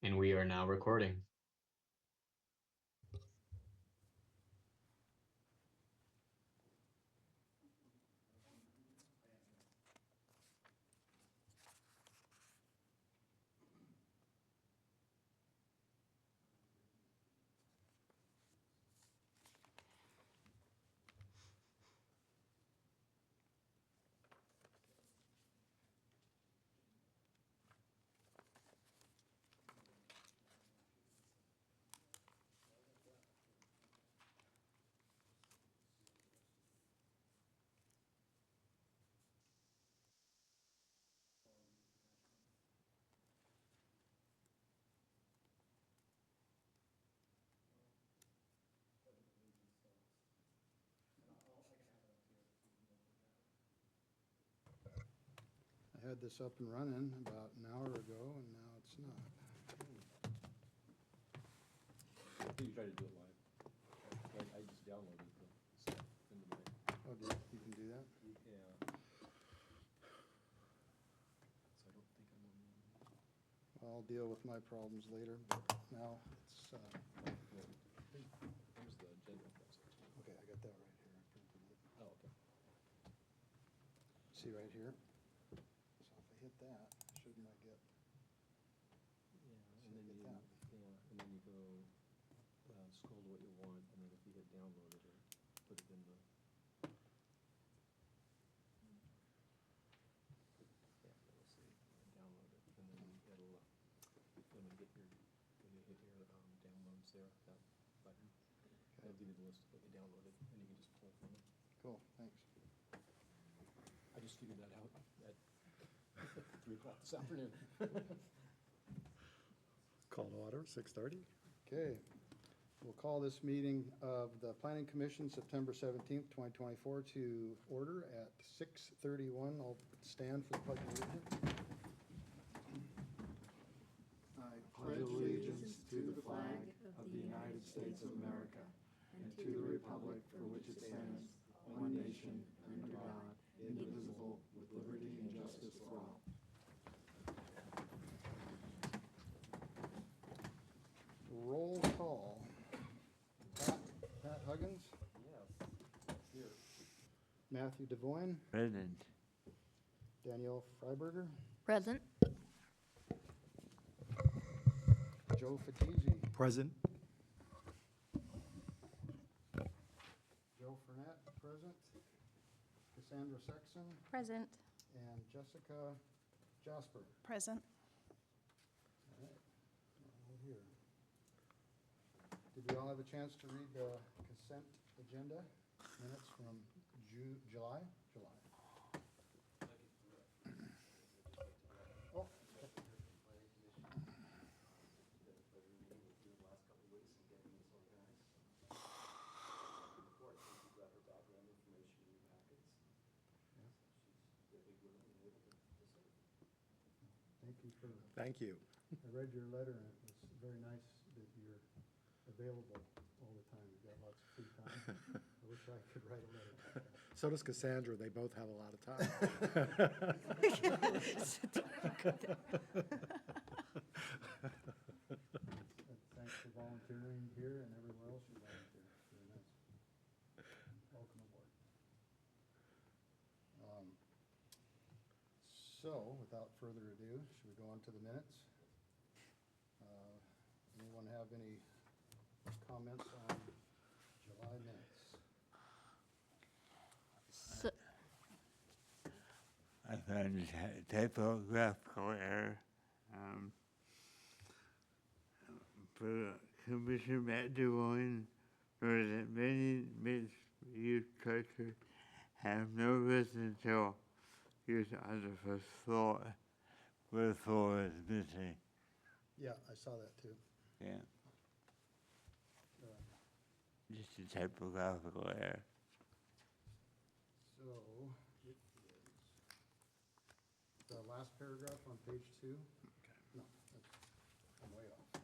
And we are now recording. I had this up and running about an hour ago, and now it's not. I think you tried to do it live. I just downloaded the stuff into my, Oh, you can do that? yeah. So I don't think I'm on the. I'll deal with my problems later, but now it's, Here's the agenda. okay, I got that right here. I printed it. Oh, okay. See right here? So if I hit that, shouldn't I get, Yeah, see, I get that? and then you go, scroll to what you want, and then if you hit download it, or put it in the. Yeah, let's see, download it, and then it'll, when you hit your, downloads there, that button, it'll give you the list of what you downloaded, and you can just pull from it. Cool, thanks. I just figured that out at 3 o'clock this afternoon. Call to order, 6:30. Okay, we'll call this meeting of the Planning Commission, September 17th, 2024, to order at 6:31. I'll stand for the pledge of allegiance. I pledge allegiance to the flag of the United States of America and to the republic for which it stands, one nation, under God, indivisible, with liberty and justice for all. Roll call. Pat Huggins, Yes, here. Matthew DeVoyne, Present. Danielle Freiberger, Present. Joe Fatizzi, Present. Joe Fernet, present, Cassandra Sexton, Present. and Jessica Jasper. Present. All right, we're all here. Did we all have a chance to read the consent agenda minutes from July? July. Oh, thank you for, Thank you. I read your letter, and it was very nice that you're available all the time. You've got lots of free time. I wish I could write a letter like that. So does Cassandra. They both have a lot of time. Thanks for volunteering here and everywhere else you volunteer. Very nice. Welcome aboard. So, without further ado, should we go on to the minutes? Anyone have any comments on July minutes? So, I found a typographical error. For Commissioner Matt DeWine, for that many mixed-use structures have no residential use on the first floor, where the floor is missing. Yeah, I saw that too. Yeah, Uh, just a typographical error. So, it is the last paragraph on page 2. No, I'm way off.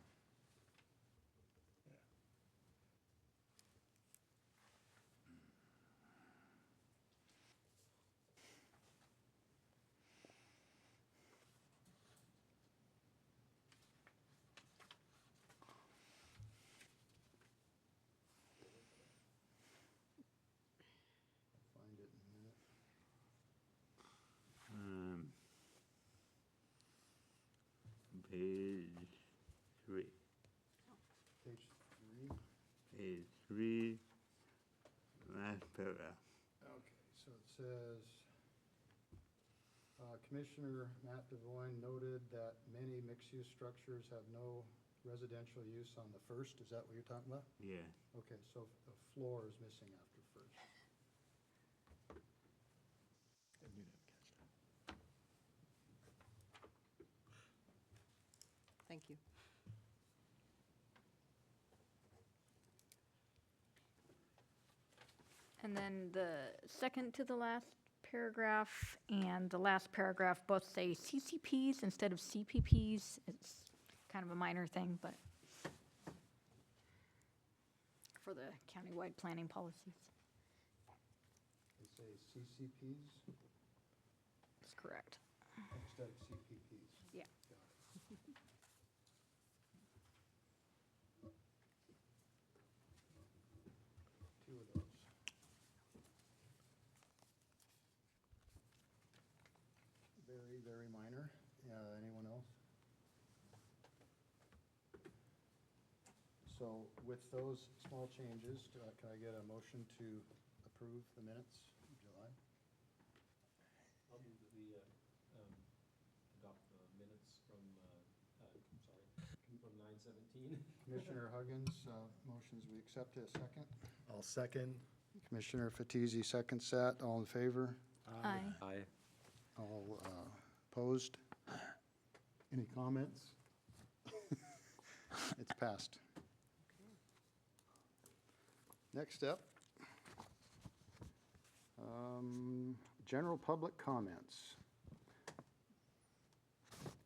page 3. Page 3. Page 3, last paragraph. Okay, so it says, Commissioner Matt Devoyne noted that many mixed-use structures have no residential use on the first. Is that what you're talking about? Yeah. Okay, so the floor is missing after first. I knew that would catch that. Thank you. And then the second to the last paragraph and the last paragraph both say CCPs instead of CPPs. It's kind of a minor thing, but for the countywide planning policies. They say CCPs That's correct. instead of CPPs. Yeah. Got it. Two of those. Very, very minor. Anyone else? So with those small changes, can I get a motion to approve the minutes of July? I'll move that we adopt the minutes from, sorry, from 9/17. Commissioner Huggins, motions, we accept it. A second. I'll second. Commissioner Fatisi seconds that. All in favor? Aye. Aye. All opposed? Any comments? It's passed. Next up, general public comments.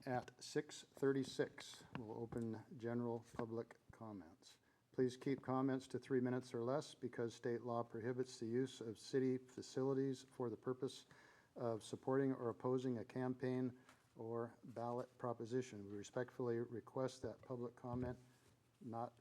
At 6:36, we'll open general public comments. Please keep comments to 3 minutes or less because state law prohibits the use of city facilities for the purpose of supporting or opposing a campaign or ballot proposition. We respectfully request that public comment not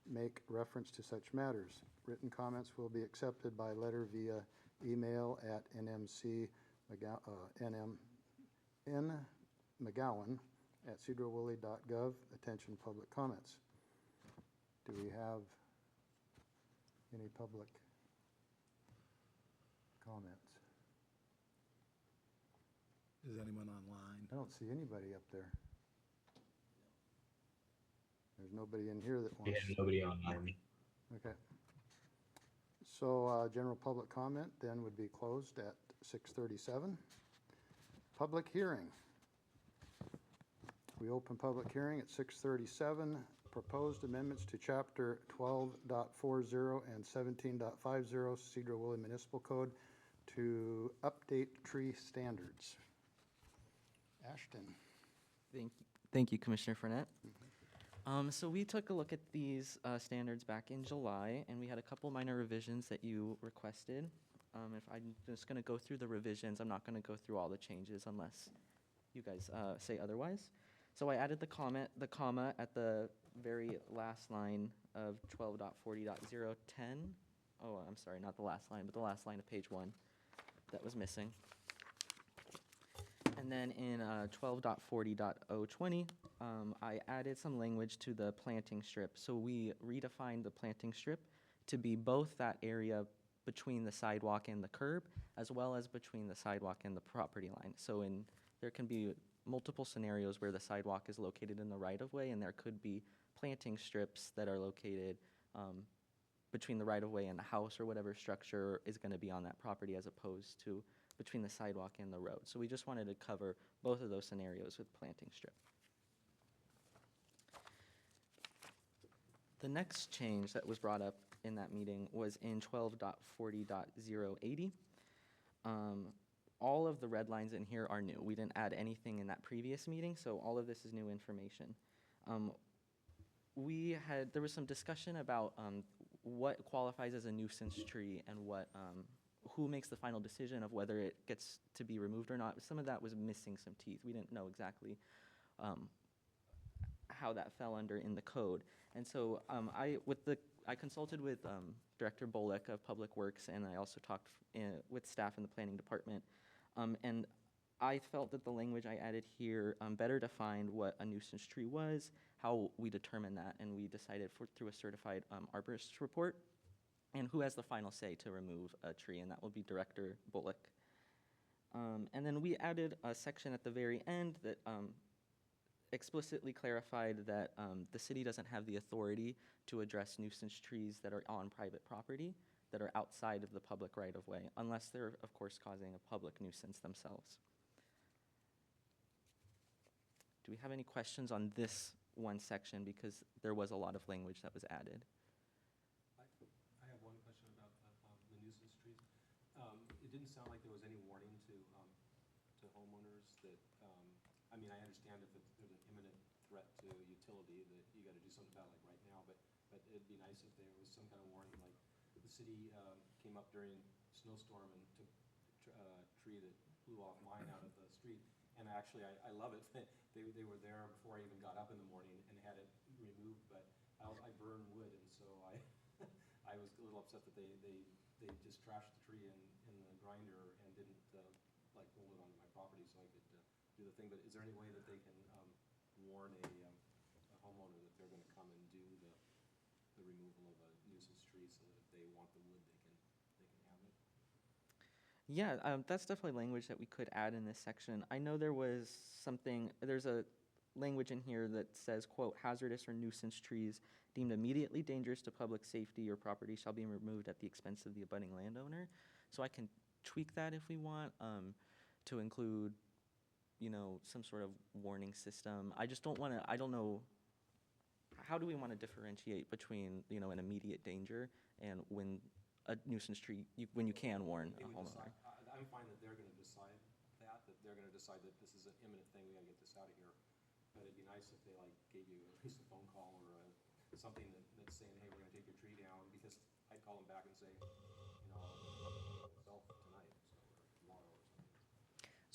make reference to such matters. Written comments will be accepted by letter via email at nmcmcgowan@sedro-woolley.gov. Attention public comments. Do we have any public comments? Is anyone online? I don't see anybody up there. There's nobody in here that wants. Yeah, nobody online. Okay. So, general public comment then would be closed at 6:37. Public hearing. We open public hearing at 6:37. Proposed amendments to chapter 12.40 and 17.50 Sedro-Woolley Municipal Code to update tree standards. Ashton. Thank you, Commissioner Fournette. So we took a look at these standards back in July, and we had a couple minor revisions that you requested. If I'm just going to go through the revisions, I'm not going to go through all the changes unless you guys say otherwise. So I added the comma at the very last line of 12.40.010. Oh, I'm sorry, not the last line, but the last line of page 1 that was missing. And then in 12.40.020, I added some language to the planting strip. So we redefined the planting strip to be both that area between the sidewalk and the curb, as well as between the sidewalk and the property line. So there can be multiple scenarios where the sidewalk is located in the right-of-way, and there could be planting strips that are located between the right-of-way and the house or whatever structure is going to be on that property, as opposed to between the sidewalk and the road. So we just wanted to cover both of those scenarios with planting strip. The next change that was brought up in that meeting was in 12.40.080. All of the red lines in here are new. We didn't add anything in that previous meeting, so all of this is new information. There was some discussion about what qualifies as a nuisance tree and who makes the final decision of whether it gets to be removed or not. Some of that was missing some teeth. We didn't know exactly how that fell under in the code. And so I consulted with Director Bullock of Public Works, and I also talked with staff in the planning department. And I felt that the language I added here better defined what a nuisance tree was, how we determine that, and we decided through a certified arborist report, and who has the final say to remove a tree, and that will be Director Bullock. And then we added a section at the very end that explicitly clarified that the city doesn't have the authority to address nuisance trees that are on private property, that are outside of the public right-of-way, unless they're, of course, causing a public nuisance themselves. Do we have any questions on this one section? Because there was a lot of language that was added. I have one question about the nuisance trees. It didn't sound like there was any warning to homeowners that, I mean, I understand if there's an imminent threat to utility that you gotta do something about it like right now, but it'd be nice if there was some kind of warning, like the city came up during snowstorm and took a tree that blew off mine out of the street. And actually, I love it. They were there before I even got up in the morning and had it removed, but I burn wood, and so I was a little upset that they just trashed the tree in the grinder and didn't like roll it onto my property so I could do the thing. But is there any way that they can warn a homeowner that they're gonna come and do the removal of a nuisance tree so that if they want the wood, they can have it? Yeah, that's definitely language that we could add in this section. I know there's a language in here that says, quote, hazardous or nuisance trees deemed immediately dangerous to public safety or property shall be removed at the expense of the abutting landowner. So I can tweak that if we want, to include, some sort of warning system. I just don't wanna, I don't know, how do we wanna differentiate between, an immediate danger and when a nuisance tree, when you can warn a homeowner? I'm fine that they're gonna decide that they're gonna decide that this is an imminent thing, we gotta get this out of here. But it'd be nice if they gave you at least a phone call or something that's saying, hey, we're gonna take your tree down, because I'd call them back and say, myself tonight, or tomorrow or something.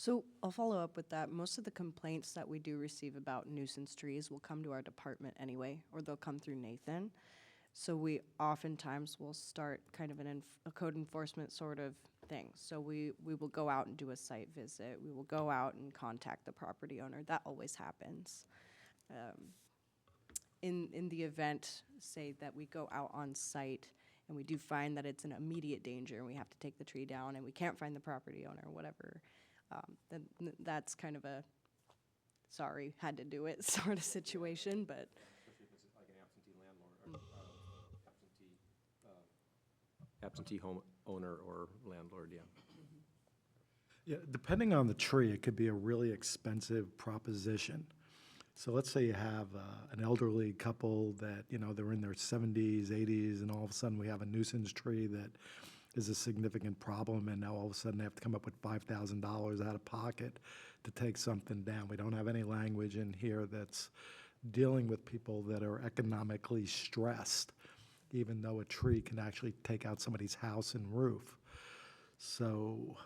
So I'll follow up with that. Most of the complaints that we do receive about nuisance trees will come to our department anyway, or they'll come through Nathan. So we oftentimes will start kind of a code enforcement sort of thing. So we will go out and do a site visit. We will go out and contact the property owner. That always happens. In the event, say that we go out on site and we do find that it's an immediate danger and we have to take the tree down and we can't find the property owner or whatever, then that's kind of a sorry, had to do it sort of situation, but. Especially if it's like an absentee landlord, or absentee home owner or landlord, yeah. Yeah, depending on the tree, it could be a really expensive proposition. So let's say you have an elderly couple that, they're in their 70s, 80s, and all of a sudden we have a nuisance tree that is a significant problem, and now all of a sudden they have to come up with $5,000 out of pocket to take something down. We don't have any language in here that's dealing with people that are economically stressed, even though a tree can actually take out somebody's house and roof. So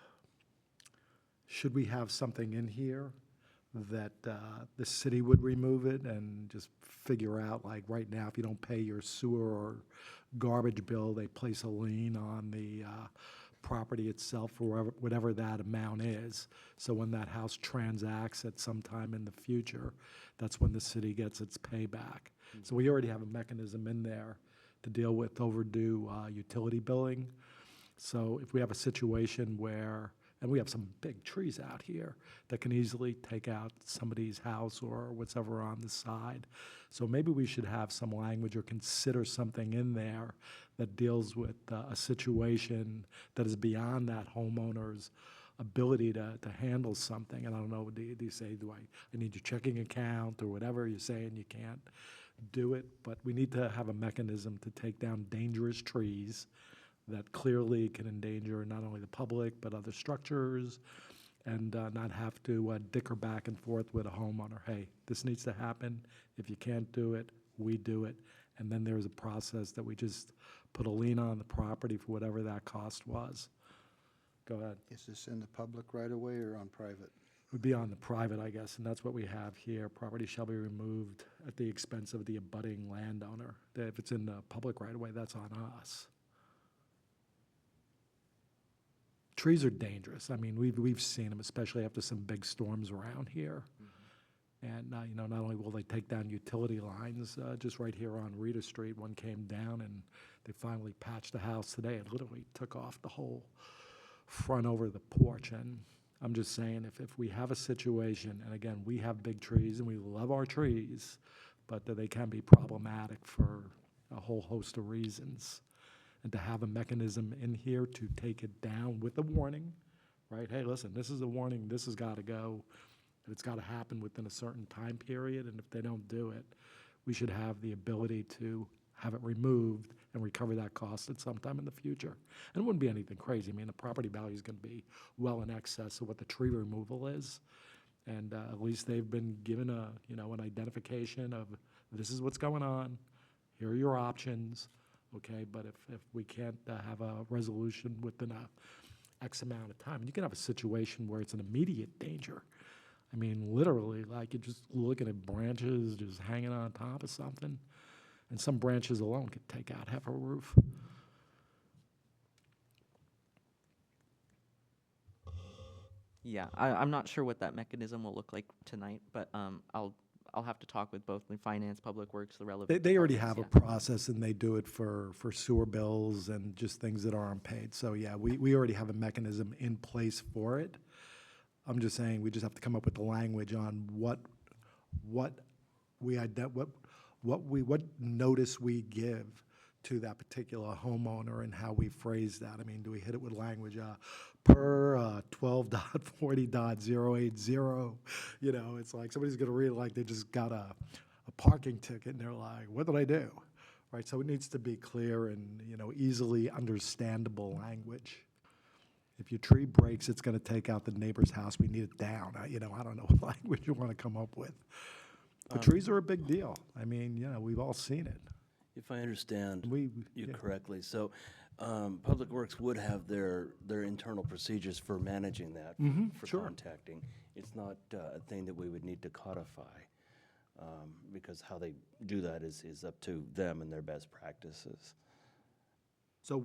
should we have something in here that the city would remove it and just figure out, like right now, if you don't pay your sewer or garbage bill, they place a lien on the property itself for whatever that amount is. So when that house transacts at some time in the future, that's when the city gets its payback. So we already have a mechanism in there to deal with overdue utility billing. So if we have a situation where, and we have some big trees out here that can easily take out somebody's house or whatever on the side. So maybe we should have some language or consider something in there that deals with a situation that is beyond that homeowner's ability to handle something. And I don't know, do you say, I need your checking account or whatever you're saying you can't do it, but we need to have a mechanism to take down dangerous trees that clearly can endanger not only the public but other structures, and not have to dicker back and forth with a homeowner. Hey, this needs to happen. If you can't do it, we do it. And then there's a process that we just put a lien on the property for whatever that cost was. Go ahead. Is this in the public right away or on private? Would be on the private, I guess, and that's what we have here. Property shall be removed at the expense of the abutting landowner. If it's in the public right away, that's on us. trees are dangerous. I mean, we've seen them, especially after some big storms around here. And, you know, not only will they take down utility lines, just right here on Rita Street, one came down and they finally patched the house today. It literally took off the whole front over the porch. And I'm just saying, if we have a situation, and again, we have big trees and we love our trees, but they can be problematic for a whole host of reasons. And to have a mechanism in here to take it down with a warning, right? Hey, listen, this is a warning, this has got to go, and it's got to happen within a certain time period, and if they don't do it, we should have the ability to have it removed and recover that cost at some time in the future. And it wouldn't be anything crazy. I mean, the property value is going to be well in excess of what the tree removal is. And at least they've been given a, you know, an identification of this is what's going on, here are your options, okay? But if we can't have a resolution within a X amount of time, and you can have a situation where it's an immediate danger. I mean, literally, like you're just looking at branches just hanging on top of something, and some branches alone could take out half a roof. Yeah, I'm not sure what that mechanism will look like tonight, but I'll have to talk with both the finance, public works, the relevant. They already have departments, a process, and they do it for sewer bills and just things that are unpaid. So, yeah, we already have a mechanism in place for it. I'm just saying, we just have to come up with the language on what notice we give to that particular homeowner and how we phrase that. I mean, do we hit it with language, per 12.40.080? You know, it's like somebody's gonna read it like they just got a parking ticket and they're like, what did I do? Right, so it needs to be clear and, you know, easily understandable language. If your tree breaks, it's gonna take out the neighbor's house, we need it down. You know, I don't know what language you wanna come up with. But trees are a big deal. I mean, you know, we've all seen it. If I understand We- you yeah. correctly, so Public Works would have their internal procedures for managing that, for sure. contacting. It's not a thing that we would need to codify, because how they do that is up to them and their best practices. So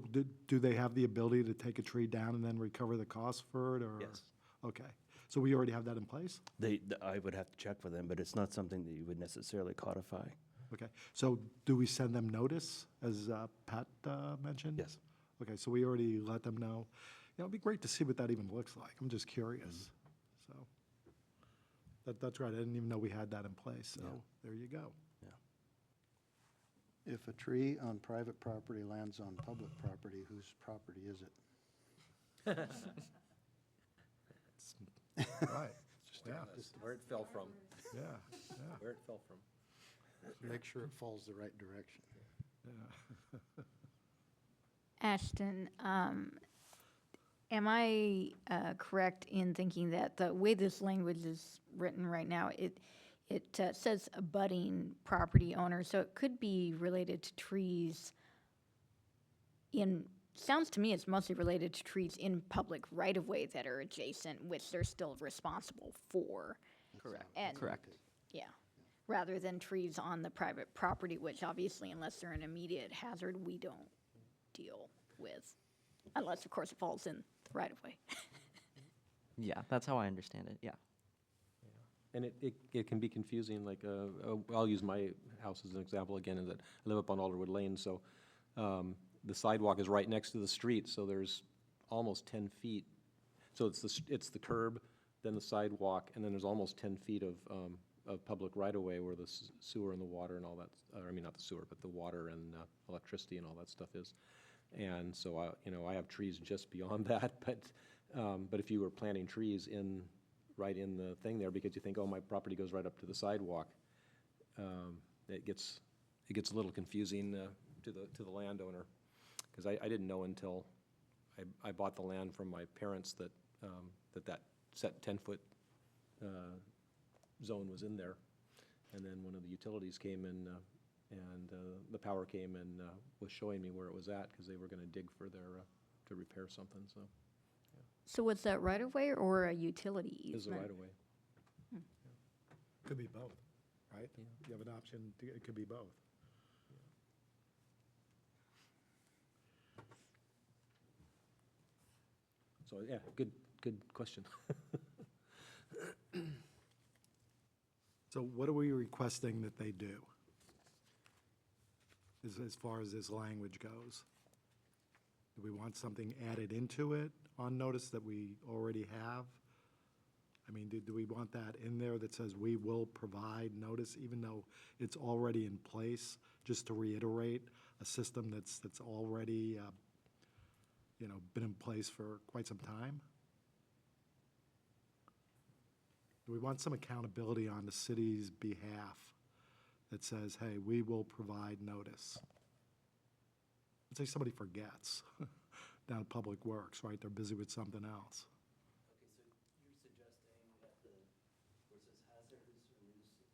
do they have the ability to take a tree down and then recover the cost for it, or? Yes. Okay, so we already have that in place? I would have to check with them, but it's not something that you would necessarily codify. Okay, so do we send them notice, as Pat mentioned? Yes. Okay, so we already let them know. You know, it'd be great to see what that even looks like. I'm just curious, so. That's right, I didn't even know we had that in place, so Yeah. there you go. If a tree on private property lands on public property, whose property is it? Right, yeah, Where it fell from, yeah, where it fell from. Make sure it falls the right direction. yeah. Ashton, am I correct in thinking that the way this language is written right now, it says abutting property owner, so it could be related to trees sounds to me it's mostly related to trees in public right-of-way that are adjacent, which they're still responsible for. Correct. And- Correct. Yeah, rather than trees on the private property, which obviously, unless they're an immediate hazard, we don't deal with, unless, of course, it falls in the right-of-way. Yeah, that's how I understand it, yeah. And it can be confusing, like, I'll use my house as an example again, in that I live up on Alderwood Lane, so the sidewalk is right next to the street, so there's almost 10 feet. So it's the curb, then the sidewalk, and then there's almost 10 feet of public right-of-way where the sewer and the water and all that, I mean, not the sewer, but the water and electricity and all that stuff is. And so, I have trees just beyond that, but if you were planting trees right in the thing there, because you think, oh, my property goes right up to the sidewalk, it gets a little confusing to the landowner, because I didn't know until I bought the land from my parents that set 10-foot zone was in there, and then one of the utilities came in and the power came and was showing me where it was at, because they were going to dig for their to repair something. So So was that right-of-way or a utility it was the easement? right of way. Could be both, right? You have an option, it could be both. So, yeah, good question. So what are we requesting that they do? As far as this language goes? Do we want something added into it on notice that we already have? I mean, do we want that in there that says we will provide notice, even though it's already in place, just to reiterate a system that's already, been in place for quite some time? Do we want some accountability on the city's behalf that says, hey, we will provide notice? Let's say somebody forgets down at Public Works, right? They're busy with something else. Okay, so you're suggesting that where it says hazardous or nuisance,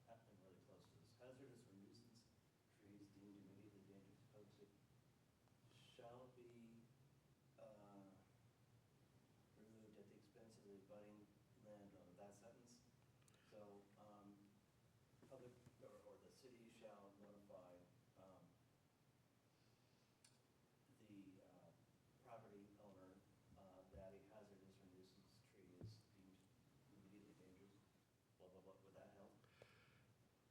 I'm really close to this, hazardous or nuisance trees deemed immediately dangerous to public shall be, removed at the expense of the abutting landowner, that sentence? So, public, or the city shall notify, the property owner that a hazardous or nuisance tree is deemed immediately dangerous, blah, blah, blah. Would that help?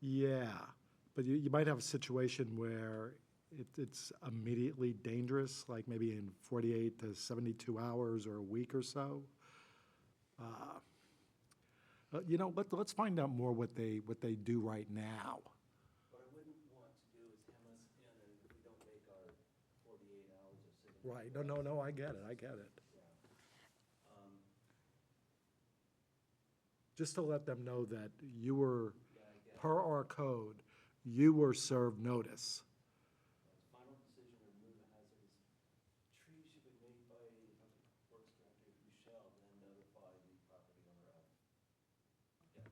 Yeah, but you might have a situation where it's immediately dangerous, like maybe in 48 to 72 hours or a week or so. Let's find out more what they do right now. What I wouldn't want to do is hem us in, and if we don't make our 48 hours or 72 Right, hours. no, I get it. Just to let them know that you were, per our code, you were served notice. Final decision to remove a hazardous tree should be made by the public works director, who shall then notify the property owner of. Yeah.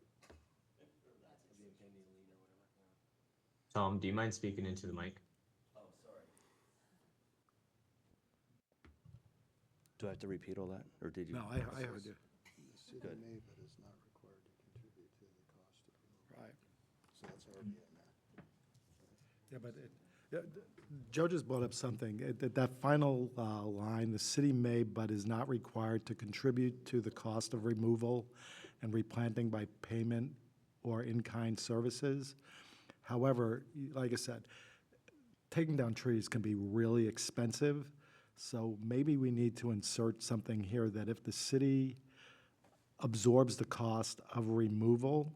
Tom, do you mind speaking into the mic? Oh, sorry. Do I have to repeat all that, or did you? No, I heard you. The city Good. may, but is not required to contribute to the cost of removal. Right. So that's already in there. Yeah, but Joe just brought up something, that final line, the city may but is not required to contribute to the cost of removal and replanting by payment or in-kind services. However, like I said, taking down trees can be really expensive, so maybe we need to insert something here that if the city absorbs the cost of removal,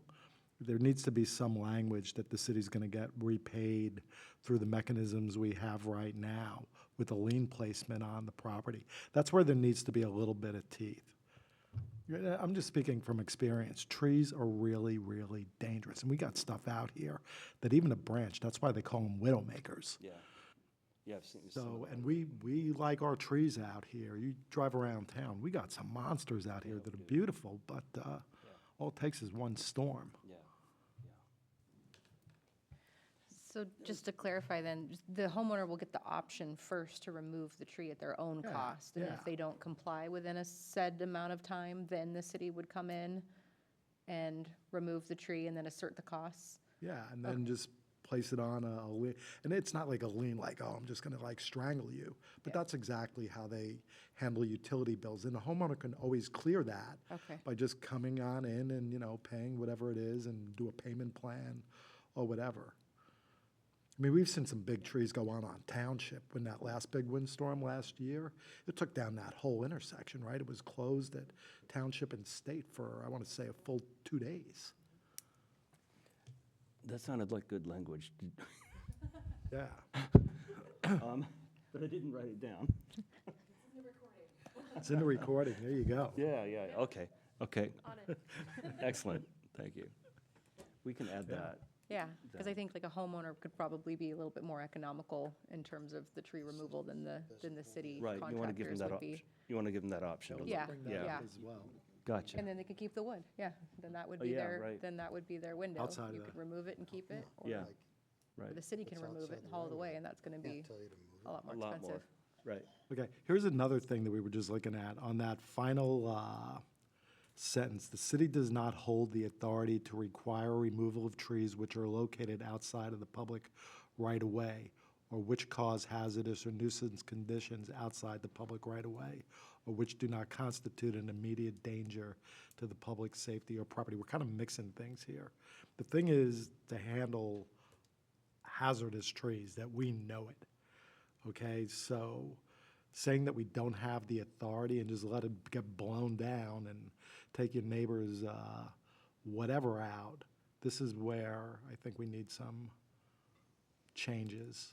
there needs to be some language that the city's gonna get repaid through the mechanisms we have right now with a lien placement on the property. That's where there needs to be a little bit of teeth. I'm just speaking from experience. Trees are really, really dangerous, and we got stuff out here that even a branch, that's why they call them widow makers. Yeah. Yeah, I've seen. So, and we like our trees out here. You drive around town, we got some monsters out here that are beautiful, but all it takes is one storm. Yeah. So just to clarify then, the homeowner will get the option first to remove the tree at their own Yeah, cost. And yeah. if they don't comply within a said amount of time, then the city would come in and remove the tree and then assert the costs. Yeah, and then just place it on a lien. And it's not like a lien, like, oh, I'm just gonna like strangle you. But Yeah. that's exactly how they handle utility bills. And the homeowner can always clear that Okay. by just coming on in and, paying whatever it is and do a payment plan or whatever. I mean, we've seen some big trees go on Township when that last big windstorm last year. It took down that whole intersection, right? It was closed at Township and State for, I want to say, a full 2 days. That sounded like good language. Yeah. But I didn't write it down. It's in the recording. There you go. Yeah, okay. Excellent, thank you. We can add that. Yeah, because I think like a homeowner could probably be a little bit more economical in terms of the tree removal than the city Right, you want to give them contractors that would be. option. You want to give them that option. to Yeah, Bring that yeah. up as well. Gotcha. And then they could keep the wood, yeah. Then that would Oh, be yeah, their, right. then that would be their window. Outside of You the- could remove it and keep it, or Yeah, Like, right, the city can It's remove it outside and the haul it right of away, way. and that's gonna be can't tell you to move a lot a more lot more, expensive. right. Okay, here's another thing that we were just looking at. On that final sentence, the city does not hold the authority to require removal of trees which are located outside of the public right-of-way or which cause hazardous or nuisance conditions outside the public right-of-way or which do not constitute an immediate danger to the public safety or property. We're kind of mixing things here. The thing is to handle hazardous trees, that we know it, okay? So saying that we don't have the authority and just let it get blown down and take your neighbor's whatever out, this is where I think we need some changes.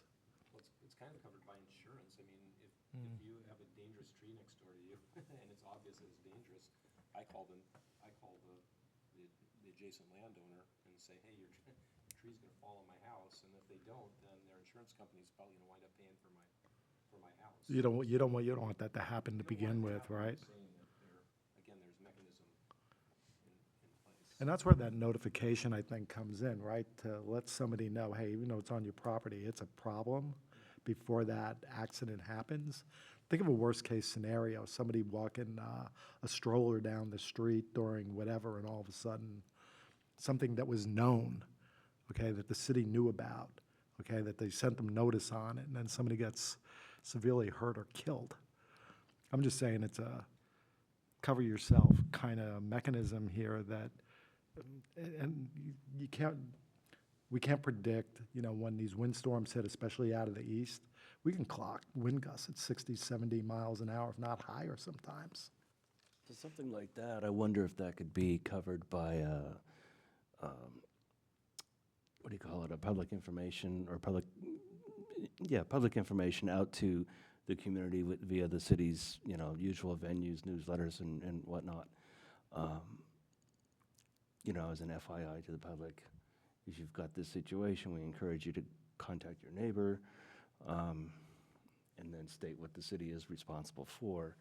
Well, it's kind of covered by insurance. I mean, if you have a dangerous tree next door to you, and it's obvious that it's dangerous, I call the adjacent landowner and say, hey, your tree's gonna fall on my house, and if they don't, then their insurance company's probably gonna wind up paying for my house. You don't want that to happen to begin with, right? Saying that again, there's mechanism in place. And that's where that notification, I think, comes in, right? To let somebody know, hey, even though it's on your property, it's a problem before that accident happens. Think of a worst-case scenario, somebody walking a stroller down the street during whatever, and all of a sudden, something that was known, okay, that the city knew about, okay, that they sent them notice on it, and then somebody gets severely hurt or killed. I'm just saying it's a cover yourself kind of mechanism here that, and we can't predict, when these windstorms hit, especially out of the east. We can clock wind gusts at 60, 70 miles an hour, if not higher sometimes. So something like that, I wonder if that could be covered by what do you call it, a public information or public information out to the community via the city's, usual venues, newsletters and whatnot. As an FYI to the public, if you've got this situation, we encourage you to contact your neighbor, and then state what the city is responsible for.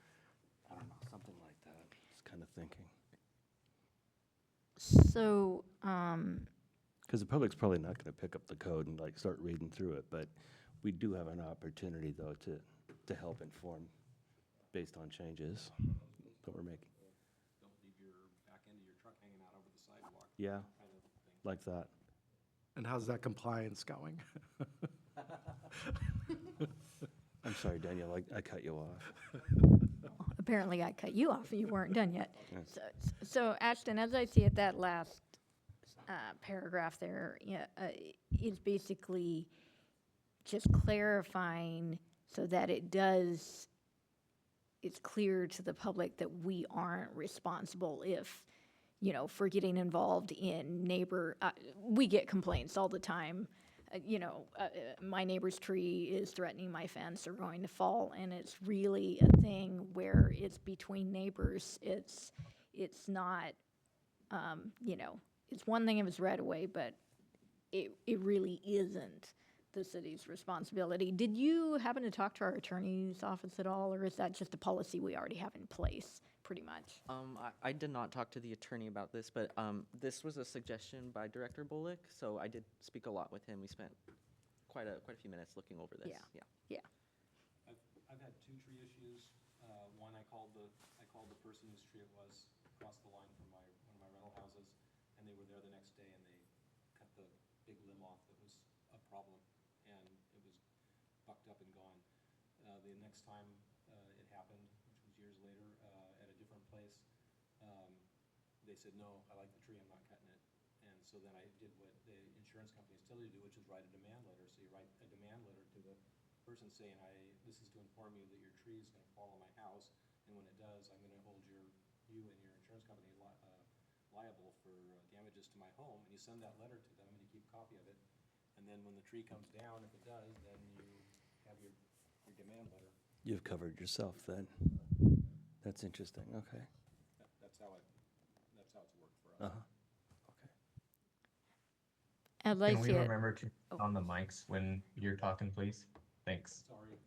I don't know, something like that. Just kind of thinking. So, Because the public's probably not going to pick up the code and start reading through it, but we do have an opportunity though to help inform based on changes that we're making. Don't leave your back end of your truck hanging out over the sidewalk. Yeah, Kind of thing. like that. And how's that compliance going? I'm sorry, Daniel, I cut you off. apparently I cut you off and you weren't done yet. Yes. So Ashton, as I see it, that last paragraph there, is basically just clarifying so that it's clear to the public that we aren't responsible if, for getting involved in we get complaints all the time. My neighbor's tree is threatening my fence or going to fall, and it's really a thing where it's between neighbors. It's not, it's one thing if it's right away, but it really isn't the city's responsibility. Did you happen to talk to our attorney's office at all, or is that just a policy we already have in place, pretty much? I did not talk to the attorney about this, but this was a suggestion by Director Bullock, so I did speak a lot with him. We spent quite a few minutes looking over this. Yeah. I've had two tree issues. One, I called the person whose tree it was across the line from one of my rental houses, and they were there the next day, and they cut the big limb off that was a problem, and it was bucked up and gone. The next time it happened, which was years later, at a different place, they said, no, I like the tree, I'm not cutting it. And so then I did what the insurance companies tell you to do, which is write a demand letter. So you write a demand letter to the person saying, this is to inform you that your tree is going to fall on my house, and when it does, I'm going to hold you and your insurance company liable for damages to my home. And you send that letter to them, and you keep a copy of it. And then when the tree comes down, if it does, then you have your demand letter. You've covered yourself then. That's interesting, okay. That's how it's worked for us. Uh-huh. As I Can we see it, remember to turn on the mics when you're talking, please? Thanks. Sorry.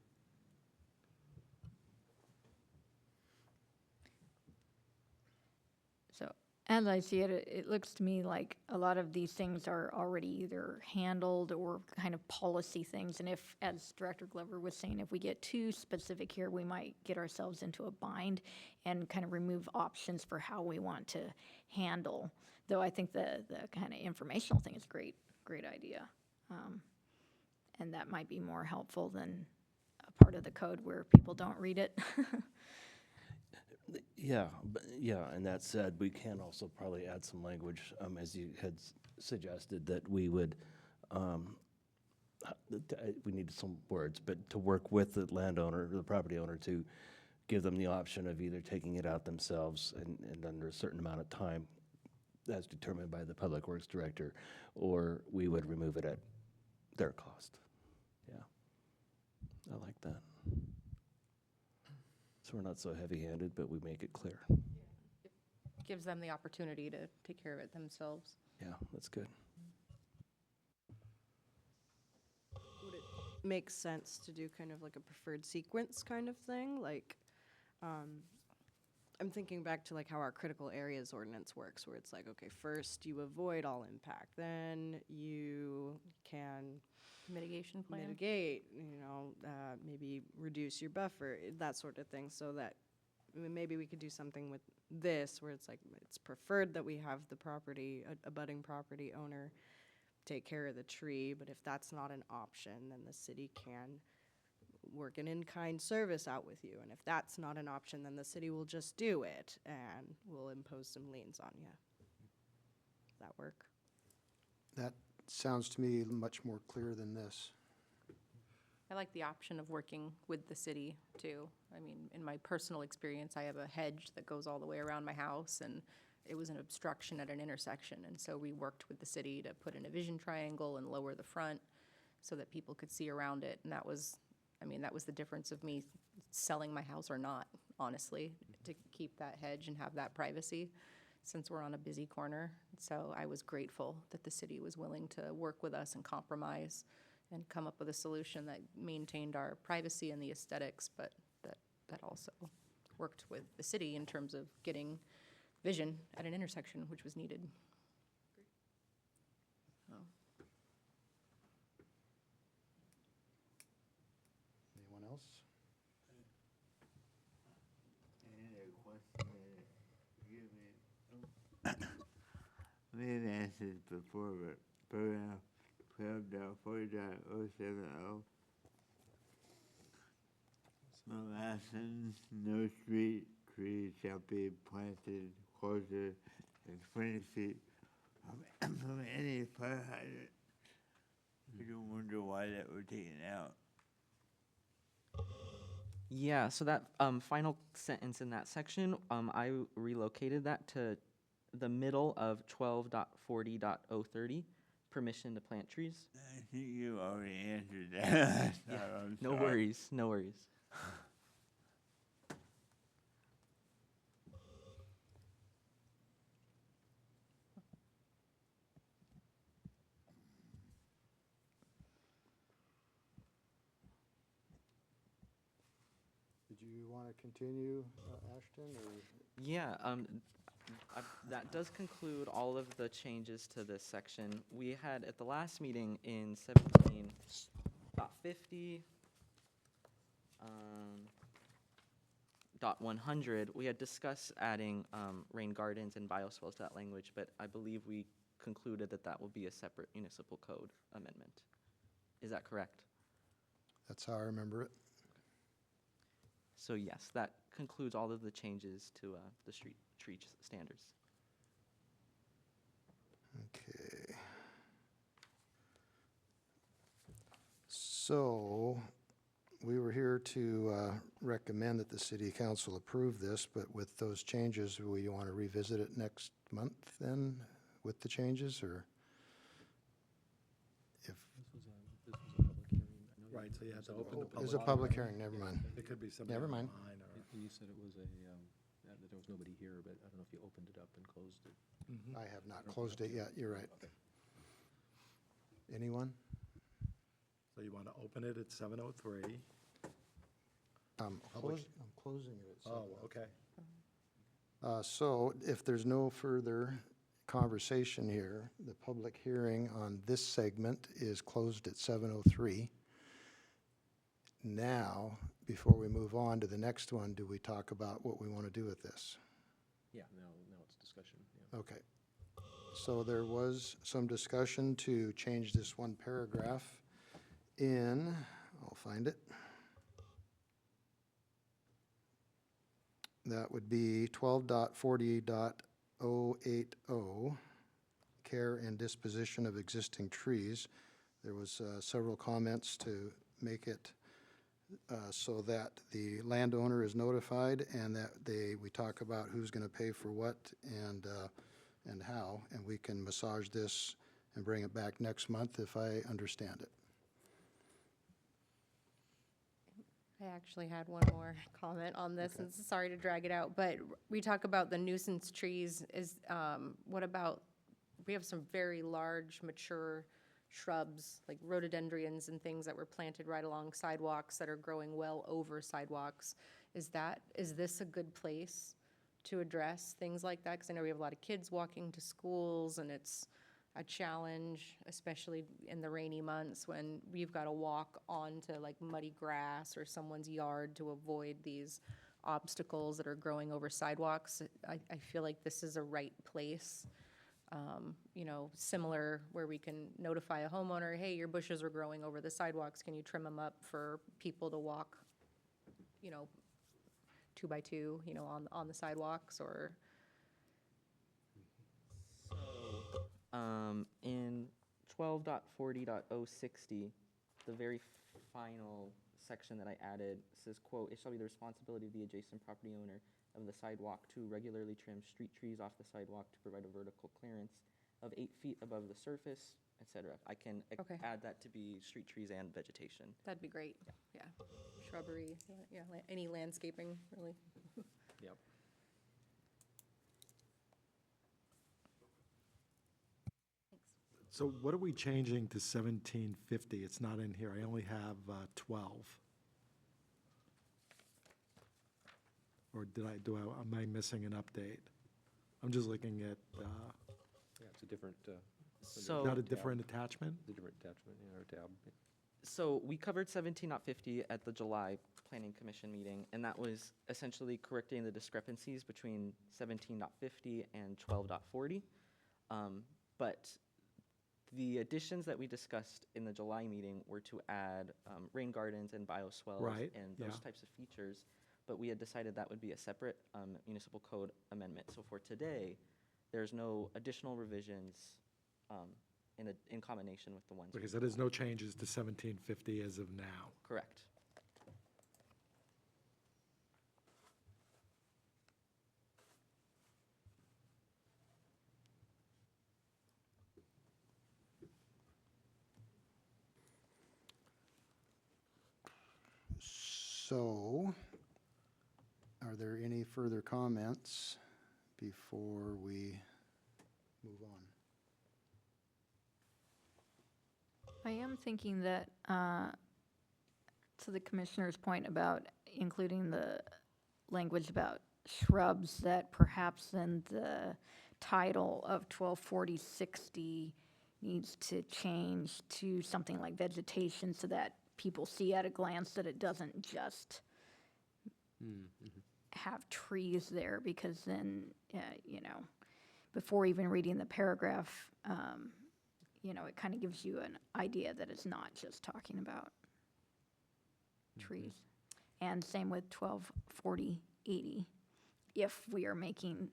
so as I see it, it looks to me like a lot of these things are already either handled or kind of policy things. And if, as Director Glover was saying, if we get too specific here, we might get ourselves into a bind and kind of remove options for how we want to handle. Though I think the kind of informational thing is a great idea. And that might be more helpful than a part of the code where people don't read it. Yeah, and that said, we can also probably add some language, as you had suggested, that we would, we need some words, but to work with the landowner, the property owner, to give them the option of either taking it out themselves and under a certain amount of time, as determined by the Public Works Director, or we would remove it at their cost. Yeah, I like that. So we're not so heavy-handed, but we make it clear. Gives them the opportunity to take care of it themselves. Yeah, that's good. Would it make sense to do kind of like a preferred sequence kind of thing? Like, I'm thinking back to like how our critical areas ordinance works, where it's like, okay, first you avoid all impact, then you can Mitigation plan? mitigate, maybe reduce your buffer, that sort of thing, so that maybe we could do something with this where it's like, it's preferred that we have the property, a budding property owner take care of the tree, but if that's not an option, then the city can work an in-kind service out with you. And if that's not an option, then the city will just do it and will impose some liens on you. Does that work? That sounds to me much more clear than this. I like the option of working with the city, too. I mean, in my personal experience, I have a hedge that goes all the way around my house, and it was an obstruction at an intersection. And so we worked with the city to put in a vision triangle and lower the front so that people could see around it. And that was the difference of me selling my house or not, honestly, to keep that hedge and have that privacy, since we're on a busy corner. So I was grateful that the city was willing to work with us and compromise and come up with a solution that maintained our privacy and the aesthetics, but that also worked with the city in terms of getting vision at an intersection, which was needed. So, Anyone else? We have answered before, but paragraph 12.4.070. The last sentence, no street trees shall be planted closer than 20 feet from any fire hydrant. You don't wonder why that was taken out. Yeah, so that final sentence in that section, I relocated that to the middle of 12.40.030, permission to plant trees. I think you already answered that. Yeah, I'm no sorry. worries, no worries. Did you want to continue, Ashton, or? Yeah, that does conclude all of the changes to this section. We had, at the last meeting in 17.50, .100, we had discussed adding rain gardens and bioswales to that language, but I believe we concluded that that will be a separate municipal code amendment. Is that correct? That's how I remember it. So yes, that concludes all of the changes to the street tree standards. Okay. So, we were here to recommend that the city council approve this, but with those changes, we want to revisit it next month then, with the changes, or? If, This was a public hearing. I know you- Right, so you have to said it open was the It's a public hearing, never mind. It could be something Never mind. online or. And you said it was that there was nobody here, but I don't know if you opened it up and closed it. Mhm. I have not closed it yet, you're right. Anyone? So you want to open it at 7:03? I'm Public- closing it at 7. Oh, okay. So if there's no further conversation here, the public hearing on this segment is closed at 7:03. Now, before we move on to the next one, do we talk about what we want to do with this? Yeah, now it's discussion, yeah. Okay. So there was some discussion to change this one paragraph in, I'll find it. that would be 12.40.080, care and disposition of existing trees. There was several comments to make it so that the landowner is notified and that we talk about who's going to pay for what and how, and we can massage this and bring it back next month if I understand it. I actually had one more comment on this, and sorry to drag it out, but we talk about the nuisance trees. What about, we have some very large, mature shrubs, like rhododendrons and things that were planted right along sidewalks that are growing well over sidewalks. Is this a good place to address things like that? Because I know we have a lot of kids walking to schools, and it's a challenge, especially in the rainy months when we've got to walk onto like muddy grass or someone's yard to avoid these obstacles that are growing over sidewalks. I feel like this is a right place. Similar where we can notify a homeowner, hey, your bushes are growing over the sidewalks, can you trim them up for people to walk, 2 by 2, on the sidewalks, or. In 12.40.060, the very final section that I added says, quote, "It shall be the responsibility of the adjacent property owner of the sidewalk to regularly trim street trees off the sidewalk to provide a vertical clearance of 8 feet above the surface," etc. I can Okay. add that to be street trees and vegetation. That'd be great, yeah. Shrubbery, any landscaping, really. Yep. So what are we changing to 1750? It's not in here. I only have 12. Or am I missing an update? I'm just looking at, Yeah, it's a different, So- not a tab. different attachment? The different attachment, yeah, or tab. So we covered 17.50 at the July Planning Commission meeting, and that was essentially correcting the discrepancies between 17.50 and 12.40. But the additions that we discussed in the July meeting were to add rain gardens and bioswales Right, and those yeah. types of features, but we had decided that would be a separate municipal code amendment. So for today, there's no additional revisions in combination with the ones. Because there is no changes to 1750 as of now. Correct. So, are there any further comments before we move on? I am thinking that, to the commissioner's point about including the language about shrubs, that perhaps then the title of 124060 needs to change to something like vegetation so that people see at a glance that it doesn't just have trees there, because then, before even reading the paragraph, it kind of gives you an idea that it's not just talking about trees. And same with 124080, if we are making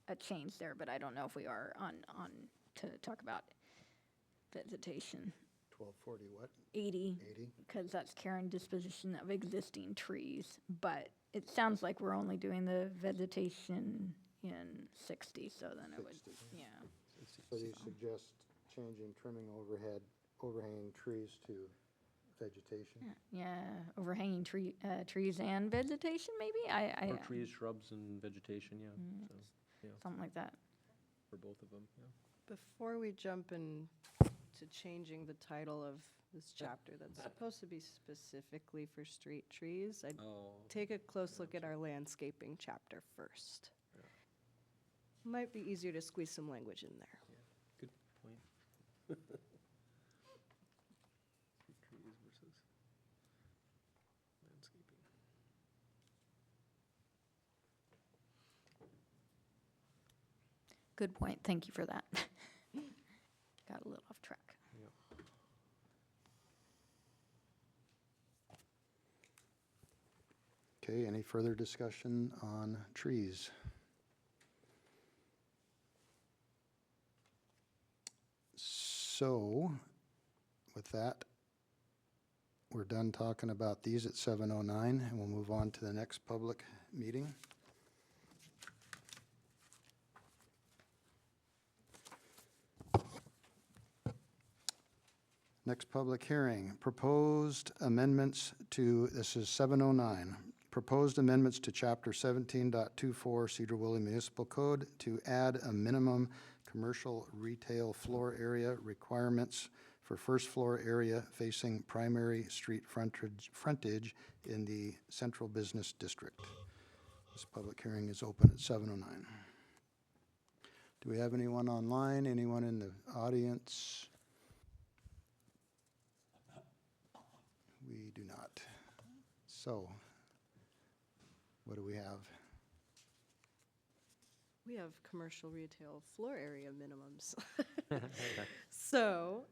a change there, but I don't know if we are on to talk about vegetation. 1240 what? 80, 80? because that's care and disposition of existing trees, but it sounds like we're only doing the vegetation in 60, so then it would, 60. yeah. So you suggest changing trimming overhanging trees to vegetation? Yeah, overhanging trees and vegetation, maybe? Or trees, shrubs, and vegetation, yeah, so, yeah, Something like that. for both of them, yeah. Before we jump in to changing the title of this chapter that's supposed to be specifically for street trees, I'd Oh, take a close look at our landscaping chapter first. Might be easier to squeeze some language in there. good point. Trees versus landscaping. Good point, thank you for that. Got a little off track. Okay, any further discussion on trees? So, with that, we're done talking about these at 7:09, and we'll move on to the next public meeting. Next public hearing, proposed amendments to, this is 7:09, proposed amendments to Chapter 17.24 Sedro-Woolley Municipal Code to add a minimum commercial retail floor area requirements for first floor area facing primary street frontage in the central business district. This public hearing is open at 7:09. Do we have anyone online, anyone in the audience? We do not. So, what do we have? We have commercial retail floor area minimums. So,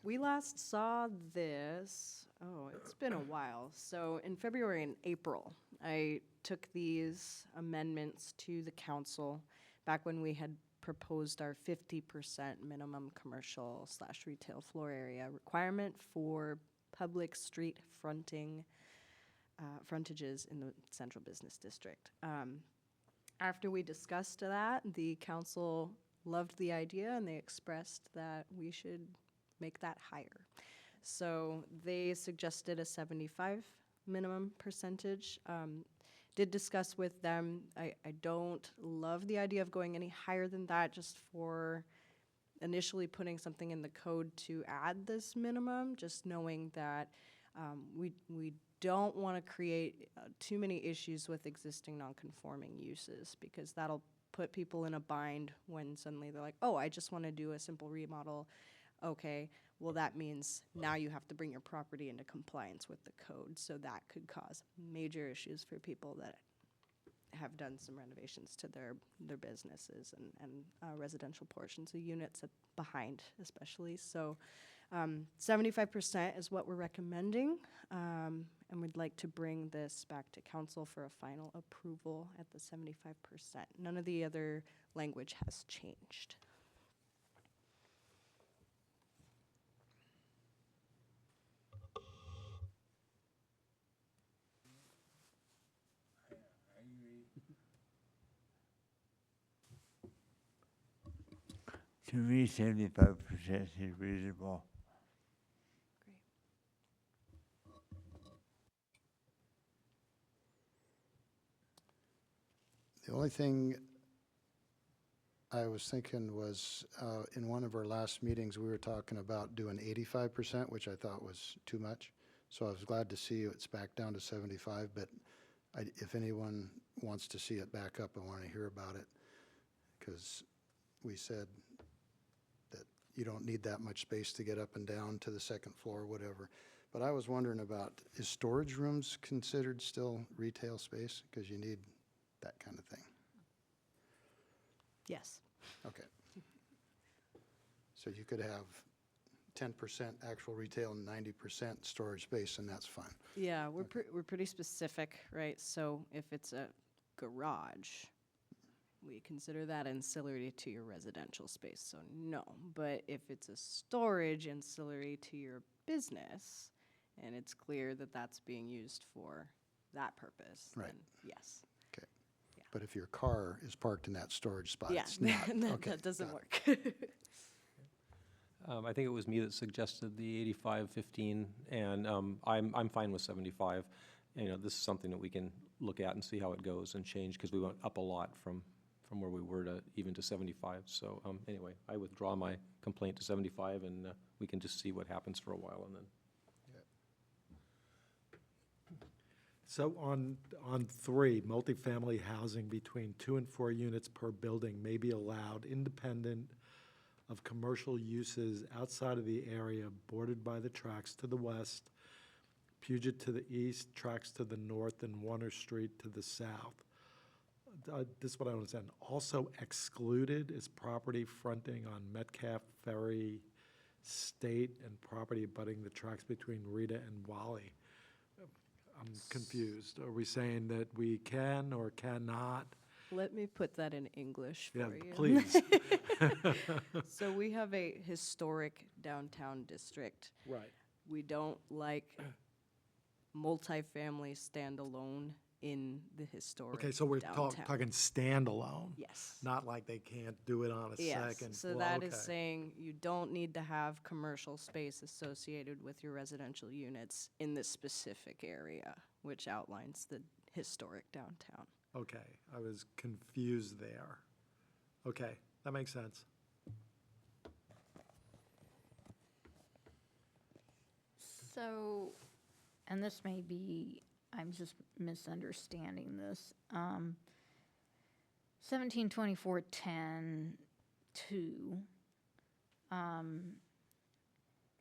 we last saw this, it's been a while. So in February and April, I took these amendments to the council back when we had proposed our 50% minimum commercial / retail floor area requirement for public street frontages in the central business district. After we discussed that, the council loved the idea and they expressed that we should make that higher. So they suggested a 75 minimum percentage. Did discuss with them. I don't love the idea of going any higher than that, just for initially putting something in the code to add this minimum, just knowing that we don't want to create too many issues with existing non-conforming uses, because that'll put people in a bind when suddenly they're like, oh, I just want to do a simple remodel. Okay, well, that means now you have to bring your property into compliance with the code. So that could cause major issues for people that have done some renovations to their businesses and residential portions of units behind, especially. So 75% is what we're recommending, and we'd like to bring this back to council for a final approval at the 75%. None of the other language has changed. To me, 75% is reasonable. The only thing I was thinking was, in one of our last meetings, we were talking about doing 85%, which I thought was too much. So I was glad to see it's back down to 75, but if anyone wants to see it back up, I want to hear about it, because we said that you don't need that much space to get up and down to the second floor, whatever. But I was wondering about, is storage rooms considered still retail space? Because you need that kind of thing. Yes. Okay. So you could have 10% actual retail and 90% storage space, and that's fine. Yeah, we're pretty specific, right? So if it's a garage, we consider that ancillary to your residential space, so no. But if it's a storage ancillary to your business, and it's clear that that's being used for that purpose, Right. then yes. Okay. Yeah. But if your car is parked in that storage spot, Yeah, it's not. that doesn't work. I think it was me that suggested the 85-15, and I'm fine with 75. You know, this is something that we can look at and see how it goes and change, because we went up a lot from where we were to even to 75. So anyway, I withdraw my complaint to 75, and we can just see what happens for a while, and then. So on 3, multifamily housing between 2 and 4 units per building may be allowed independent of commercial uses outside of the area bordered by the tracks to the west, Puget to the east, tracks to the north, and Warner Street to the south. This is what I understand. Also excluded is property fronting on Metcalf Ferry State and property abutting the tracks between Rita and Wally. I'm confused. Are we saying that we can or cannot? Let me put that in English Yeah, for you. please. So we have a historic downtown district. Right. We don't like multifamily standalone in the historic Okay, so we're downtown. talking standalone, Yes. not like they can't do it on a Yes, second so floor. that is Okay. saying you don't need to have commercial space associated with your residential units in this specific area, which outlines the historic downtown. Okay, I was confused there. Okay, that makes sense. So, and this may be, I'm just misunderstanding this. 1724-10-2,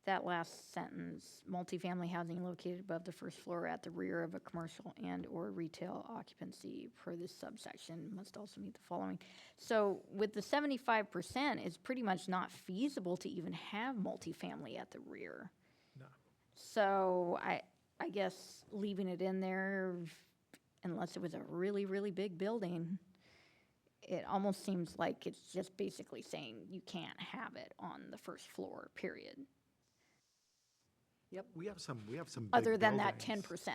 that last sentence, multifamily housing located above the first floor at the rear of a commercial and/or retail occupancy per this subsection must also meet the following. So with the 75%, it's pretty much not feasible to even have multifamily at the rear. No. So I guess leaving it in there, unless it was a really, really big building, it almost seems like it's just basically saying you can't have it on the first floor, period. We have some big Other than that buildings. 10%,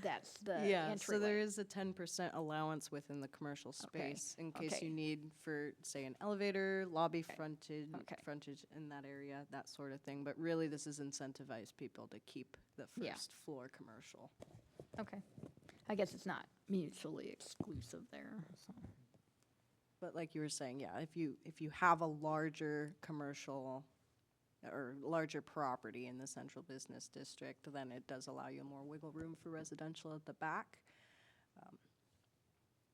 that's the Yeah, so there entryway. is a 10% allowance within the commercial space in case okay. you need for, say, an elevator, lobby frontage, okay. frontage in that area, that sort of thing. But really, this is incentivize people to keep the Yeah. first floor commercial. Okay. I guess it's not mutually exclusive there, so. But like you were saying, yeah, if you have a larger commercial or larger property in the central business district, then it does allow you more wiggle room for residential at the back.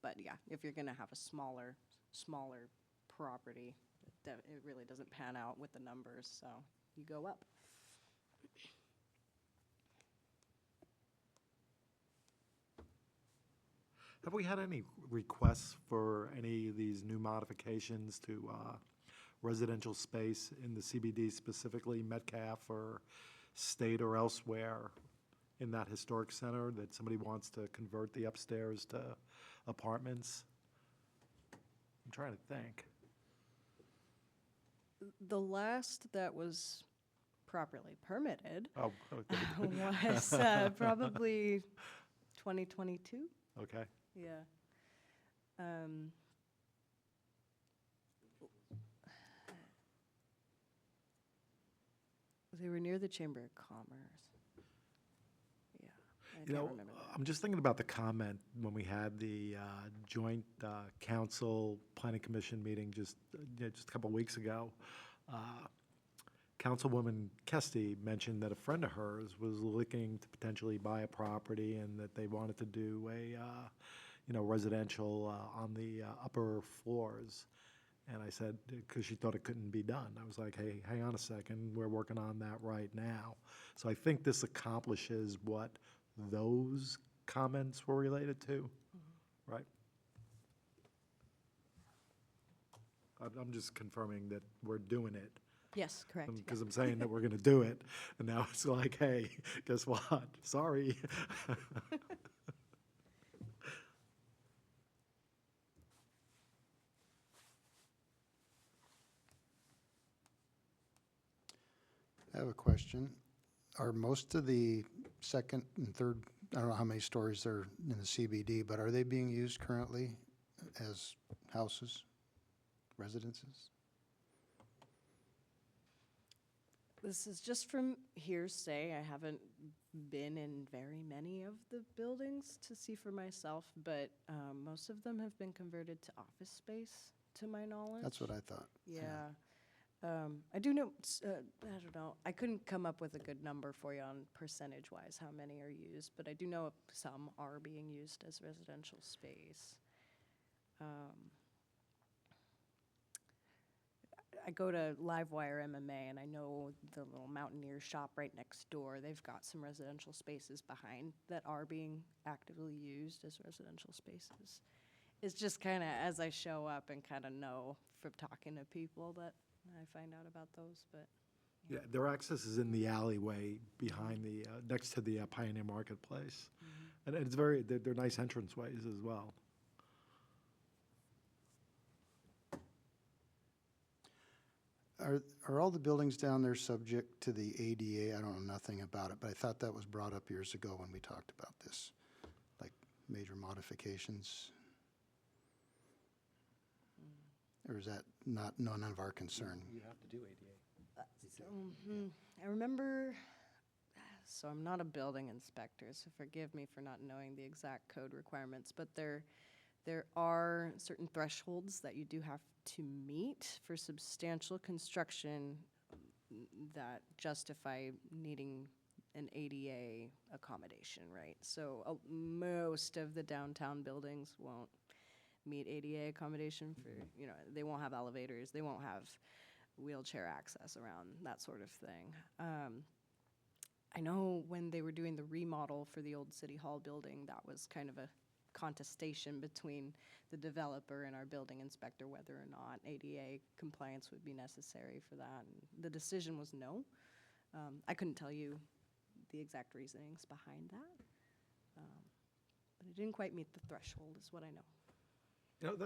But yeah, if you're gonna have a smaller property, it really doesn't pan out with the numbers, so you go up. Have we had any requests for any of these new modifications to residential space in the CBD, specifically Metcalf or State or elsewhere in that historic center, that somebody wants to convert the upstairs to apartments? I'm trying to think. The last that was properly permitted Oh, okay. was probably 2022. Okay. Yeah. They were near the Chamber of Commerce. Yeah, I You can't know, remember that. I'm just thinking about the comment when we had the joint council planning commission meeting just a couple of weeks ago. Councilwoman Kesty mentioned that a friend of hers was looking to potentially buy a property and that they wanted to do a, residential on the upper floors. And I said, because she thought it couldn't be done. I was like, hey, hang on a second, we're working on that right now. So I think this accomplishes what those comments were related to, right? I'm just confirming that we're doing it, Yes, correct. yeah. because I'm saying that we're gonna do it, and now it's like, hey, guess what? Sorry. I have a question. Are most of the second and third, I don't know how many stories there are in the CBD, but are they being used currently as houses, residences? This is just from hearsay. I haven't been in very many of the buildings to see for myself, but most of them have been converted to office space, to my knowledge. That's what I thought. Yeah. I do know, I don't know, I couldn't come up with a good number for you on percentage-wise how many are used, but I do know some are being used as residential space. I go to Livewire MMA, and I know the little Mountaineer shop right next door. They've got some residential spaces behind that are being actively used as residential spaces. It's just kind of as I show up and kind of know from talking to people that I find out about those, but Yeah, their access is in the alleyway behind the, next to the Pioneer Marketplace. And it's they're nice entranceways as well. Are all the buildings down there subject to the ADA? I don't know nothing about it, but I thought that was brought up years ago when we talked about this, like major modifications. Or is that none of our concern? You have to do ADA. I remember, so I'm not a building inspector, so forgive me for not knowing the exact code requirements, but there are certain thresholds that you do have to meet for substantial construction that justify needing an ADA accommodation, right? So most of the downtown buildings won't meet ADA accommodation for, they won't have elevators, they won't have wheelchair access around, that sort of thing. I know when they were doing the remodel for the old City Hall building, that was kind of a contestation between the developer and our building inspector whether or not ADA compliance would be necessary for that. And the decision was no. I couldn't tell you the exact reasonings behind that, but it didn't quite meet the threshold is what I know.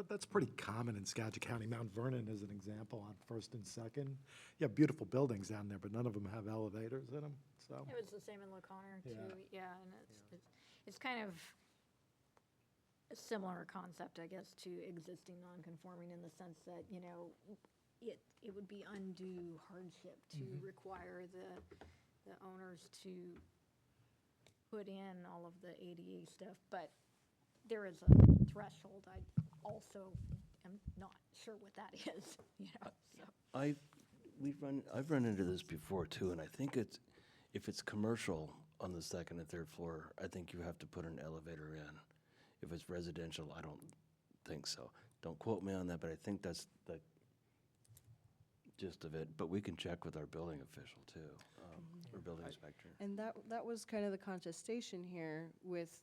That's pretty common in Skagit County. Mount Vernon is an example on First and Second. You have beautiful buildings down there, but none of them have elevators in them, so. It was the same in LaConner too, Yeah. yeah, and it's kind of a similar concept, I guess, to existing non-conforming in the sense that, it would be undue hardship to require the owners to put in all of the ADA stuff, but there is a threshold. I also am not sure what that is, so. I've run into this before too, and I think if it's commercial on the second and third floor, I think you have to put an elevator in. If it's residential, I don't think so. Don't quote me on that, but I think that's the gist of it. But we can check with our building official too, or building inspector. And that was kind of the contestation here with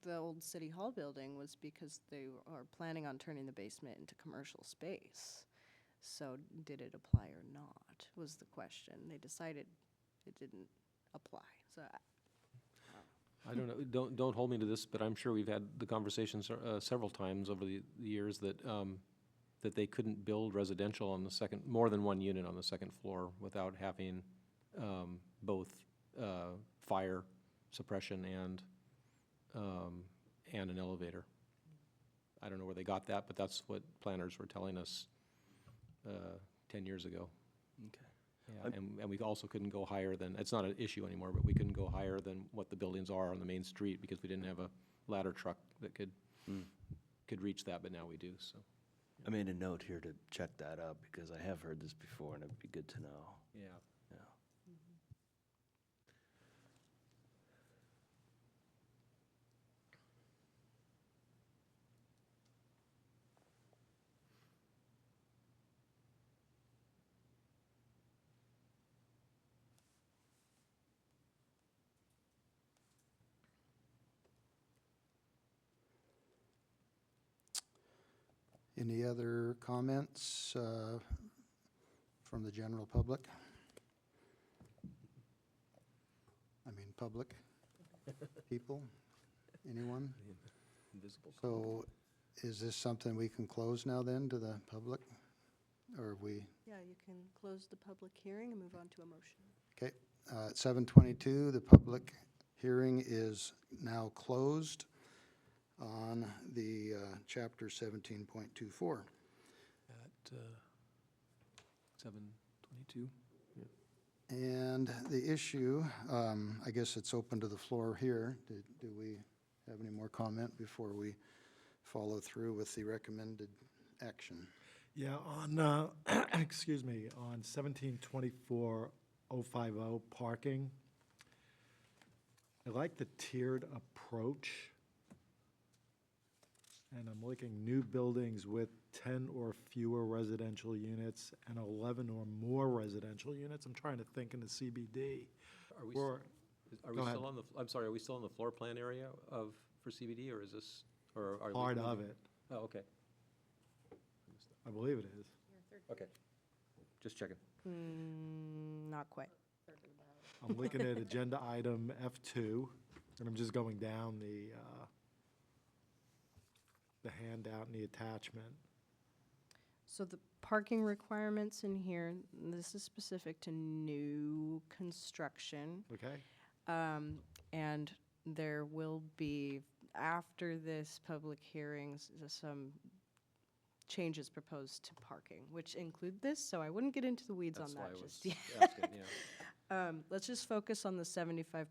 the old City Hall building, was because they are planning on turning the basement into commercial space. So did it apply or not, was the question. They decided it didn't apply, so I don't know, don't hold me to this, but I'm sure we've had the conversations several times over the years that they couldn't build residential on the second, more than one unit on the second floor without having both fire suppression and an elevator. I don't know where they got that, but that's what planners were telling us 10 years ago. Okay. Yeah, and we also couldn't go higher than, it's not an issue anymore, but we couldn't go higher than what the buildings are on the main street because we didn't have a ladder truck that could reach that, but now we do, so. I made a note here to check that out because I have heard this before, and it'd be good to know. Yeah. Yeah. Any other comments from the general public? I mean, public people? Anyone? Invisible. So is this something we can close now then to the public? Or we, yeah, you can close the public hearing and move on to a motion. okay, at 7:22, the public hearing is now closed on the chapter 17.24. At 7:22. And the issue, I guess it's open to the floor here. Do we have any more comment before we follow through with the recommended action? Yeah, on, excuse me, on 1724-050 parking, I like the tiered approach. And I'm looking new buildings with 10 or fewer residential units and 11 or more residential units. I'm trying to think in the CBD. Are we, Or- are we go still ahead. on the, I'm sorry, are we still in the floor plan area for CBD, or is this, or are we? Part of moving- it, Oh, okay, I believe it is. okay. Just checking. Not quite. I'm looking at agenda item F2. And I'm just going down the handout and the attachment. So the parking requirements in here, this is specific to new construction. Okay? And there will be, after this public hearings, some changes proposed to parking, which include this, so I wouldn't get into the weeds That's on why that I just was yet. asking, yeah. Let's just focus on the 75%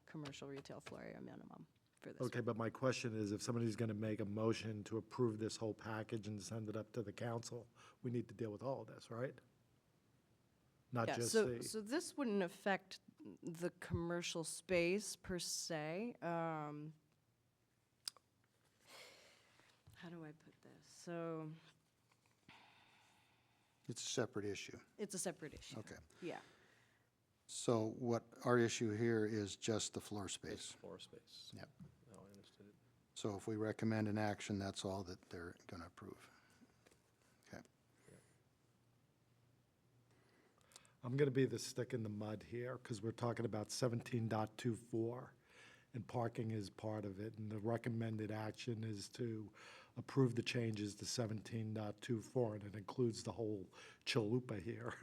commercial retail floor area minimum for this. Okay, but my question is, if somebody's gonna make a motion to approve this whole package and send it up to the council, we need to deal with all of this, right? Not Yeah, just so, the, so this wouldn't affect the commercial space per se. How do I put this? So It's a separate issue. it's a separate issue. Okay. Yeah. So what our issue here is just the floor Just space. floor space. Yep. No, I understood it. So if we recommend an action, that's all that they're going to approve. Okay. I'm gonna be the stick in the mud here, because we're talking about 17.24, and parking is part of it, and the recommended action is to approve the changes to 17.24, and it includes the whole chalupa here.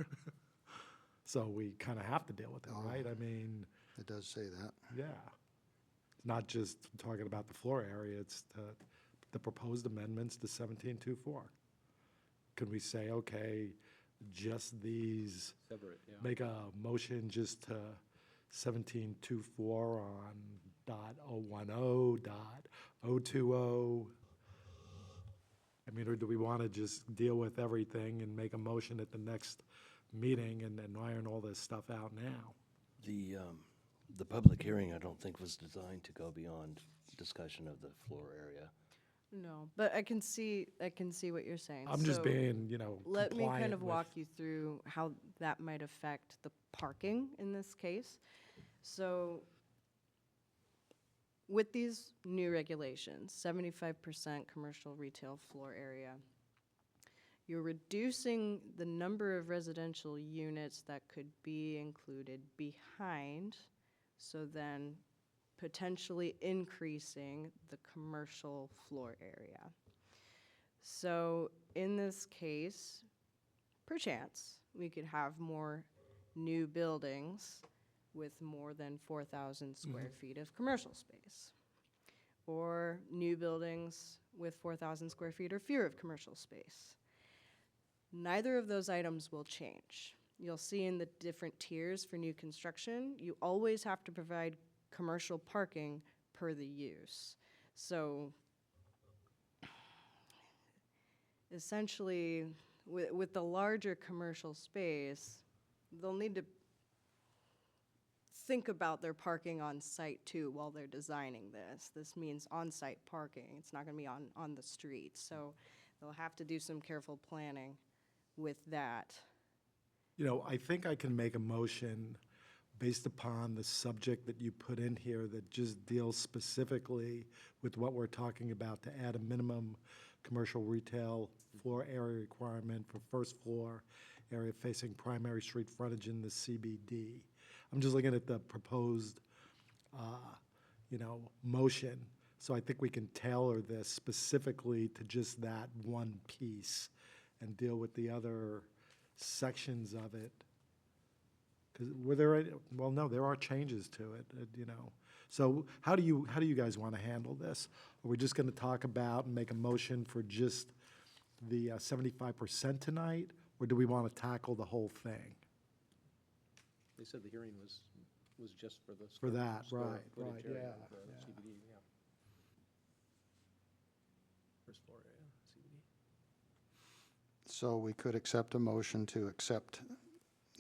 So we kind of have to deal with it, right? I mean, It does say that. yeah. It's not just talking about the floor area, it's the proposed amendments to 17.24. Can we say, okay, just these, Separate, yeah. make a motion just to 17.24 on .010, .020? I mean, or do we want to just deal with everything and make a motion at the next meeting and then iron all this stuff out now? The public hearing, I don't think was designed to go beyond discussion of the floor area. No, but I can see what you're saying. I'm just So being, let me kind compliant of with- walk you through how that might affect the parking in this case. So with these new regulations, 75% commercial retail floor area, you're reducing the number of residential units that could be included behind, so then potentially increasing the commercial floor area. So in this case, perchance, we could have more new buildings with more than 4,000 square feet of commercial space. Or new buildings with 4,000 square feet or fewer of commercial space. Neither of those items will change. You'll see in the different tiers for new construction, you always have to provide commercial parking per the use. So essentially, with the larger commercial space, they'll need to think about their parking on site too while they're designing this. This means on-site parking. It's not gonna be on the street. So they'll have to do some careful planning with that. I think I can make a motion based upon the subject that you put in here that just deals specifically with what we're talking about, to add a minimum commercial retail floor area requirement for first floor area facing primary street frontage in the CBD. I'm just looking at the proposed, motion. So I think we can tailor this specifically to just that one piece and deal with the other sections of it. Because no, there are changes to it, So how do you guys want to handle this? Are we just going to talk about and make a motion for just the 75% tonight? Or do we want to tackle the whole thing? They said the hearing was just for the. For that, square right, footage right, area yeah, of the yeah. CBD, yeah. First floor area, CBD. So we could accept a motion to accept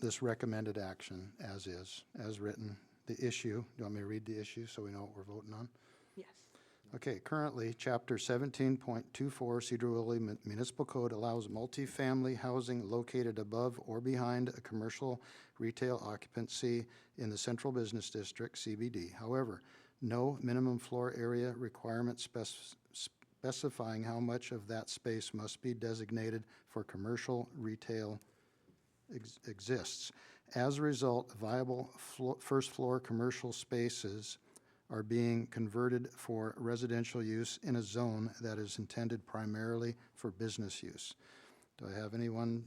this recommended action as is, as written. The issue, do you want me to read the issue so we know what we're voting on? Yes. Okay, currently, Chapter 17.24 Sedro-Woolley Municipal Code allows multifamily housing located above or behind a commercial retail occupancy in the Central Business District, CBD. However, no minimum floor area requirement specifying how much of that space must be designated for commercial retail exists. As a result, viable first floor commercial spaces are being converted for residential use in a zone that is intended primarily for business use. Do I have anyone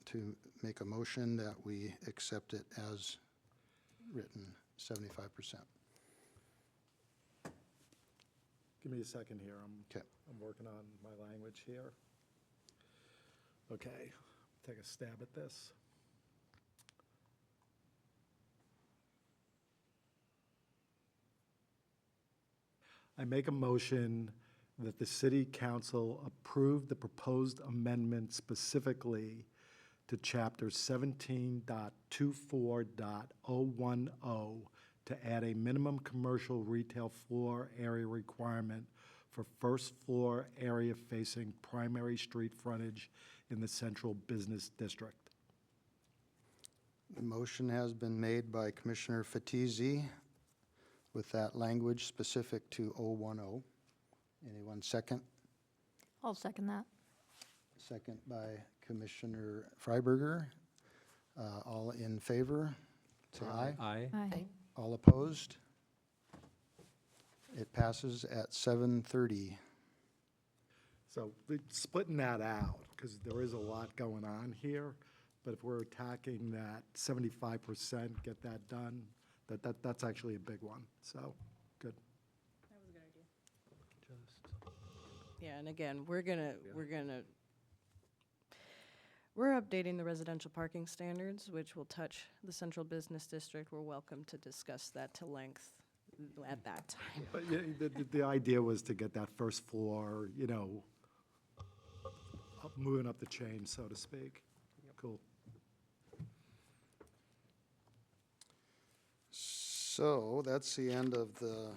to make a motion that we accept it as written, 75%? Give me a second here. Okay. I'm working on my language here. Okay, take a stab at this. I make a motion that the city council approve the proposed amendment specifically to chapter 17.24.010 to add a minimum commercial retail floor area requirement for first floor area facing primary street frontage in the central business district. The motion has been made by Commissioner Fatisi with that language specific to 010. Anyone second? I'll second that. Second by Commissioner Freiberger. All in favor, say aye. Aye. Aye. All opposed? It passes at 7:30. So splitting that out, because there is a lot going on here, but if we're attacking that 75%, get that done, that's actually a big one, so, good. That was a good idea. Yeah, and again, we're updating the residential parking standards, which will touch the central business district. We're welcome to discuss that to length at that time. But yeah, the idea was to get that first floor, you know, moving up the chain, so to speak. Cool. So that's the end of the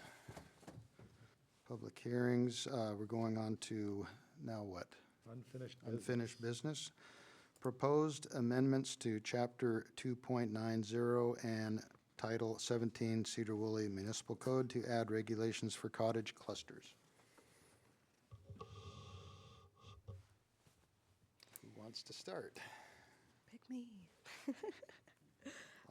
public hearings. We're going on to now what? Unfinished business. Unfinished business. Proposed amendments to Chapter 2.90 and Title 17 Sedro-Woolley Municipal Code to add regulations for cottage clusters. Who wants to start? Pick me. Fire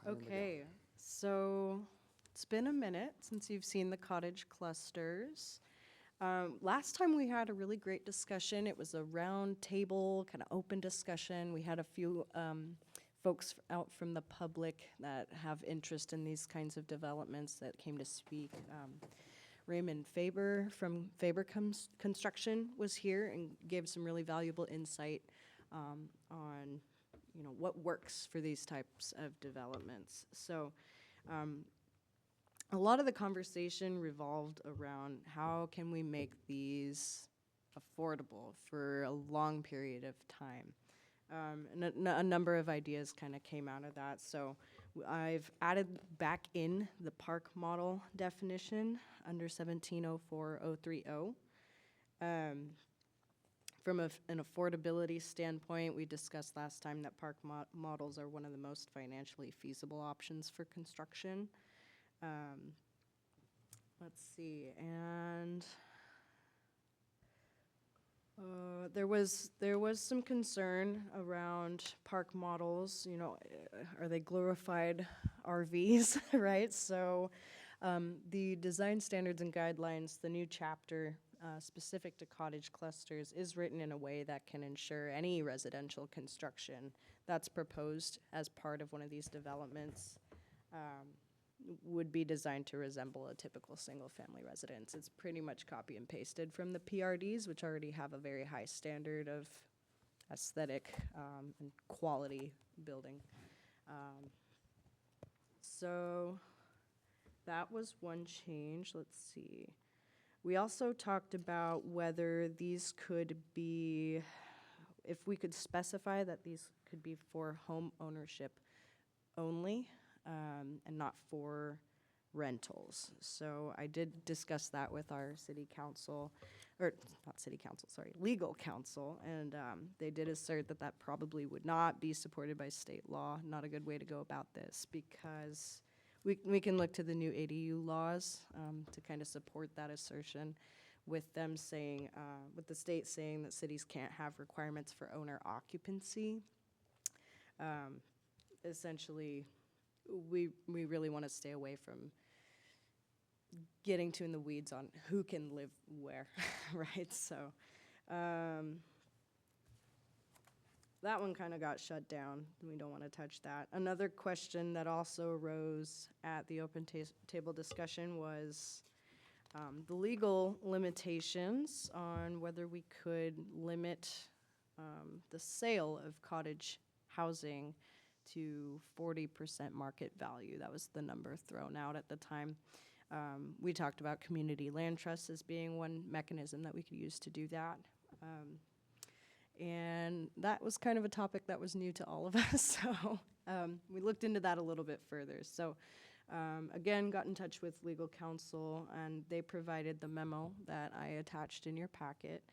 'em Okay, so it's been a minute since you've seen the cottage clusters. Last time we had a really great discussion. It was a round table, kind of open discussion. We had a few folks out from the public that have interest in these kinds of developments that came to speak. Raymond Faber from Faber Construction was here and gave some really valuable insight on, you know, what works for these types of developments. So a lot of the conversation revolved around how can we make these affordable for a long period of time. And a number of ideas kind of came out of that. So I've added back in the park model definition under 1704-030. From an affordability standpoint, we discussed last time that park models are one of the most financially feasible options for construction. Let's see, and there was some concern around park models. You know, are they glorified RVs, right? So the design standards and guidelines, the new chapter specific to cottage clusters, is written in a way that can ensure any residential construction that's proposed as part of one of these developments would be designed to resemble a typical single-family residence. It's pretty much copy and pasted from the PRDs, which already have a very high standard of aesthetic and quality building. So that was one change. Let's see. We also talked about whether these could be, if we could specify that these could be for home ownership only, and not for rentals. So I did discuss that with our city council, or not city council, sorry, legal counsel, and they did assert that that probably would not be supported by state law. Not a good way to go about this, because we can look to the new ADU laws to kind of support that assertion, with them saying, with the state saying that cities can't have requirements for owner occupancy. Essentially, we really want to stay away from getting too in the weeds on who can live where, right? So that one kind of got shut down. We don't want to touch that. Another question that also arose at the open table discussion was the legal limitations on whether we could limit the sale of cottage housing to 40% market value. That was the number thrown out at the time. We talked about community land trusts as being one mechanism that we could use to do that. And that was kind of a topic that was new to all of us, so we looked into that a little bit further. So again, got in touch with legal counsel, and they provided the memo that I attached in your packet,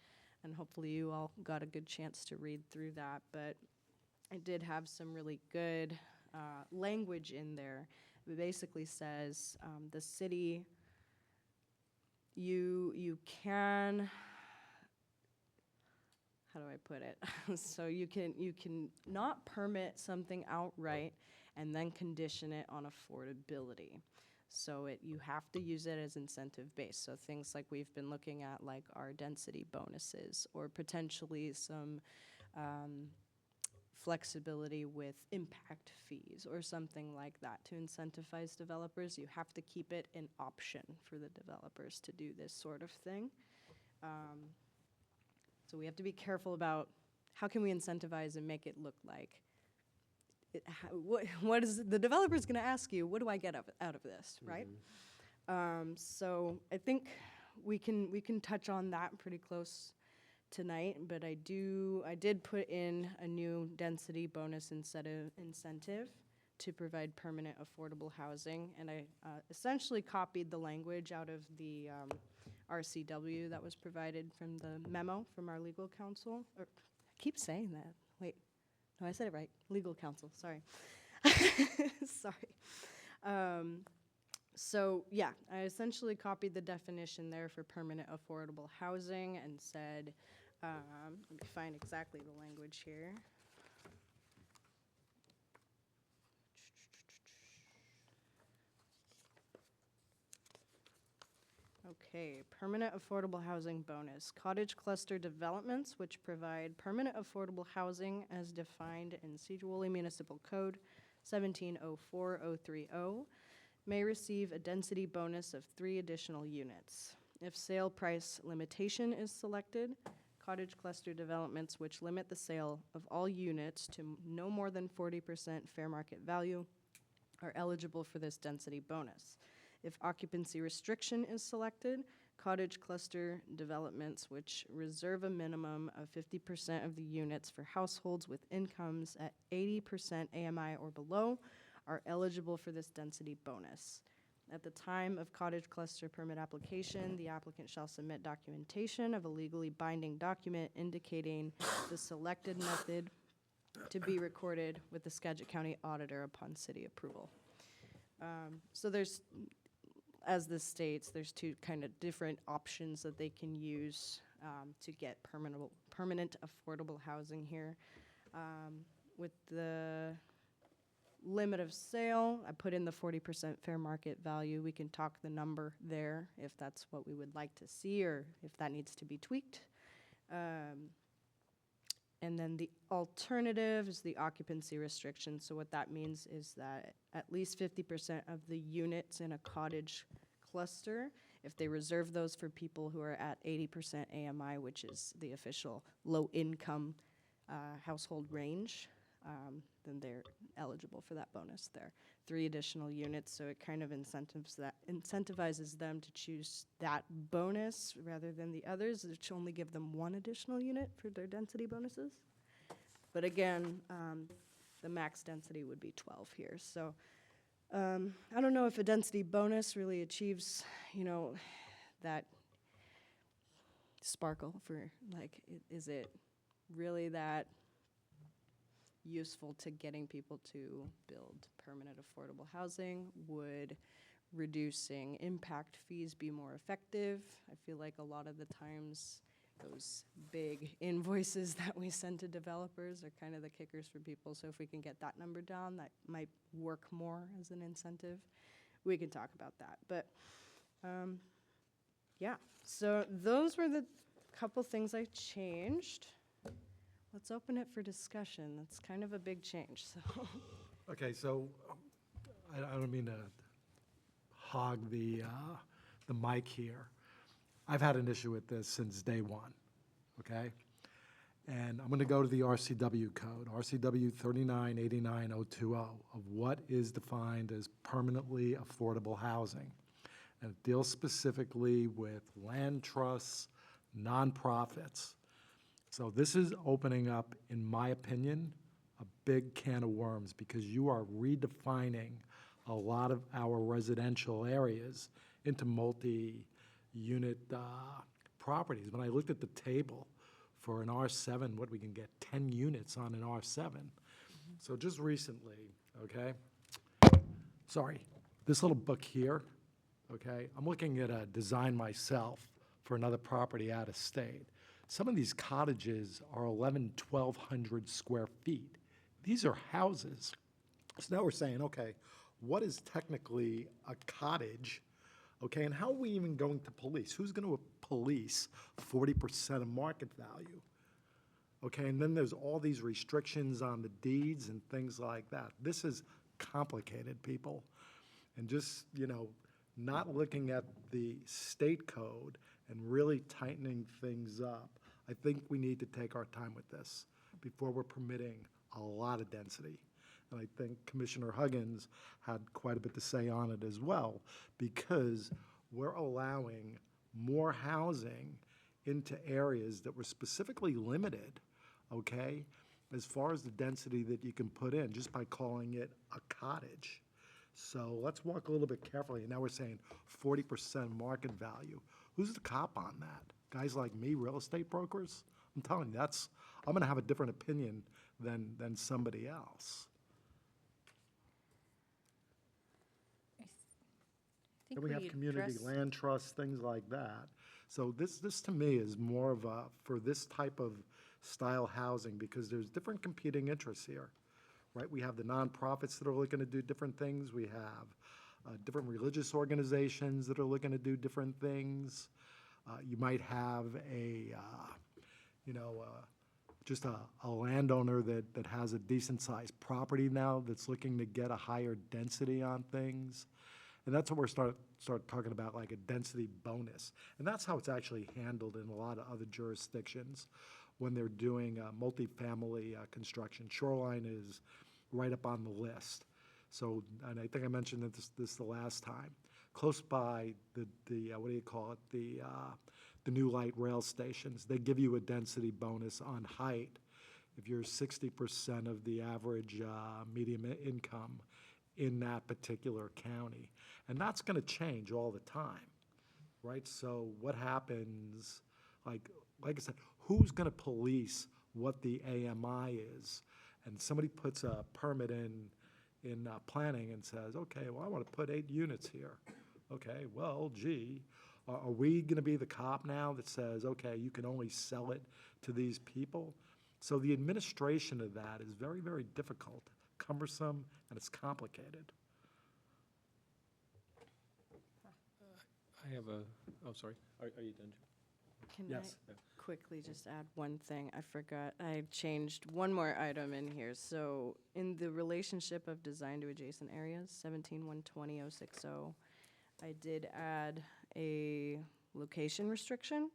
and hopefully you all got a good chance to read through that. But I did have some really good language in there. It basically says the city, you can, how do I put it? So you can not permit something outright and then condition it on affordability. So you have to use it as incentive based. So things like we've been looking at, like our density bonuses, or potentially some flexibility with impact fees or something like that to incentivize developers. You have to keep it an option for the developers to do this sort of thing. So we have to be careful about how can we incentivize and make it look like what is the developer's going to ask you, what do I get out of this, right? So I think we can touch on that pretty close tonight, but I did put in a new density bonus incentive to provide permanent affordable housing, and I essentially copied the language out of the RCW that was provided from the memo from our legal counsel. Or, I keep saying that. Wait, no, I said it right. Legal counsel, sorry. Sorry. So yeah, I essentially copied the definition there for permanent affordable housing and said, let me find exactly the language here. Okay, permanent affordable housing bonus. Cottage cluster developments which provide permanent affordable housing as defined in Sedro-Woolley Municipal Code 1704030 may receive a density bonus of 3 additional units. If sale price limitation is selected, cottage cluster developments which limit the sale of all units to no more than 40% fair market value are eligible for this density bonus. If occupancy restriction is selected, cottage cluster developments which reserve a minimum of 50% of the units for households with incomes at 80% AMI or below are eligible for this density bonus. At the time of cottage cluster permit application, the applicant shall submit documentation of a legally binding document indicating the selected method to be recorded with the Skagit County Auditor upon city approval. So there's, as this states, there's 2 kind of different options that they can use to get permanent affordable housing here. With the limit of sale, I put in the 40% fair market value. We can talk the number there if that's what we would like to see or if that needs to be tweaked. And then the alternative is the occupancy restriction. So what that means is that at least 50% of the units in a cottage cluster, if they reserve those for people who are at 80% AMI, which is the official low-income household range, then they're eligible for that bonus there. 3 additional units, so it kind of incentivizes them to choose that bonus rather than the others, which only give them 1 additional unit for their density bonuses. But again, the max density would be 12 here. So I don't know if a density bonus really achieves, that sparkle for, like, is it really that useful to getting people to build permanent affordable housing? Would reducing impact fees be more effective? I feel like a lot of the times those big invoices that we send to developers are kind of the kickers for people. So if we can get that number down, that might work more as an incentive. We can talk about that. But Yeah, so those were the couple things I changed. Let's open it for discussion. That's kind of a big change, so. Okay, so I don't mean to hog the mic here. I've had an issue with this since day one, okay? And I'm going to go to the RCW code, RCW 3989020, of what is defined as permanently affordable housing. And it deals specifically with land trusts, nonprofits. So this is opening up, in my opinion, a big can of worms because you are redefining a lot of our residential areas into multi-unit properties. When I looked at the table for an R7, what we can get 10 units on an R7. So just recently, okay, sorry, this little book here, okay, I'm looking at a design myself for another property out of state. Some of these cottages are 1,200 square feet. These are houses. So now we're saying, okay, what is technically a cottage? Okay, and how are we even going to police? Who's going to police 40% of market value? Okay, and then there's all these restrictions on the deeds and things like that. This is complicated, people. And just, you know, not looking at the state code and really tightening things up. I think we need to take our time with this before we're permitting a lot of density. And I think Commissioner Huggins had quite a bit to say on it as well, because we're allowing more housing into areas that were specifically limited, okay, as far as the density that you can put in just by calling it a cottage. So let's walk a little bit carefully. And now we're saying 40% market value. Who's the cop on that? Guys like me, real estate brokers? I'm telling you, I'm going to have a different opinion than somebody else. Then we have community land trusts, things like that. So this to me is more of a, for this type of style housing, because there's different competing interests here, right? We have the nonprofits that are looking to do different things. We have different religious organizations that are looking to do different things. You might have just a landowner that has a decent-sized property now that's looking to get a higher density on things. And that's what we're start talking about, like a density bonus. And that's how it's actually handled in a lot of other jurisdictions when they're doing multifamily construction. Shoreline is right up on the list. So, and I think I mentioned this the last time. Close by the what do you call it, the new light rail stations, they give you a density bonus on height if you're 60% of the average median income in that particular county. And that's going to change all the time, right? So what happens, like I said, who's going to police what the AMI is? And somebody puts a permit in planning and says, okay, well, I want to put 8 units here. Okay, well, gee, are we going to be the cop now that says, okay, you can only sell it to these people? So the administration of that is very, very difficult, cumbersome, and it's complicated. I have a, oh, sorry, are you done, Jim? Can I Yes. quickly just add one thing? I forgot. I changed one more item in here. So in the relationship of design to adjacent areas, 17.120.060, I did add a location restriction.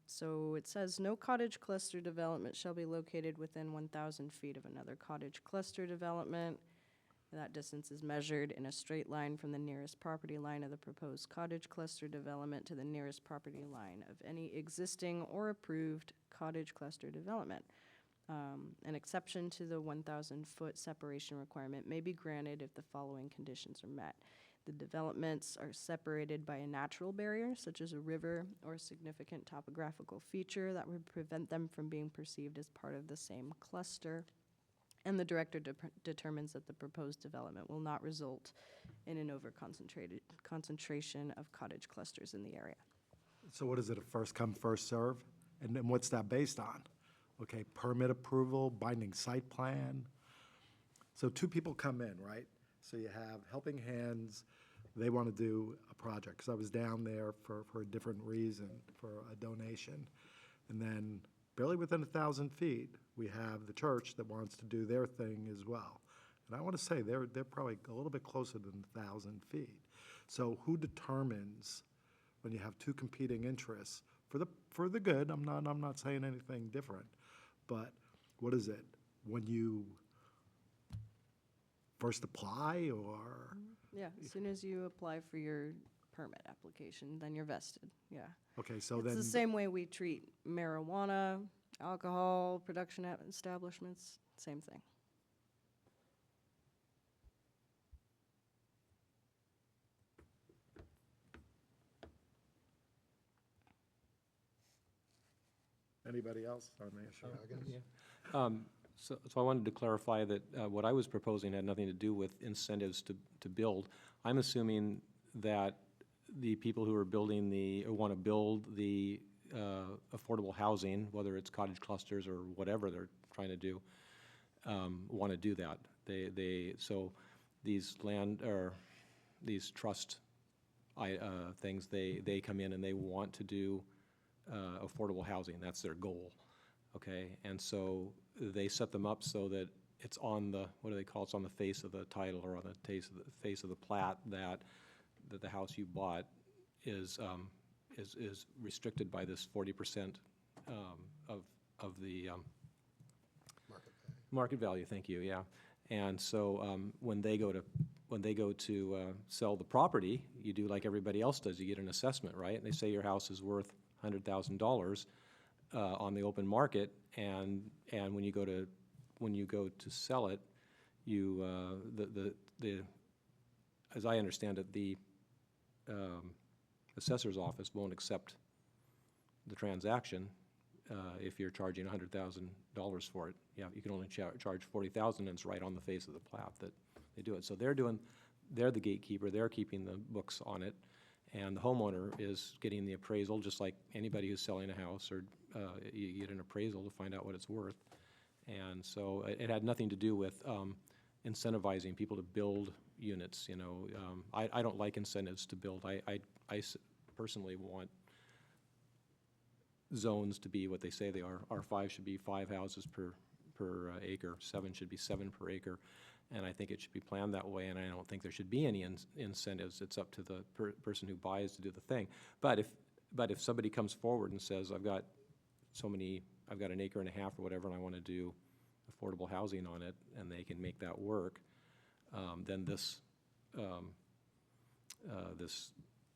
So it says, no cottage cluster development shall be located within 1,000 feet of another cottage cluster development. That distance is measured in a straight line from the nearest property line of the proposed cottage cluster development to the nearest property line of any existing or approved cottage cluster development. An exception to the 1,000-foot separation requirement may be granted if the following conditions are met. The developments are separated by a natural barrier, such as a river or a significant topographical feature that would prevent them from being perceived as part of the same cluster. And the director determines that the proposed development will not result in an over-concentrated concentration of cottage clusters in the area. So what is it, a first come, first serve? And then what's that based on? Okay, permit approval, binding site plan. So 2 people come in, right? So you have Helping Hands they want to do a project, because I was down there for a different reason, for a donation. And then barely within 1,000 feet, we have the church that wants to do their thing as well. And I want to say they're probably a little bit closer than 1,000 feet. So who determines when you have two competing interests for the good? I'm not saying anything different, but what is it when you first apply, or? Yeah, as soon as you apply for your permit application, then you're vested, yeah. Okay, so It's then. the same way we treat marijuana, alcohol, production establishments, same thing. Anybody else on the issue? So I wanted to clarify that what I was proposing had nothing to do with incentives to build. I'm assuming that the people who are building or want to build the affordable housing, whether it's cottage clusters or whatever they're trying to do, want to do that. So these these trust things, they come in and they want to do affordable housing. That's their goal. Okay, and so they set them up so that it's on the, what do they call it? It's on the face of the title or on the face of the plat that the house you bought is restricted by this 40% of the market value. Thank you. Yeah, and so when they go to sell the property, you do like everybody else does. You get an assessment, right? And they say your house is worth $100,000. On the open market, and when you go to sell it, you as I understand it, the assessor's office won't accept the transaction if you're charging $100,000 for it. Yeah, you can only charge $40,000, and it's right on the face of the plat that they do it. So they're the gatekeeper. They're keeping the books on it. And the homeowner is getting the appraisal, just like anybody who's selling a house, or you get an appraisal to find out what it's worth. And so it had nothing to do with incentivizing people to build units. You know, I don't like incentives to build. I personally want zones to be what they say they are. R5 should be 5 houses per acre. 7 should be 7 per acre. And I think it should be planned that way, and I don't think there should be any incentives. It's up to the person who buys to do the thing. But if somebody comes forward and says, I've got an acre and a half or whatever, and I want to do affordable housing on it, and they can make that work, then this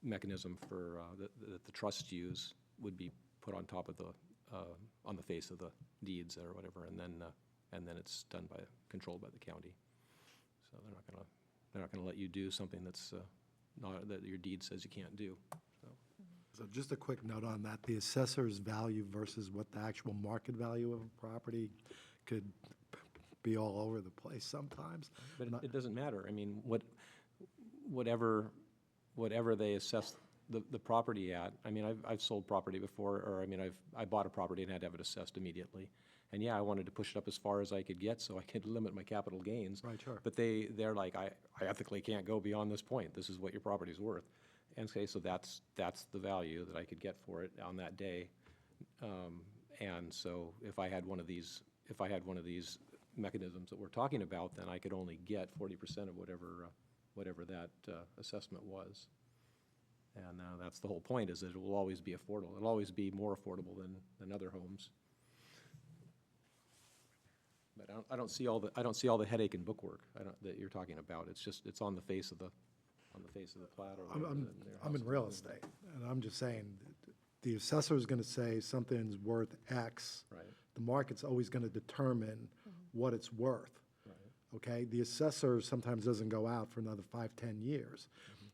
mechanism for that the trusts use would be put on top of on the face of the deeds or whatever, and then it's controlled by the county. So they're not gonna let you do something that's that your deed says you can't do. So just a quick note on that, the assessor's value versus what the actual market value of a property could be all over the place sometimes. But it doesn't matter. I mean, whatever they assess the property at. I mean, I've sold property before, or I mean, I bought a property and had to have it assessed immediately. And yeah, I wanted to push it up as far as I could get so I could limit my capital gains. Right, sure. But they're like, I ethically can't go beyond this point. This is what your property's worth. And okay, so that's the value that I could get for it on that day. And so if I had one of these mechanisms that we're talking about, then I could only get 40% of whatever that assessment was. And that's the whole point, is that it will always be affordable. It'll always be more affordable than other homes. But I don't see all the headache and bookwork that you're talking about. It's on the face of the plat or whatever. I'm in real estate, and I'm just saying, the assessor is going to say something's worth X. Right. The market's always going to determine what it's worth. Right. Okay, the assessor sometimes doesn't go out for another 5-10 years.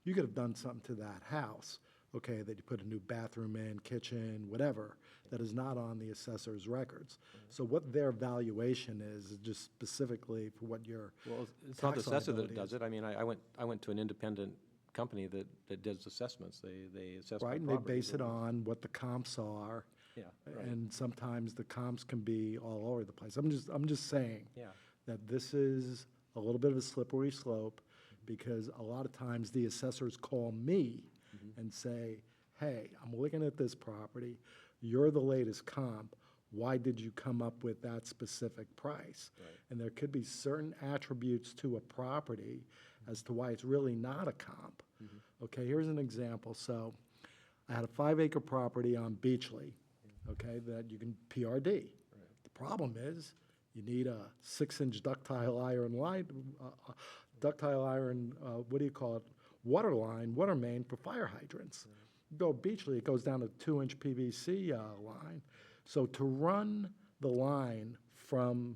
You could have done something to that house, okay, that you put a new bathroom in, kitchen, whatever, that is not on the assessor's records. So what their valuation is just specifically for what your Well, it's not the tax assessor that liability does is. it. I mean, I went to an independent company that does assessments. They assess my Right, and they property. base it on what the comps are. Yeah, right. And sometimes the comps can be all over the place. I'm just saying Yeah. that this is a little bit of a slippery slope, because a lot of times the assessors call me and say, hey, I'm looking at this property, you're the latest comp, why did you come up with that specific price? And there could be certain attributes to a property as to why it's really not a comp. Okay, here's an example. So I had a 5-acre property on Beachley, okay, that you can PRD. The problem is you need a 6-inch ductile iron line, what do you call it, water line, water main for fire hydrants. You go Beachley, it goes down to 2-inch PVC line. So to run the line from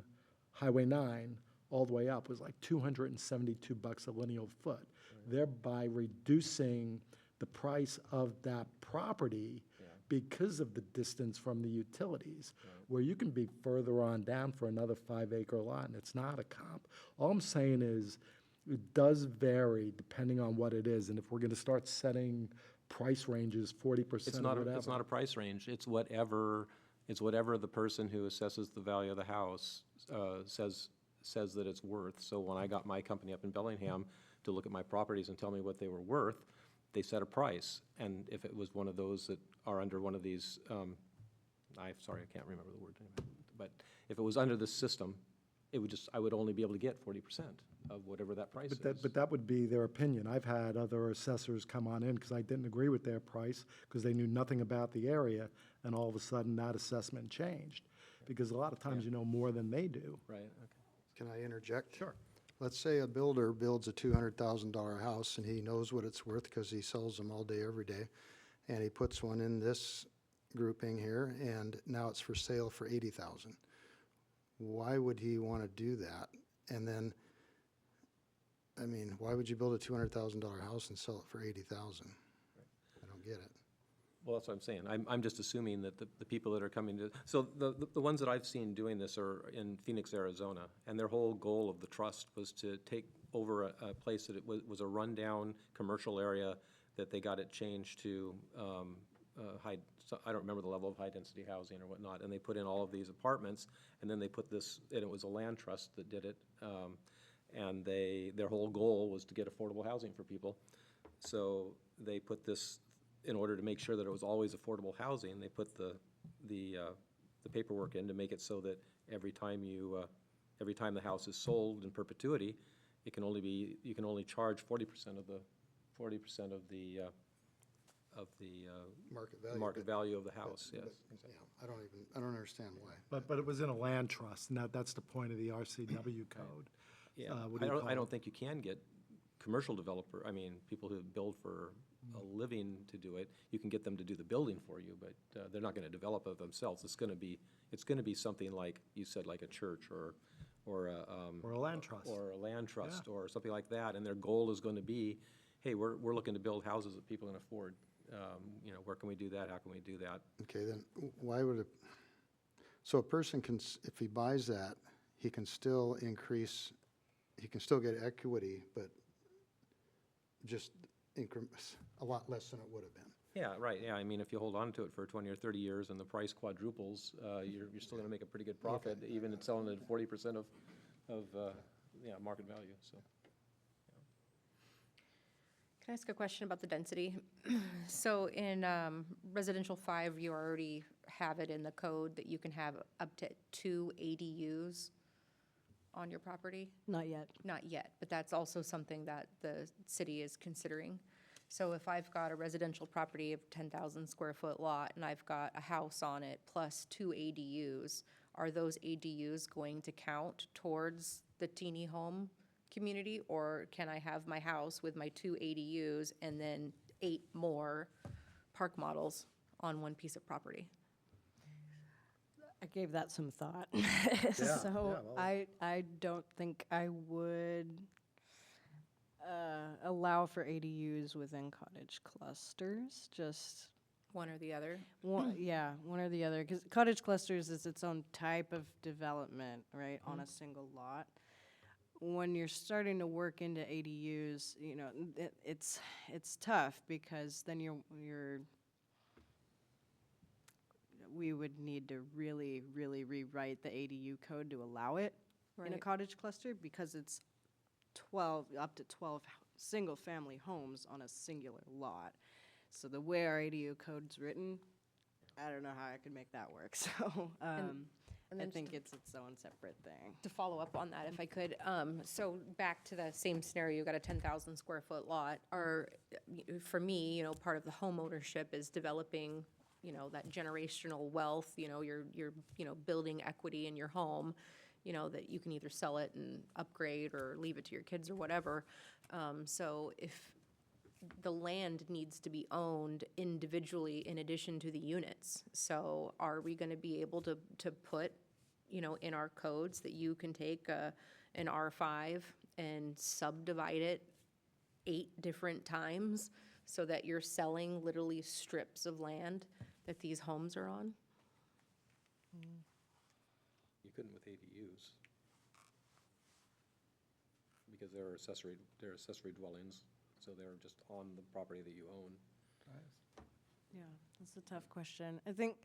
Highway 9 all the way up was like $272 a lineal foot, thereby reducing the price of that property because of the distance from the utilities, where you can be further on down for another 5-acre lot, and it's not a comp. All I'm saying is, it does vary depending on what it is, and if we're gonna start setting price ranges, 40% It's or not whatever. it's not a price range. It's whatever the person who assesses the value of the house says that it's worth. So when I got my company up in Bellingham to look at my properties and tell me what they were worth, they set a price. And if it was one of those that are under one of these, I can't remember the word, but if it was under this system, I would only be able to get 40% of whatever that price is. But that would be their opinion. I've had other assessors come on in because I didn't agree with their price because they knew nothing about the area, and all of a sudden that assessment changed. Because a lot of times you know more than they do. Right, okay. Can I interject? Sure. Let's say a builder builds a $200,000 house and he knows what it's worth because he sells them all day, every day. And he puts one in this grouping here, and now it's for sale for $80,000. Why would he want to do that? And then, I mean, why would you build a $200,000 house and sell it for $80,000? I don't get it. Well, that's what I'm saying. I'm just assuming that the people that are coming to, so the ones that I've seen doing this are in Phoenix, Arizona, and their whole goal of the trust was to take over a place that it was a rundown commercial area that they got it changed to I don't remember the level of high-density housing or whatnot, and they put in all of these apartments, and then they put this, and it was a land trust that did it, and their whole goal was to get affordable housing for people. So they put this, in order to make sure that it was always affordable housing, they put the paperwork in to make it so that every time the house is sold in perpetuity, you can only charge 40% of the Market value. value of the house, yes. Yeah, I don't understand why. But it was in a land trust, and that's the point of the RCW code. Yeah, What do you call I it? don't think you can get commercial people who build for a living to do it. You can get them to do the building for you, but they're not gonna develop it themselves. It's gonna be something like, you said, like a church or Or a land trust. or a land trust or something like that, and their goal is gonna be, hey, we're looking to build houses that people can afford. Where can we do that? How can we do that? Okay, then why would it, so a person can, if he buys that, he can still get equity, but just increments, a lot less than it would have been. Yeah, right, yeah, I mean, if you hold on to it for 20 or 30 years and the price quadruples, you're still gonna make a pretty good profit, even at selling it at 40% of market value, so. Can I ask a question about the density? So in residential 5, you already have it in the code that you can have up to 2 ADUs on your property? Not yet. Not yet, but that's also something that the city is considering. So if I've got a residential property of 10,000 square foot lot and I've got a house on it plus 2 ADUs, are those ADUs going to count towards the teeny home community? Or can I have my house with my 2 ADUs and then 8 more park models on one piece of property? I gave that some thought. yeah, So well- I don't think I would allow for ADUs within cottage clusters, just One or the other? one, yeah, one or the other. Because cottage clusters is its own type of development, right, on a single lot. When you're starting to work into ADUs, it's tough because then we would need to really, really rewrite the ADU code to allow it in a Right. cottage cluster because it's up to 12 single-family homes on a singular lot. So the way our ADU code's written, I don't know how I could make that work, so, and I then think it's its own separate thing. To follow up on that, if I could, so back to the same scenario, you got a 10,000 square foot lot, or, for me, part of the home ownership is developing, that generational wealth, you're, building equity in your home, that you can either sell it and upgrade or leave it to your kids or whatever. So if the land needs to be owned individually in addition to the units, so are we gonna be able to put, in our codes that you can take an R5 and subdivide it 8 different times so that you're selling literally strips of land that these homes are on? You couldn't with ADUs. Because they're accessory dwellings, so they're just on the property that you own. Yeah, that's a tough question. I think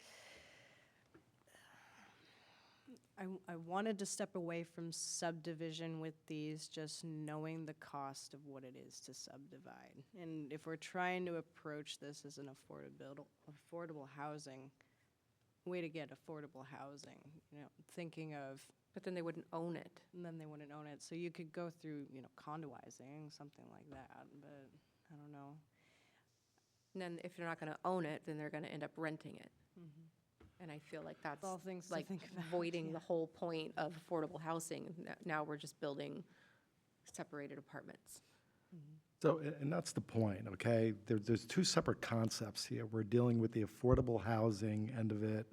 I wanted to step away from subdivision with these, just knowing the cost of what it is to subdivide. And if we're trying to approach this as an affordable housing, way to get affordable housing, thinking of, But then they wouldn't own it. and then they wouldn't own it. So you could go through, condoizing, something like that, but I don't know. And then if they're not gonna own it, then they're gonna end up renting it. And I feel like that's all things to like think about, voiding the whole point of affordable housing. Now we're just building separated apartments. So, and that's the point, okay? There's two separate concepts here. We're dealing with the affordable housing end of it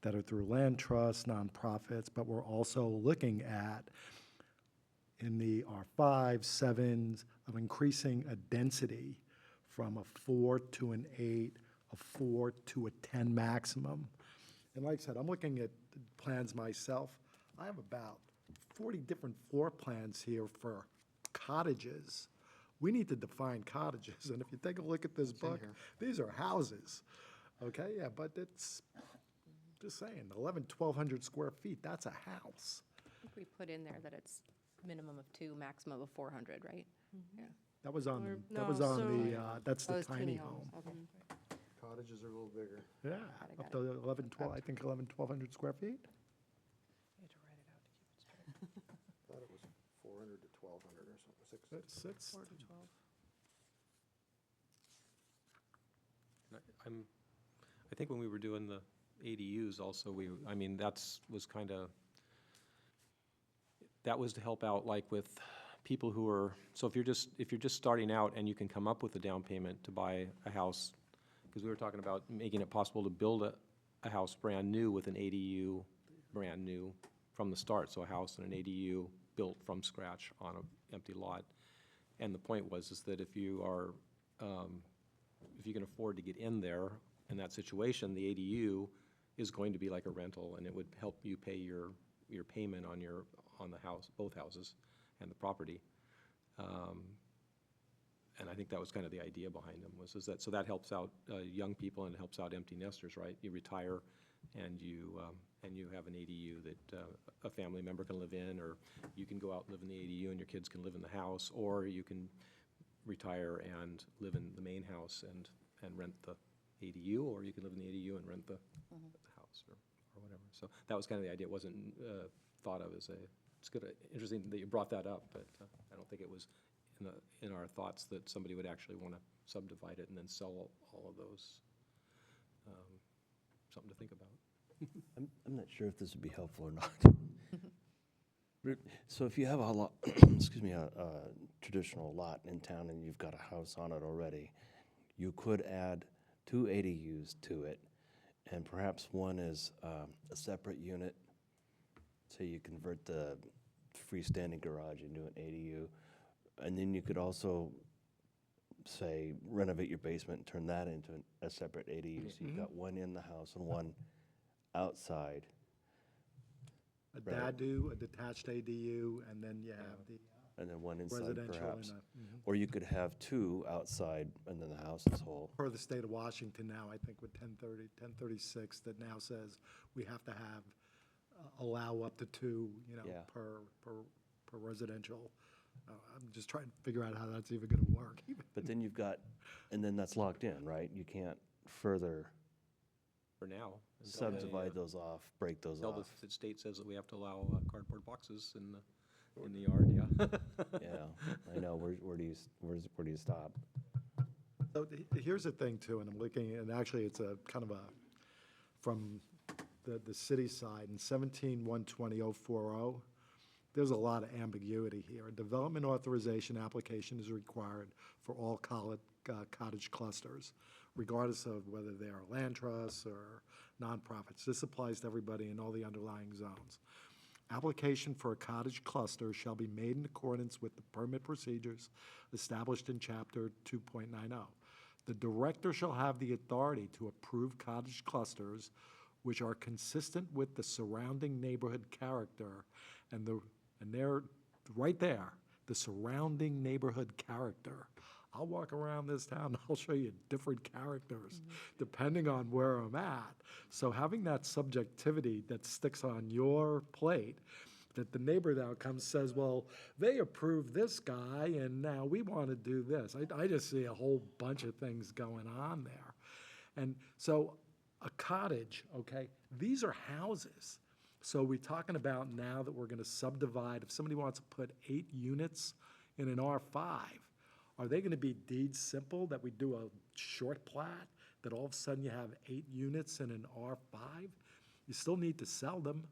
that are through land trusts, nonprofits, but we're also looking at, in the R5, 7s, of increasing a density from a 4 to an 8, a 4 to a 10 maximum. And like I said, I'm looking at plans myself. I have about 40 different floor plans here for cottages. We need to define cottages, and if you take a look at this book, these are houses. Okay, yeah, but it's, just saying, 1,200 square feet, that's a house. I think we put in there that it's minimum of 2, maximum of 400, right? Yeah. That was on, Or- that was no, on so- the, that's Oh, the it's tiny homes, home. okay. Cottages are a little bigger. Yeah, Got it, up got to 11, 12, I think 1,200 square feet. Thought it was 400 to 1,200 or something, It's, And I think when we were doing the ADUs also, that was to help out like with people who are, so if you're just starting out and you can come up with a down payment to buy a house, because we were talking about making it possible to build a house brand new with an ADU brand new from the start, so a house and an ADU built from scratch on an empty lot. And the point was is that if you are, if you can afford to get in there in that situation, the ADU is going to be like a rental, and it would help you pay your payment on the house, both houses, and the property. And I think that was kind of the idea behind them, is that, so that helps out young people and it helps out empty nesters, right? You retire and you have an ADU that a family member can live in, or you can go out and live in the ADU and your kids can live in the house, or you can retire and live in the main house and rent the ADU, or you can live in the ADU and rent the house or whatever. So that was kind of the idea. It wasn't thought of as it's good, interesting that you brought that up, but I don't think it was in our thoughts that somebody would actually want to subdivide it and then sell all of those. Something to think about. I'm not sure if this would be helpful or not. So if you have a lot, excuse me, a traditional lot in town and you've got a house on it already, you could add 2 ADUs to it, and perhaps one is a separate unit, so you convert the freestanding garage into an ADU, and then you could also, say, renovate your basement and turn that into a separate ADU, so you've got one in the house and one outside. a Right. DADU, a detached ADU, and then you have the And then one inside residential perhaps. and Or you could have 2 outside and then the house is whole. per the state of Washington now, I think with 1036, that now says we have to have, allow up to 2, Yeah. per residential I'm just trying to figure out how that's even gonna work. But then you've got, and then that's locked in, right? You can't further For now. until they, subdivide those off, break those Until off. the state says that we have to allow cardboard boxes in the yard, yeah. Yeah, I know, where do you stop? So here's the thing too, and I'm looking, and actually it's a kind of a, from the city side, in 17-120-040, there's a lot of ambiguity here. A development authorization application is required for all cottage clusters, regardless of whether they are land trusts or nonprofits. This applies to everybody in all the underlying zones. Application for a cottage cluster shall be made in accordance with the permit procedures established in Chapter 2.90. The director shall have the authority to approve cottage clusters which are consistent with the surrounding neighborhood character, and they're right there, the surrounding neighborhood character. I'll walk around this town, I'll show you different characters, depending on where I'm at. So having that subjectivity that sticks on your plate, that the neighbor now comes, says, well, they approved this guy, and now we want to do this. I just see a whole bunch of things going on there. And so a cottage, okay, these are houses. So we're talking about now that we're going to subdivide, if somebody wants to put 8 units in an R5, are they going to be deed simple, that we do a short plat, that all of a sudden you have 8 units in an R5? You still need to sell them.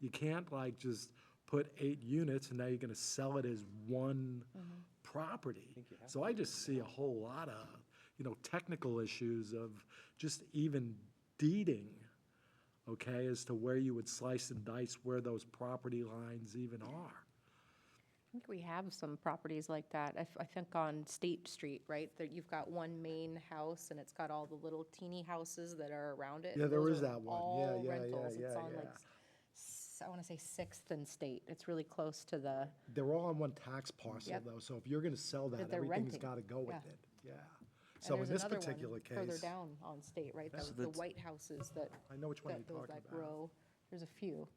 You can't like just put 8 units and now you're going to sell it as one property. So I just see a whole lot of, technical issues of just even deeding, okay, as to where you would slice and dice where those property lines even are. I think we have some properties like that. I think on State Street, right, that you've got one main house and it's got all the little teeny houses that are around it. Yeah, and there those is are that one. all Yeah, rentals. It's on yeah. like, I want to say 6th and State. It's really close to the, They're all on one tax parcel Yep. though, so if you're going to sell that, they're everything's renting. got to go with Yeah. it, yeah. and So in there's this another one particular further case, down on State, right? So That was the that's- white houses that, I know which one that you're those talking like about. row. There's a few.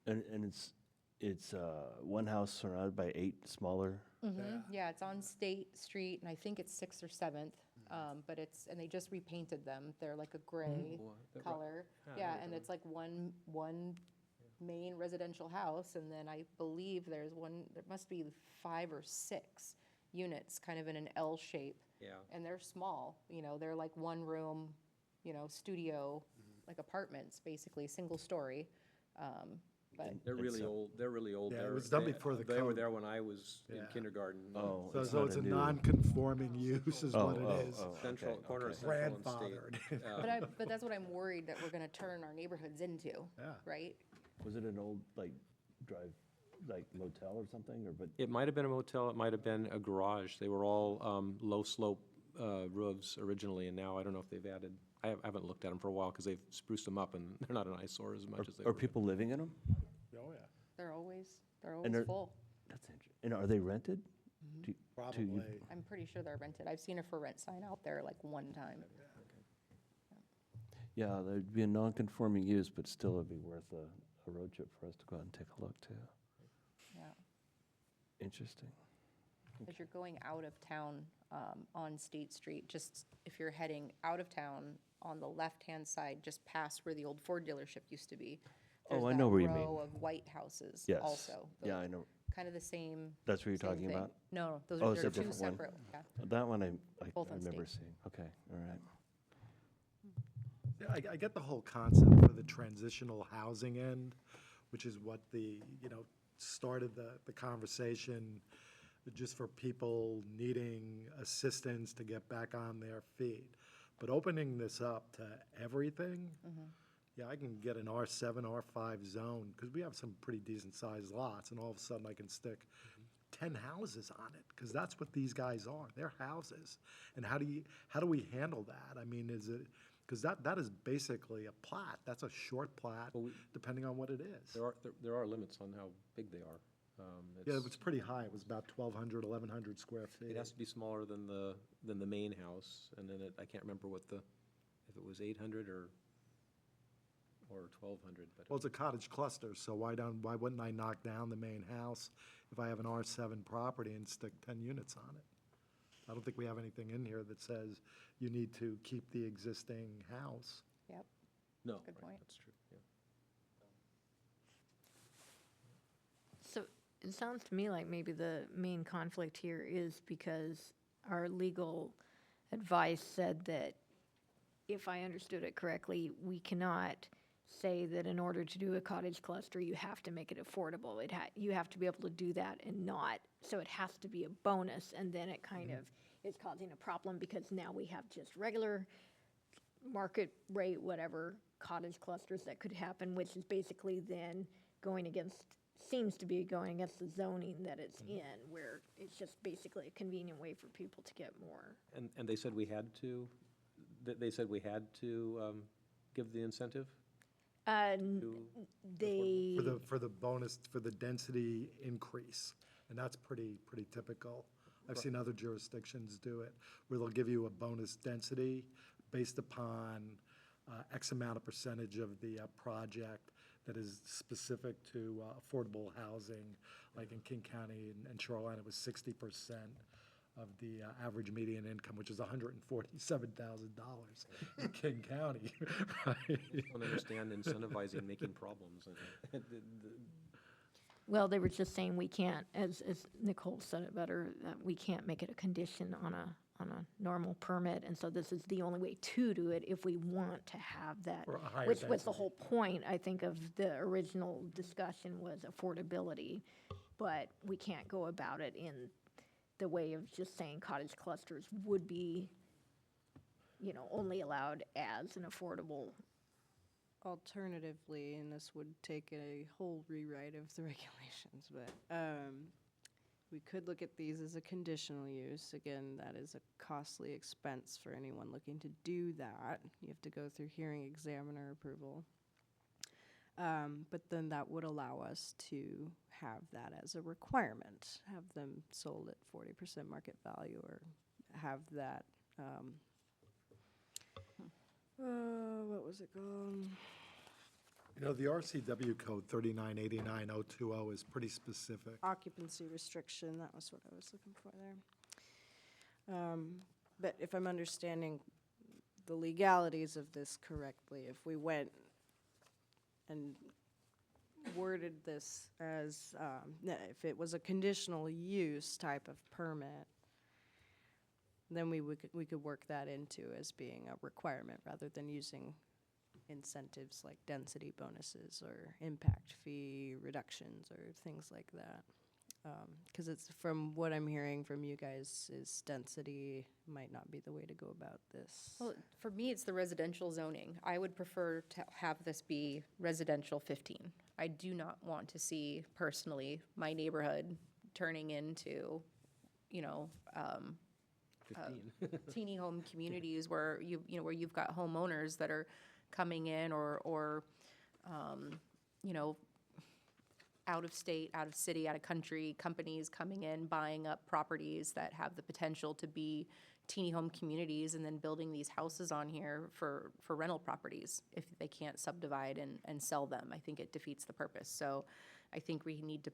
And it's one house surrounded by 8 smaller. Yeah, it's on State Street, and I think it's 6th or 7th. But and they just repainted them. They're like a gray color. Yeah, and it's like one main residential house, and then I believe there must be 5 or 6 units, kind of in an L shape. Yeah. And they're small, they're like one room, studio, like apartments, basically, single story. But They're really old, they're really old. Yeah, it They're- was done they- before the They were code. there when I was in Yeah. kindergarten. Oh, So it's so not it's a a new- non-conforming use is what it is. Central, okay, corner of okay. Central and State. Grandfathered. but that's what I'm worried that we're gonna turn our neighborhoods into, Yeah. right? Was it an old, motel or something, or, but, It might have been a motel, it might have been a garage. They were all low slope roofs originally, and now I don't know if they've added, I haven't looked at them for a while because they've spruced them up and they're not an eyesore as much as they were. are people living in them? Oh, yeah, They're always And they're- full. That's interesting. And are they rented? Do- probably. I'm pretty sure they're rented. I've seen a for rent sign out there like one time. Yeah, there'd be a non-conforming use, but still it'd be worth a road trip for us to go out and take a look too. Yeah. Interesting. As you're going out of town on State Street, just if you're heading out of town on the left-hand side, just past where the old Ford dealership used to be. Oh, I know where you There's mean. that row of white houses Yes. also. Yeah, I know. Kind of the same. That's what you're same talking thing. about? No, those Oh, are it's a they're two different one. separate. Yeah. That one I Both on remember state. seeing. Okay, all right. Yeah, I get the whole concept for the transitional housing end, which is what started the conversation, just for people needing assistance to get back on their feet. But opening this up to everything, yeah, I can get an R7, R5 zone, because we have some pretty decent-sized lots, and all of a sudden I can stick 10 houses on it, because that's what these guys are. They're houses. And how do we handle that? I mean, is it, because that is basically a plat. That's a short plat, Well, depending on what it is. There are limits on how big they are. Yeah, it was pretty high. It was about 1,200, 1,100 square feet. It has to be smaller than the main house, and then I can't remember if it was 800 or or 1,200, but. Well, it's a cottage cluster, so why wouldn't I knock down the main house if I have an R7 property and stick 10 units on it? I don't think we have anything in here that says you need to keep the existing house. Yep. No, Good right, point. that's true, yeah. So it sounds to me like maybe the main conflict here is because our legal advice said that, if I understood it correctly, we cannot say that in order to do a cottage cluster, you have to make it affordable. You have to be able to do that and not, so it has to be a bonus, and then it kind of is causing a problem because now we have just regular market rate, whatever, cottage clusters that could happen, which is basically then seems to be going against the zoning that it's in, where it's just basically a convenient way for people to get more. And they said we had to, they said we had to give the incentive? to They, For the bonus, for the density increase, and that's pretty typical. I've seen other jurisdictions do it, where they'll give you a bonus density based upon X amount of percentage of the project that is specific to affordable housing. Like in King County and Shoreline, it was 60% of the average median income, which is $147,000 in King County. Right? I don't understand incentivizing making problems. well, they were just saying we can't, as Nicole said it better, that we can't make it a condition on a normal permit, and so this is the only way to do it if we want to have that. Or a higher Which was the density. whole point, I think, of the original discussion was affordability, but we can't go about it in the way of just saying cottage clusters would be, only allowed as an affordable. Alternatively, and this would take a whole rewrite of the regulations, but we could look at these as a conditional use. Again, that is a costly expense for anyone looking to do that. You have to go through hearing examiner approval. But then that would allow us to have that as a requirement, have them sold at 40% market value, or have that, what was it called? The RCW code 3989020 is pretty specific. Occupancy restriction, that was what I was looking for there. But if I'm understanding the legalities of this correctly, if we went and worded this as, if it was a conditional use type of permit, then we could work that into as being a requirement rather than using incentives like density bonuses or impact fee reductions or things like that. Because it's, from what I'm hearing from you guys, is density might not be the way to go about this. Well, for me, it's the residential zoning. I would prefer to have this be residential 15. I do not want to see, personally, my neighborhood turning into, 15. teeny home communities where where you've got homeowners that are coming in or out of state, out of city, out of country, companies coming in, buying up properties that have the potential to be teeny home communities and then building these houses on here for rental properties if they can't subdivide and sell them. I think it defeats the purpose. So I think we need to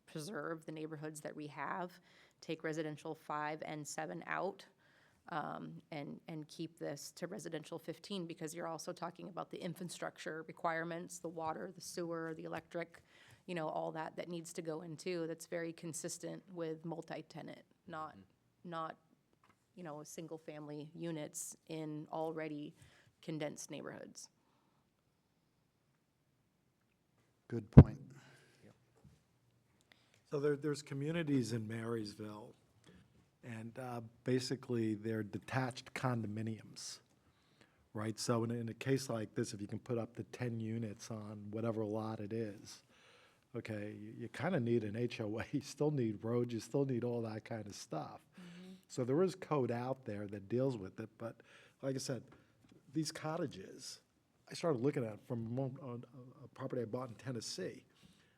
preserve the neighborhoods that we have, take residential 5 and 7 out, and keep this to residential 15, because you're also talking about the infrastructure requirements, the water, the sewer, the electric, all that needs to go into, that's very consistent with multi-tenant, not single-family units in already condensed neighborhoods. Good point. So there's communities in Marysville, and basically they're detached condominiums, right? So in a case like this, if you can put up to 10 units on whatever lot it is, okay, you kind of need an HOA, you still need roads, you still need all that kind of stuff. So there is code out there that deals with it, but like I said, these cottages, I started looking at it from a property I bought in Tennessee.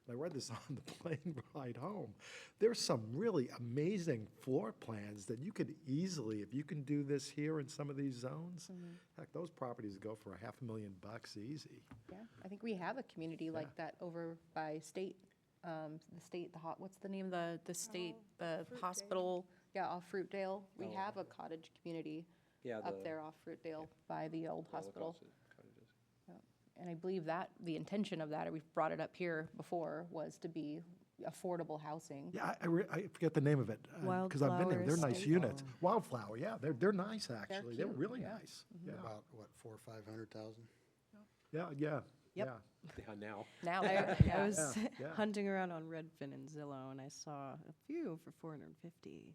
and I read this on the plane ride home, there's some really amazing floor plans that you could easily, if you can do this here in some of these zones, heck, those properties go for $500,000 easy. Yeah, I think we have a community like that over by State, what's the name of the state, the hospital? Yeah, off Fruitdale. We Oh, have a cottage community Yeah, up there off Fruitdale by the old hospital. And I believe that, the intention of that, or we've brought it up here before, was to be affordable housing. Yeah, I forget the name of it, because I've been there. They're nice Wildflower units. Wildflower, yeah, they're nice, actually. They're cute, really yeah. nice. Yeah, About, what, 400,000 or 500,000? yeah. Yep. Yeah. Yeah, now. Now, I was yeah. hunting around on Redfin and Zillow, and I saw a few for 450.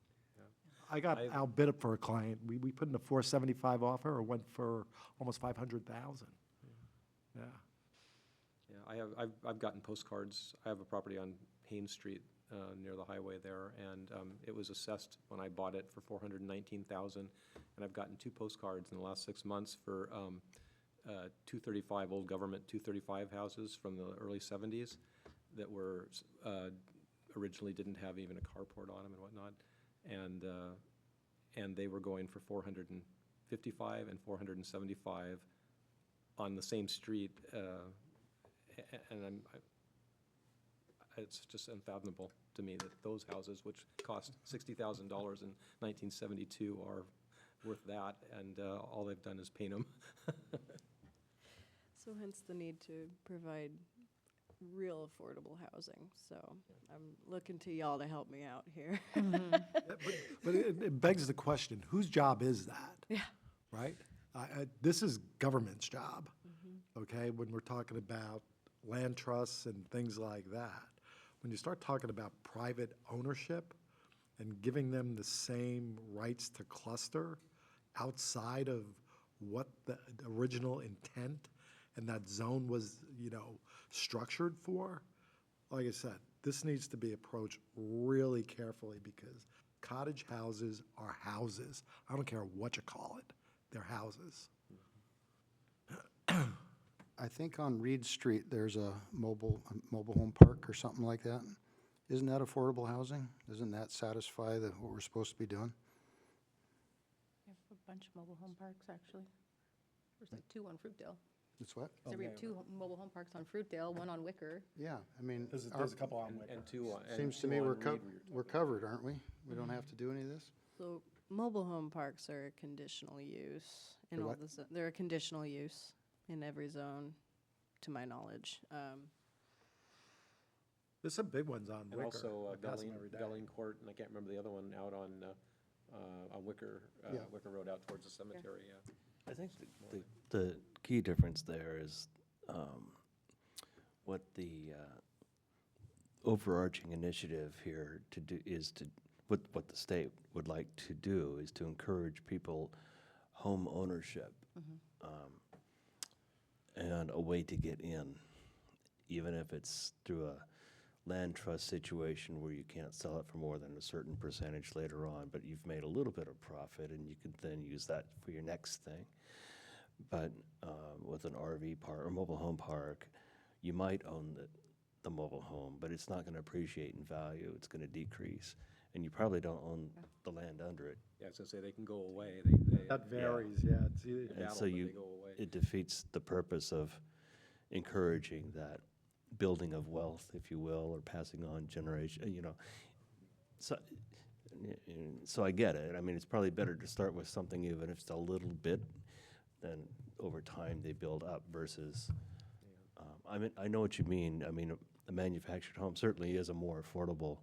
I got outbid it for a client. We put in a 475 offer, or went for almost 500,000. Yeah. Yeah, I've gotten postcards. I have a property on Haynes Street near the highway there, and it was assessed when I bought it for $419,000, and I've gotten 2 postcards in the last 6 months for 235 old government 235 houses from the early 70s that were originally didn't have even a carport on them and whatnot, and they were going for 455 and 475 on the same street, and it's just unfathomable to me that those houses, which cost $60,000 in 1972, are worth that, and all they've done is paint them. So hence the need to provide real affordable housing. So I'm looking to y'all to help me out here. Yeah, but it begs the question, whose job is that? Yeah. Right? This is government's job, okay, when we're talking about land trusts and things like that. When you start talking about private ownership and giving them the same rights to cluster outside of what the original intent and that zone was, structured for, like I said, this needs to be approached really carefully, because cottage houses are houses. I don't care what you call it, they're houses. I think on Reed Street, there's a mobile home park or something like that. Isn't that affordable housing? Doesn't that satisfy what we're supposed to be doing? We have a bunch of mobile home parks, actually. There's like 2 on Fruitdale. It's what? So we have 2 mobile home parks on Fruitdale, 1 on Wicker. Yeah, I mean, There's a couple on Wicker. And 2 on. and seems to 2 me on we're Reed where you're covered, aren't we? We don't have to do any of this? So mobile home parks are a conditional use in They're all what? the, they're a conditional use in every zone, to my knowledge. There's some big ones on And Wicker. also I pass them every day. Belling Court, and I can't remember the other one, out on Wicker, Yeah. Wicker Road out towards the cemetery, yeah. I think the key difference there is what the overarching initiative here to do is to, what the state would like to do is to encourage people home ownership and a way to get in, even if it's through a land trust situation where you can't sell it for more than a certain percentage later on, but you've made a little bit of profit and you can then use that for your next thing. But with an RV park or mobile home park, you might own the mobile home, but it's not going to appreciate in value. It's going to decrease, and you probably don't own the land under it. Yeah, I was gonna say, they can go away, they. That varies, yeah. It's either, They And battle, so but you, they go away. it defeats the purpose of encouraging that building of wealth, if you will, or passing on generation. So I get it. I mean, it's probably better to start with something, even if it's a little bit, then over time they build up versus. I mean, I know what you mean. I mean, a manufactured home certainly is a more affordable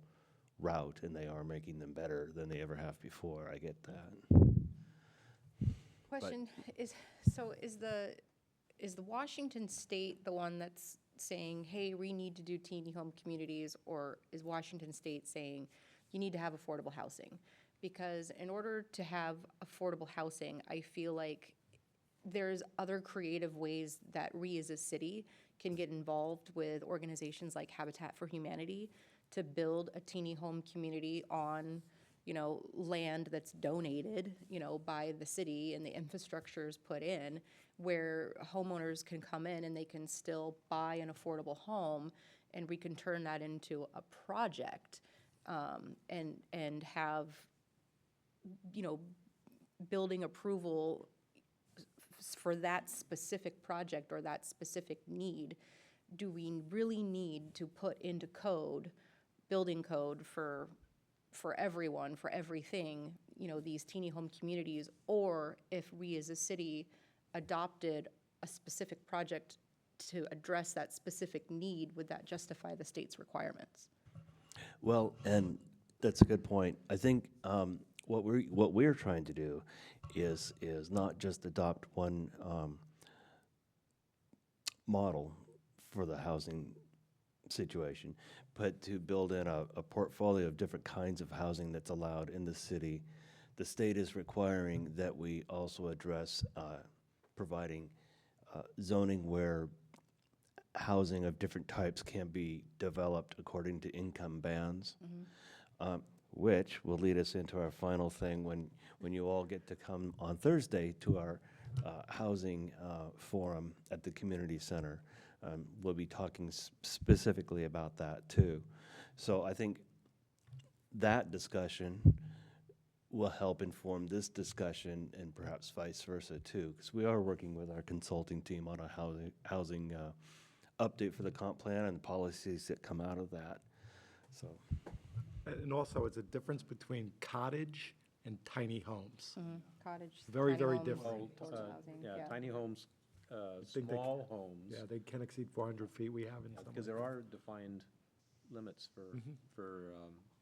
route, and they are making them better than they ever have before. I get that. Question is, so is the Washington State the one that's saying, hey, we need to do teeny home communities, or is Washington State saying you need to have affordable housing? Because in order to have affordable housing, I feel like there's other creative ways that we as a city can get involved with organizations like Habitat for Humanity to build a teeny home community on, land that's donated, by the city, and the infrastructure is put in, where homeowners can come in and they can still buy an affordable home and we can turn that into a project, and have, you know, building approval for that specific project or that specific need, do we really need to put into code, building code for everyone, for everything, you know, these teeny home communities? Or if we as a city adopted a specific project to address that specific need, would that justify the state's requirements? Well, and that's a good point. I think what we're trying to do is not just adopt one model for the housing situation, but to build in a portfolio of different kinds of housing that's allowed in the city. The state is requiring that we also address providing zoning where housing of different types can be developed according to income bands, which will lead us into our final thing when you all get to come on Thursday to our housing forum at the community center. We'll be talking specifically about that too. So I think that discussion will help inform this discussion and perhaps vice versa too, because we are working with our consulting team on a housing update for the comp plan and the policies that come out of that. So, And also, it's a difference between cottage and tiny homes. Cottage. Very, tiny very homes, different. affordable housing, Yeah, tiny homes, think they small homes. Yeah, they can exceed 400 feet, we have in some. Because there are defined limits for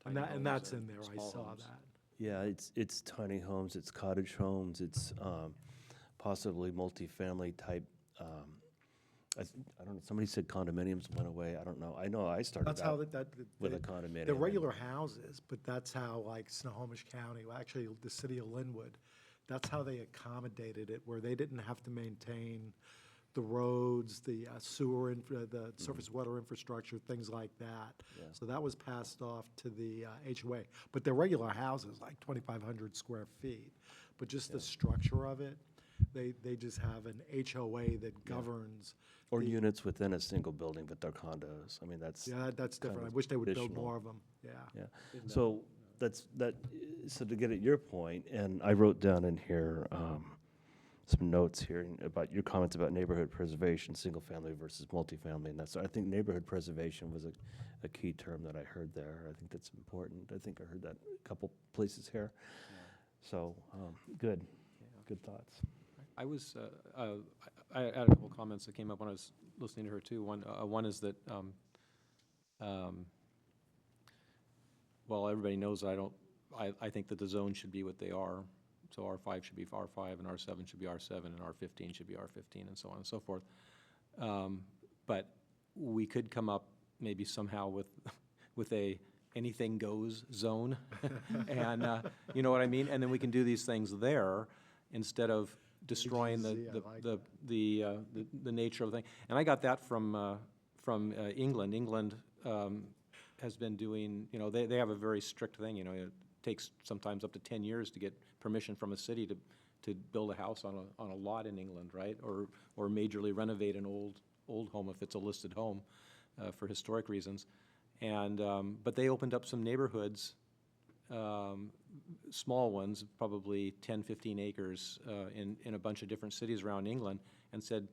And tiny that, homes and that's in there, I small saw homes. that. yeah, it's tiny homes, it's cottage homes, it's possibly multifamily type. I don't know, somebody said condominiums went away, I don't know. I know I started That's how out that, with a the condominium. regular houses, but that's how, like, Snohomish County, well, actually, the city of Linwood, that's how they accommodated it, where they didn't have to maintain the roads, the sewer, the surface water infrastructure, things like that. Yeah. So that was passed off to the HOA. But they're regular houses, like 2,500 square feet. But just the structure of it, they just have an HOA that governs. Or the- units within a single building, but they're condos. I mean, that's. Yeah, that's kind different. I of wish they would build traditional. more of them, yeah. Yeah, so so to get at your point, and I wrote down in here some notes here about your comments about neighborhood preservation, single family versus multifamily, and that's, I think neighborhood preservation was a key term that I heard there. I think that's important. I think I heard that a couple places here. So, good thoughts. I was, I had a couple comments that came up when I was listening to her too. One is that, well, everybody knows I think that the zones should be what they are. So R5 should be R5, and R7 should be R7, and R15 should be R15, and so on and so forth. But we could come up maybe somehow with a anything goes zone, and you know what I mean? And then we can do these things there instead of destroying HGZ, I like the nature of the thing. And I got that from England. England has been doing, you know, they have a very strict thing, you know, it takes sometimes up to 10 years to get permission from a city to build a house on a lot in England, right? Or majorly renovate an old home if it's a listed home for historic reasons. And but they opened up some neighborhoods, small ones, probably 10, 15 acres in a bunch of different cities around England, and said,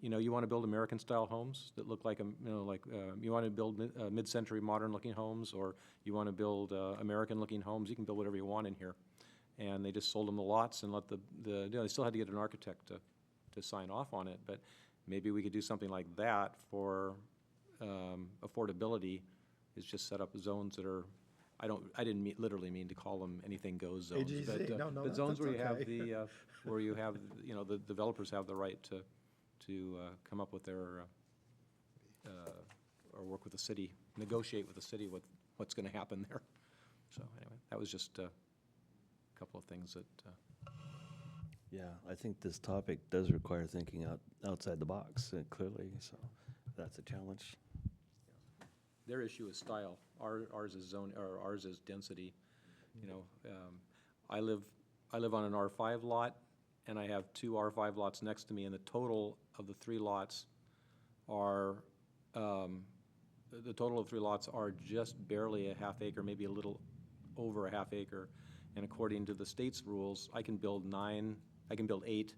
you know, you want to build American-style homes that look like, you want to build mid-century modern-looking homes, or you want to build American-looking homes, you can build whatever you want in here. And they just sold them the lots and let you know, they still had to get an architect to sign off on it, but maybe we could do something like that for affordability, is just set up zones that are, I didn't literally mean to call them anything goes zones, AGC, no, but zones that's where you have okay. where you have, you know, the developers have the right to come up with their, or work with the city, negotiate with the city with what's going to happen there. So anyway, that was just a couple of things that. Yeah, I think this topic does require thinking outside the box, clearly, so that's a challenge. Their issue is style. Ours is zone, or ours is density. You know, I live on an R5 lot, and I have 2 R5 lots next to me, and the total of the 3 lots are the total of 3 lots are just barely a half acre, maybe a little over a half acre. And according to the state's rules, I can build 8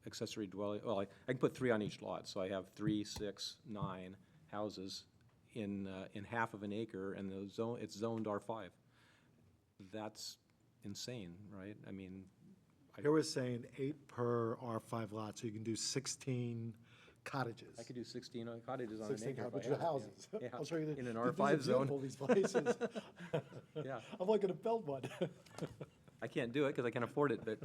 accessory dwelling, well, I can put 3 on each lot. So I have 3, 6, 9 houses in half of an acre, and it's zoned R5. That's insane, right? I mean, Here we're saying 8 per R5 lot, so you can do 16 cottages. I could do 16 cottages on an 16 acre. if I cottages, had it, houses. yeah. I'll show you the. In an these are R5 zone. beautiful, these places. Yeah. I'm looking to build one. I can't do it because I can't afford it, but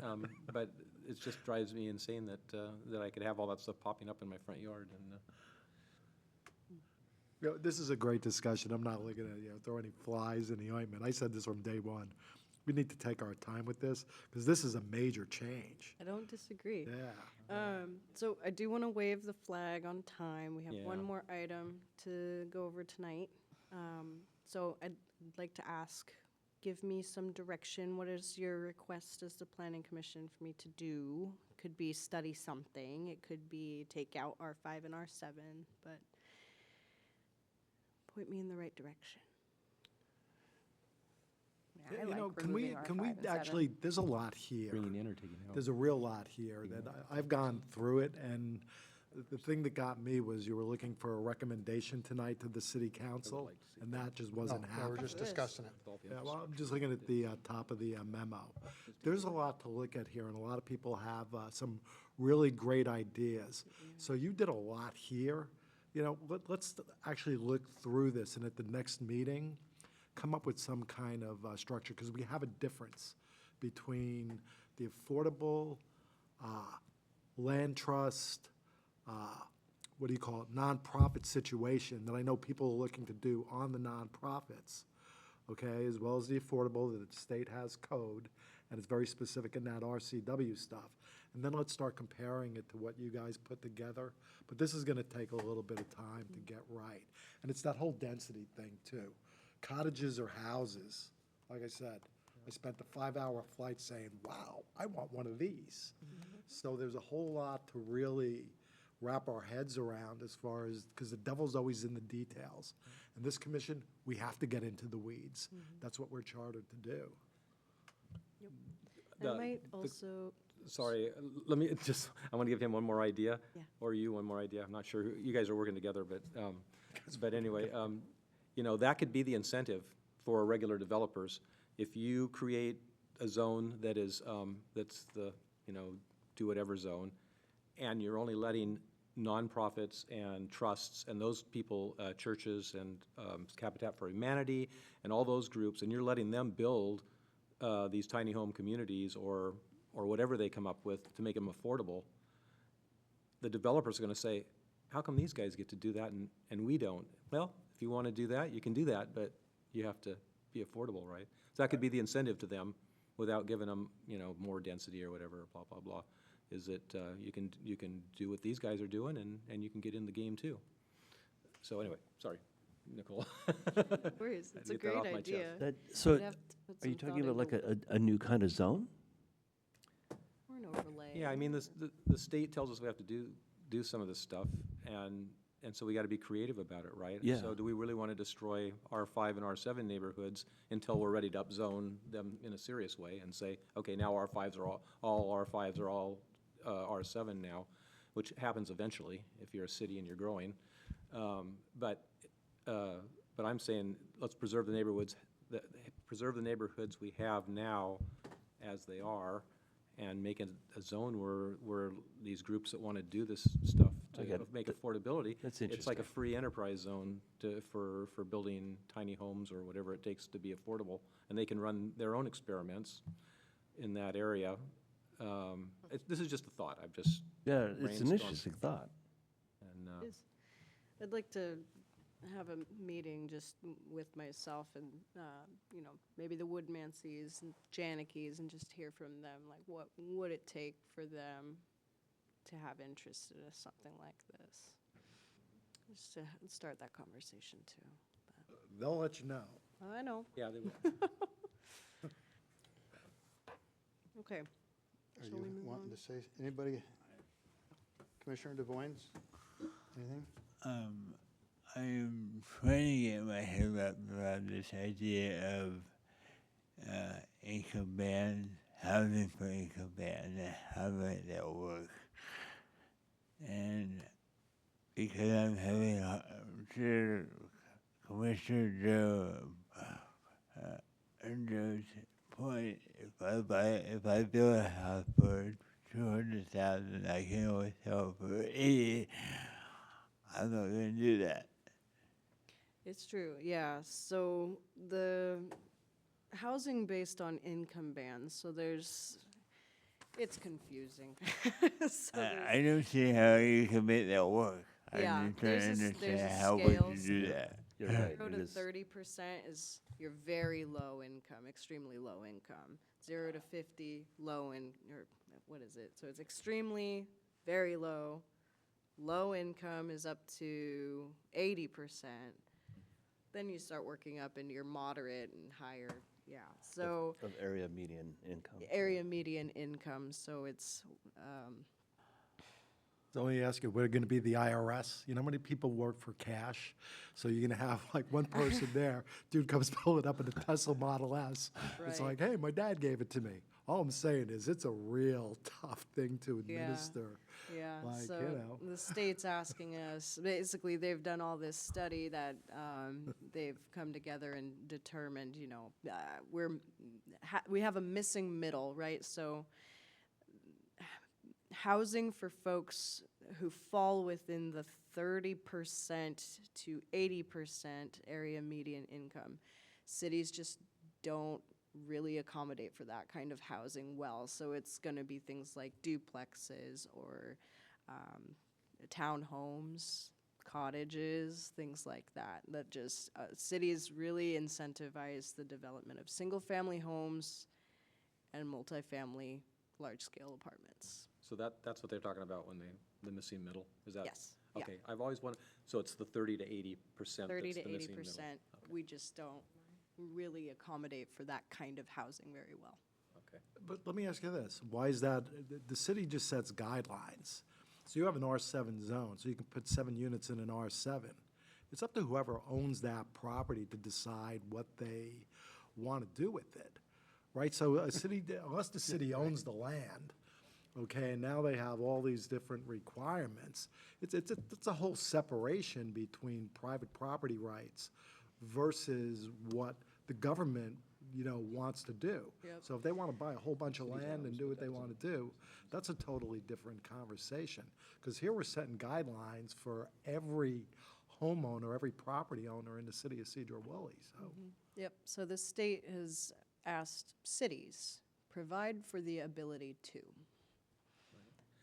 it just drives me insane that I could have all that stuff popping up in my front yard. And You know, this is a great discussion. I'm not looking at, throw any flies in the ointment. I said this from day one. We need to take our time with this, because this is a major change. I don't disagree. Yeah. So I do want to wave the flag on time. We have one Yeah. more item to go over tonight. So I'd like to ask, give me some direction. What is your request as the planning commission for me to do? Could be study something. It could be take out R5 and R7, but point me in the right direction. Yeah, I You know, like can we, removing can we R5 and 7. actually, there's a lot here. bringing in or taking out. There's a real lot here that I've gone through it, and the thing that got me was you were looking for a recommendation tonight to the city council, like to see and that just No, wasn't no, we're happening. just discussing it. Yeah, well, I'm just looking at the top of the memo. There's a lot to look at here, and a lot of people have some really great ideas. So you did a lot here. You know, let's actually look through this, and at the next meeting, come up with some kind of structure, because we have a difference between the affordable land trust, what do you call it, nonprofit situation that I know people are looking to do on the nonprofits, okay, as well as the affordable, that the state has code, and it's very specific in that RCW stuff. And then let's start comparing it to what you guys put together. But this is gonna take a little bit of time to get right. And it's that whole density thing too. Cottages or houses, like I said, I spent the 5-hour flight saying, wow, I want one of these. So there's a whole lot to really wrap our heads around as far as, because the devil's always in the details. And this commission, we have to get into the weeds. That's what we're chartered to do. I might also, Sorry, let me just, I want to give him one more idea. Yeah. Or you one more idea. I'm not sure, you guys are working together, but anyway, you know, that could be the incentive for regular developers. If you create a zone that is, that's the, you know, do whatever zone, and you're only letting nonprofits and trusts and those people, churches and Habitat for Humanity and all those groups, and you're letting them build these tiny home communities or whatever they come up with to make them affordable, the developers are going to say, how come these guys get to do that and we don't? Well, if you want to do that, you can do that, but you have to be affordable, right? So that could be the incentive to them without giving them, you know, more density or whatever, blah, blah, blah, is that you can do what these guys are doing and you can get in the game too. So anyway, sorry, Nicole. worries, it's a Get that off great my idea. chest. So, We'd have to put are you some talking thought about like into a new kind of zone? Or an overlay. Yeah, I mean, the state tells us we have to do some of this stuff, and so we got to be creative about it, right? Yeah. So do we really want to destroy R5 and R7 neighborhoods until we're ready to upzone them in a serious way and say, okay, now R5s are all R5s are all R7 now, which happens eventually if you're a city and you're growing. But I'm saying let's preserve the neighborhoods we have now as they are, and make it a zone where these groups that want to do this stuff I to get it. make affordability. That's It's like a interesting. free enterprise zone for building tiny homes or whatever it takes to be affordable, and they can run their own experiments in that area. This is just a thought. I've just Yeah, it's an Brainstorm. interesting thought. and Is- I'd like to have a meeting just with myself and, you know, maybe the Woodmanseys and Janikes and just hear from them, like, what would it take for them to have interest in something like this? Just to start that conversation too. They'll let you know. I know, yeah, they will. okay. Are Shall we you move wanting on? to say, anybody? Commissioner DeVoynes, anything? I'm trying to get my head wrapped around this idea of income band, housing for income band, and how might that work. And because I'm having to Commissioner Joe's point, if I build a house for 200,000, I can always sell for 80. I'm not gonna do that. It's true, yeah. So the housing based on income bands, so it's confusing. So there's- I don't see how you can make that work. Yeah, I'm just trying to there's understand a how would you scales. do that. You're right. 0 it to is. 30% is your very low income, extremely low income. 0 to 50, low in, or what is it? So it's extremely, very low. Low income is up to 80%. Then you start working up into your moderate and higher, yeah. So Of area median income. area median income, so it's, So let me ask you, we're going to be the IRS? You know how many people work for cash? So you're going to have like one person there, dude comes pulling up in a Tesla Model S. It's Right. like, hey, my dad gave it to me. All I'm saying is it's a real tough thing to Yeah. administer. yeah, Like, so you know. the state's asking us, basically, they've done all this study that they've come together and determined, we have a missing middle, right? So housing for folks who fall within the 30% to 80% area median income. Cities just don't really accommodate for that kind of housing well. So it's going to be things like duplexes or townhomes, cottages, things like that. That just, cities really incentivize the development of single-family homes and multifamily large-scale apartments. So that's what they're talking about when the missing middle, is that? Yes, yeah. Okay, I've always wanted, so it's the 30 to 80% 30 that's to the missing middle. 80%, we just don't really accommodate for that kind of housing very well. Okay. But let me ask you this, why is that, the city just sets guidelines. So you have an R7 zone, so you can put 7 units in an R7. It's up to whoever owns that property to decide what they want to do with it, right? So a city, unless the city owns the land, okay, and now they have all these different requirements, it's a whole separation between private property rights versus what the government, wants to do. Yep. So if they want to buy a whole bunch of land and do what they want to do, that's a totally different conversation. Because here we're setting guidelines for every homeowner, every property owner in the city of Sedro-Woolley, so. Yep, so the state has asked cities, provide for the ability to,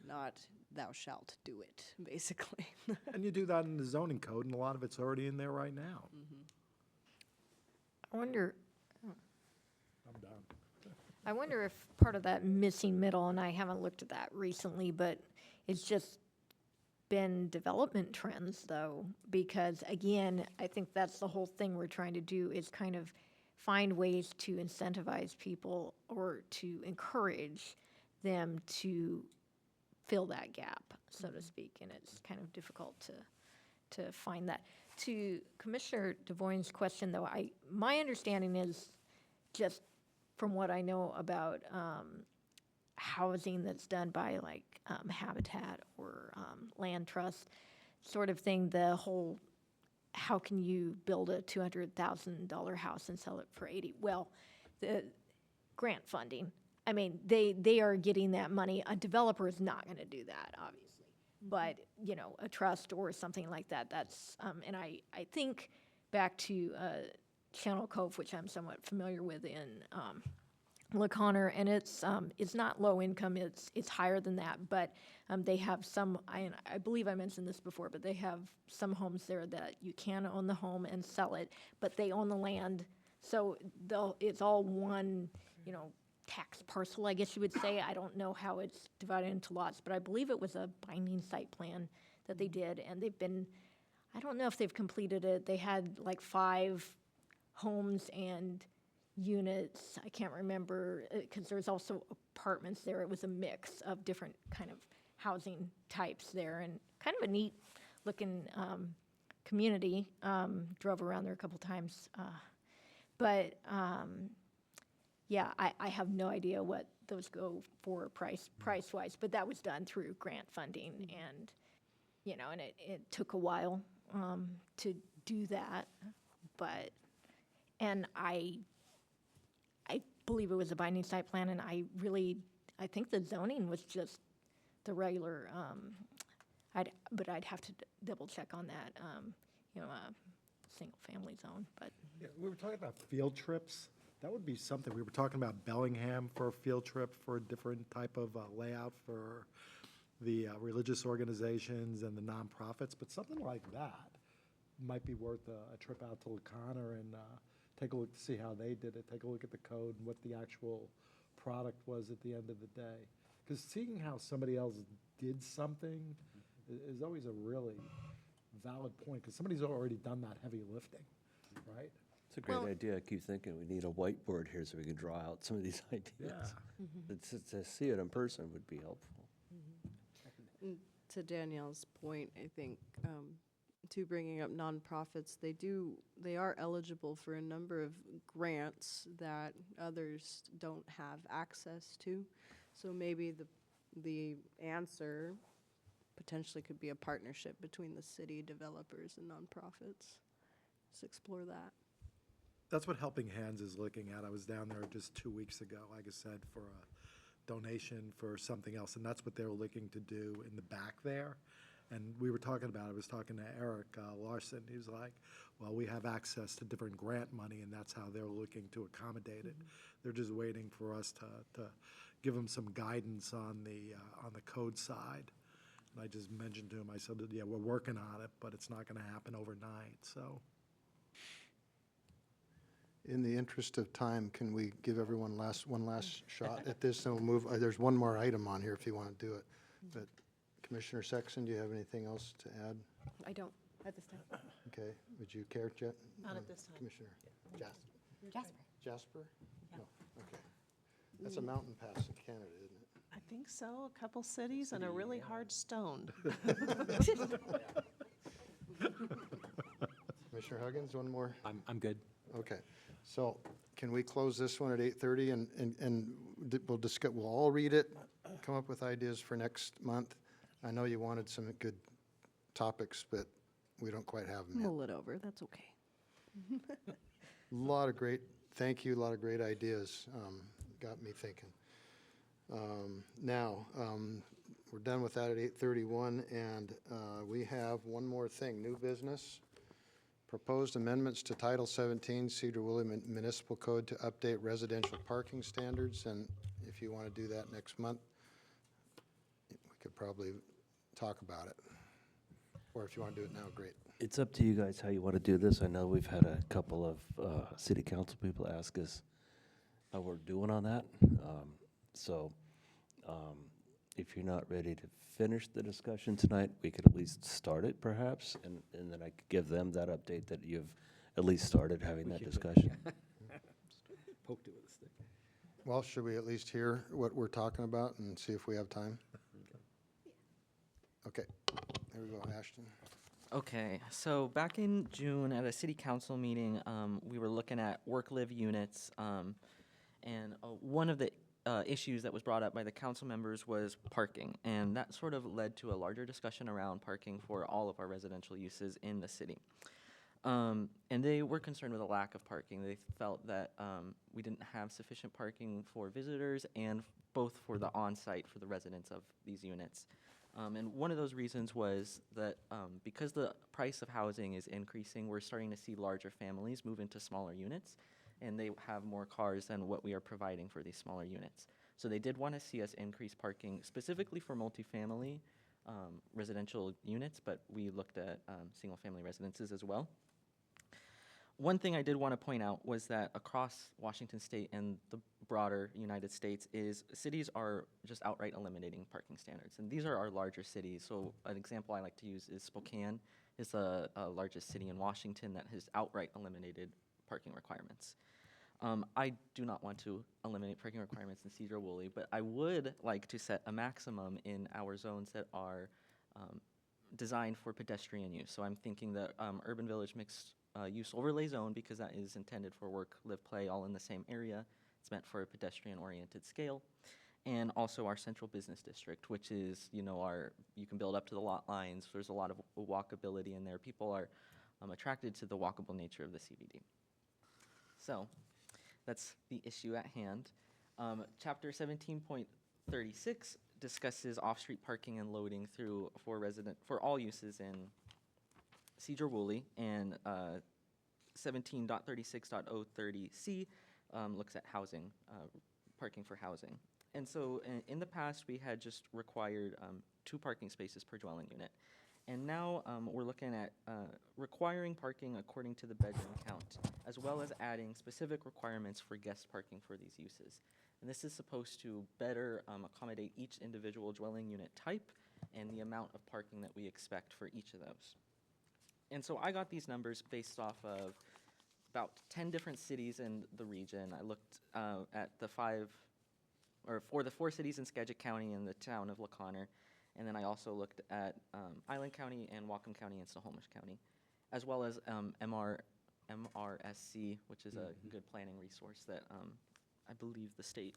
not thou shalt do it, basically. And you do that in the zoning code, and a lot of it's already in there right now. I wonder, I'm done. I wonder if part of that missing middle, and I haven't looked at that recently, but it's just been development trends though, because again, I think that's the whole thing we're trying to do is kind of find ways to incentivize people or to encourage them to fill that gap, so to speak, and it's kind of difficult to find that. To Commissioner DeVoyne's question, though, my understanding is, just from what I know about housing that's done by like Habitat or Land Trust sort of thing, the whole, how can you build a $200,000 house and sell it for 80? Well, the grant funding, I mean, they are getting that money. A developer is not going to do that, obviously. But, a trust or something like that, that's, and I think back to Channel Cove, which I'm somewhat familiar with in LaConner, and it's not low income, it's higher than that, but they have some, I believe I mentioned this before, but they have some homes there that you can own the home and sell it, but they own the land, so it's all one, tax parcel, I guess you would say. I don't know how it's divided into lots, but I believe it was a binding site plan that they did, and they've been, I don't know if they've completed it. They had like 5 homes and units. I can't remember, because there's also apartments there. It was a mix of different kind of housing types there, and kind of a neat looking community. Drove around there a couple times. But yeah, I have no idea what those go for price-wise, but that was done through grant funding, and, you know, and it took a while to do that, but, and I believe it was a binding site plan, and I think the zoning was just the regular, but I'd have to double check on that, you know, single-family zone, but. Yeah, we were talking about field trips. That would be something. We were talking about Bellingham for a field trip for a different type of layout for the religious organizations and the nonprofits, but something like that might be worth a trip out to Laconia and take a look to see how they did it, take a look at the code and what the actual product was at the end of the day. Because seeing how somebody else did something is always a really valid point, because somebody's already done that heavy lifting, right? It's a great idea. I keep thinking we need a whiteboard here so we can draw out some of these ideas. To see it in person would be helpful. And to Danielle's point, I think, to bringing up nonprofits, they are eligible for a number of grants that others don't have access to. So maybe the answer potentially could be a partnership between the city, developers, and nonprofits. Let's explore that. That's what Helping Hands is looking at. I was down there just 2 weeks ago, like I said, for a donation for something else, and that's what they're looking to do in the back there. And we were talking about, I was talking to Eric Larson. He was like, well, we have access to different grant money, and that's how they're looking to accommodate it. They're just waiting for us to give them some guidance on the code side. And I just mentioned to him, I said, yeah, we're working on it, but it's not going to happen overnight, so. In the interest of time, can we give everyone one last shot at this, and we'll move, there's one more item on here if you want to do it. But Commissioner Sexton, do you have anything else to add? I don't at this time. Okay, would you care, Jet? Not at this time. Commissioner Jasper. Jasper? No, okay. That's a mountain pass in Canada, isn't it? I think so, a couple cities and a really hard stone. Commissioner Huggins, one more? I'm good. Okay, so can we close this one at 8:30 and we'll discuss, we'll all read it, come up with ideas for next month? I know you wanted some good topics, but we don't quite have them yet. Mull it over, that's okay. Thank you, a lot of great ideas, got me thinking. Now, we're done with that at 8:31, and we have one more thing, new business. Proposed amendments to Title 17 Sedro-Woolley Municipal Code to update residential parking standards, and if you want to do that next month, we could probably talk about it. Or if you want to do it now, great. It's up to you guys how you want to do this. I know we've had a couple of city council people ask us how we're doing on that. If you're not ready to finish the discussion tonight, we could at least start it perhaps, and then I could give them that update that you've at least started having that discussion. Poked it with a stick. Well, should we at least hear what we're talking about and see if we have time? Okay, there we go, Ashton. Okay, so back in June at a city council meeting, we were looking at work-live units, and one of the issues that was brought up by the council members was parking, and that sort of led to a larger discussion around parking for all of our residential uses in the city. And they were concerned with a lack of parking. They felt that we didn't have sufficient parking for visitors and both for the on-site for the residents of these units. And one of those reasons was that because the price of housing is increasing, we're starting to see larger families move into smaller units, and they have more cars than what we are providing for these smaller units. So they did want to see us increase parking specifically for multifamily residential units, but we looked at single-family residences as well. One thing I did want to point out was that across Washington State and the broader United States is cities are just outright eliminating parking standards. And these are our larger cities. So an example I like to use is Spokane is the largest city in Washington that has outright eliminated parking requirements. I do not want to eliminate parking requirements in Sedro-Woolley, but I would like to set a maximum in our zones that are designed for pedestrian use. So I'm thinking the urban village mixed use overlay zone, because that is intended for work, live, play, all in the same area. It's meant for a pedestrian-oriented scale. And also our central business district, which is, you know, you can build up to the lot lines. There's a lot of walkability in there. People are attracted to the walkable nature of the CBD. So that's the issue at hand. Chapter 17.36 discusses off-street parking and loading for all uses in Sedro-Woolley, and 17.36.030C looks at housing, parking for housing. And so in the past, we had just required 2 parking spaces per dwelling unit. And now we're looking at requiring parking according to the bedroom count, as well as adding specific requirements for guest parking for these uses. And this is supposed to better accommodate each individual dwelling unit type and the amount of parking that we expect for each of those. And so I got these numbers based off of about 10 different cities in the region. I looked at for the 4 cities in Skagit County and the town of LaConner. And then I also looked at Island County and Whatcom County and Snohomish County, as well as MRSC, which is a good planning resource that I believe the state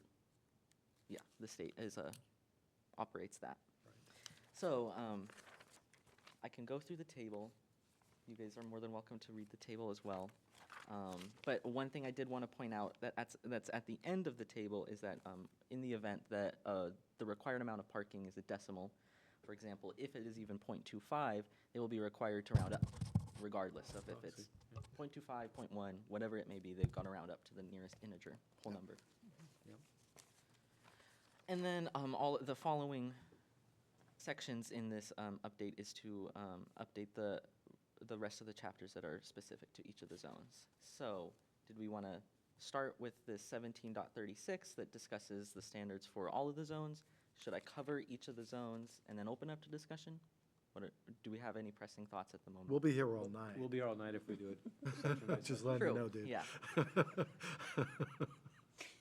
operates that. So I can go through the table. You guys are more than welcome to read the table as well. But one thing I did want to point out that's at the end of the table is that in the event that the required amount of parking is a decimal, for example, if it is even 0.25, they will be required to round up, regardless of if it's 0.25, 0.1, whatever it may be, they've got to round up to the nearest integer, whole number. And then all the following sections in this update is to update the rest of the chapters that are specific to each of the zones. So did we want to start with this 17.36 that discusses the standards for all of the zones? Should I cover each of the zones and then open up to discussion? Do we have any pressing thoughts at the moment? We'll be here all night. We'll be here all night if we do it. section by Just section. letting you True, know, dude. yeah.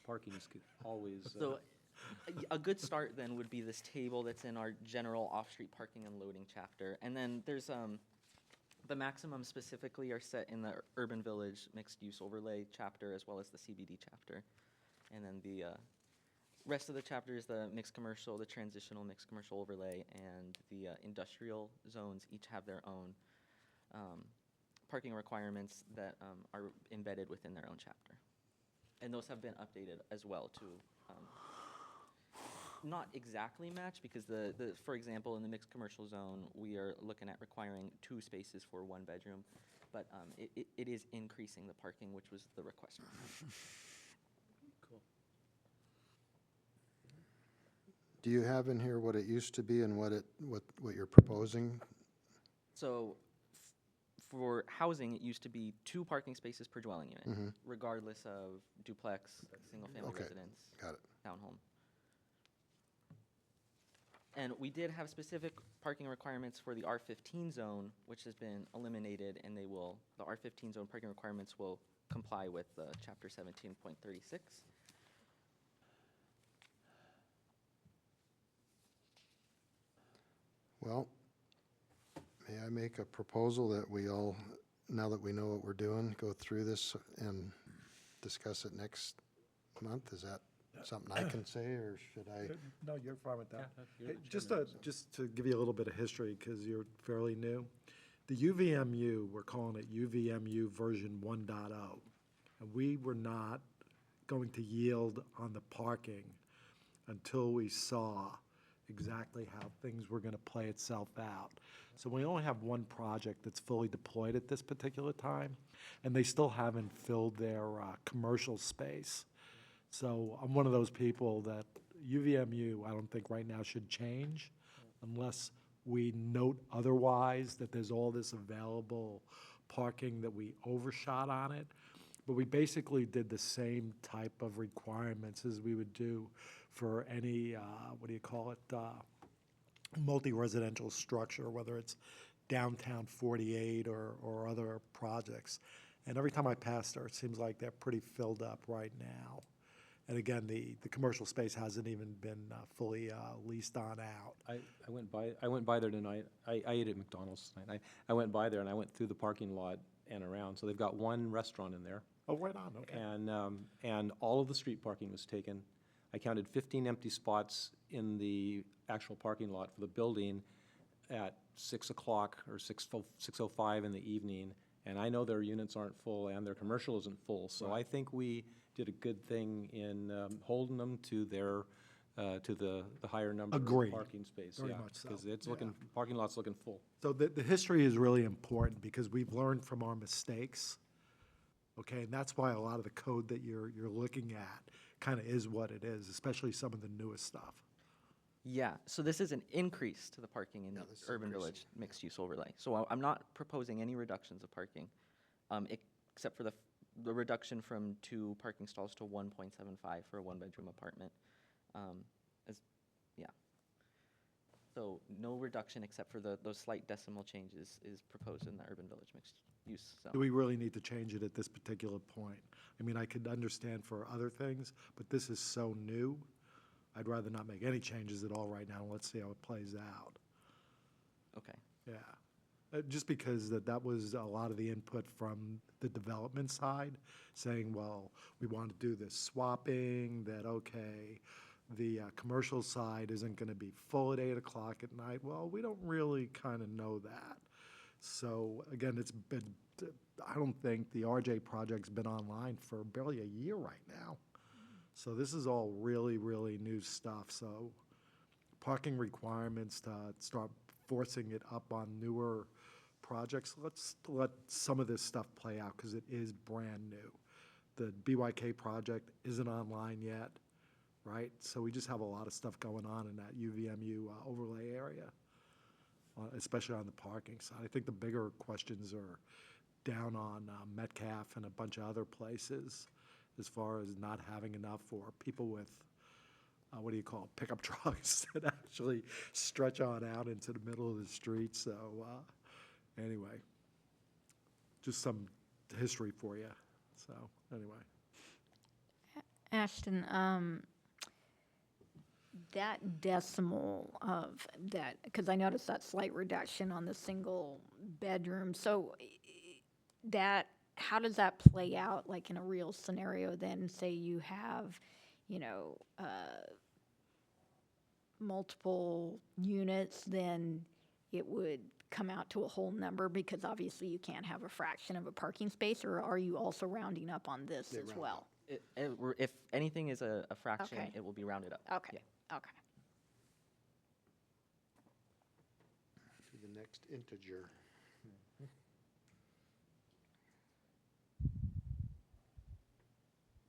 Parking is always. So a good start then would be this table that's in our general off-street parking and loading chapter. And then there's the maximum specifically are set in the urban village mixed use overlay chapter, as well as the CBD chapter. And then the rest of the chapter is the mixed commercial, the transitional mixed commercial overlay, and the industrial zones each have their own parking requirements that are embedded within their own chapter. And those have been updated as well to not exactly match, because for example, in the mixed commercial zone, we are looking at requiring 2 spaces for 1 bedroom, but it is increasing the parking, which was the request. Cool. Do you have in here what it used to be and what you're proposing? So for housing, it used to be 2 parking spaces per dwelling unit, regardless of duplex, single-family Okay, residence, got it. townhome. And we did have specific parking requirements for the R15 zone, which has been eliminated, and the R15 zone parking requirements will comply with Chapter 17.36. Well, may I make a proposal that we all, now that we know what we're doing, go through this and discuss it next month? Is that something I can say, or should I? No, you're fine with that. you're Hey, the just chairman, to give you a little bit of history, because you're fairly new, the UVMU, we're calling it UVMU version 1.0, and we were not going to yield on the parking until we saw exactly how things were going to play itself out. So we only have 1 project that's fully deployed at this particular time, and they still haven't filled their commercial space. So I'm one of those people that UVMU, I don't think right now should change unless we note otherwise, that there's all this available parking that we overshot on it. But we basically did the same type of requirements as we would do for any, multi-residential structure, whether it's downtown 48 or other projects. And every time I pass there, it seems like they're pretty filled up right now. And again, the commercial space hasn't even been fully leased on out. I went by there tonight. I ate at McDonald's tonight. I went by there and I went through the parking lot and around. So they've got one restaurant in there. Oh, right on, okay. And all of the street parking was taken. I counted 15 empty spots in the actual parking lot for the building at 6 o'clock or 6:05 in the evening. And I know their units aren't full and their commercial isn't full. So I think we did a good thing in holding them to their, to the higher number Agreed. of parking space. Very Yeah, much so, because it's yeah. looking, parking lot's looking full. So the history is really important because we've learned from our mistakes. Okay, and that's why a lot of the code that you're looking at kind of is what it is, especially some of the newest stuff. Yeah, so this is an increase to the parking in the urban village mixed-use overlay. So I'm not proposing any reductions of parking, except for the reduction from 2 parking stalls to 1.75 for a one-bedroom apartment. Yeah. So no reduction except for those slight decimal changes is proposed in the urban village mixed use, so. Do we really need to change it at this particular point? I mean, I could understand for other things, but this is so new. I'd rather not make any changes at all right now. Let's see how it plays out. Okay. Yeah. Just because that was a lot of the input from the development side, saying, well, we want to do this swapping, that, okay, the commercial side isn't going to be full at 8 o'clock at night. Well, we don't really kind of know that. So, again, it's been, I don't think the RJ project's been online for barely a year right now. So this is all really, really new stuff. So parking requirements to start forcing it up on newer projects, let's let some of this stuff play out because it is brand new. The BYK project isn't online yet, right? So we just have a lot of stuff going on in that UVMU overlay area, especially on the parking side. I think the bigger questions are down on Metcalf and a bunch of other places, as far as not having enough for people with, what do you call it, pickup trucks that actually stretch on out into the middle of the street. So anyway, just some history for you. So anyway. Ashton, that decimal of that, because I noticed that slight reduction on the single bedroom. So that, how does that play out, like in a real scenario then? Say you have, multiple units, then it would come out to a whole number because obviously you can't have a fraction of a parking space, or are you also rounding up on this as well? If anything is a fraction, Okay. it will be rounded up. Okay, Yeah. okay. To the next integer.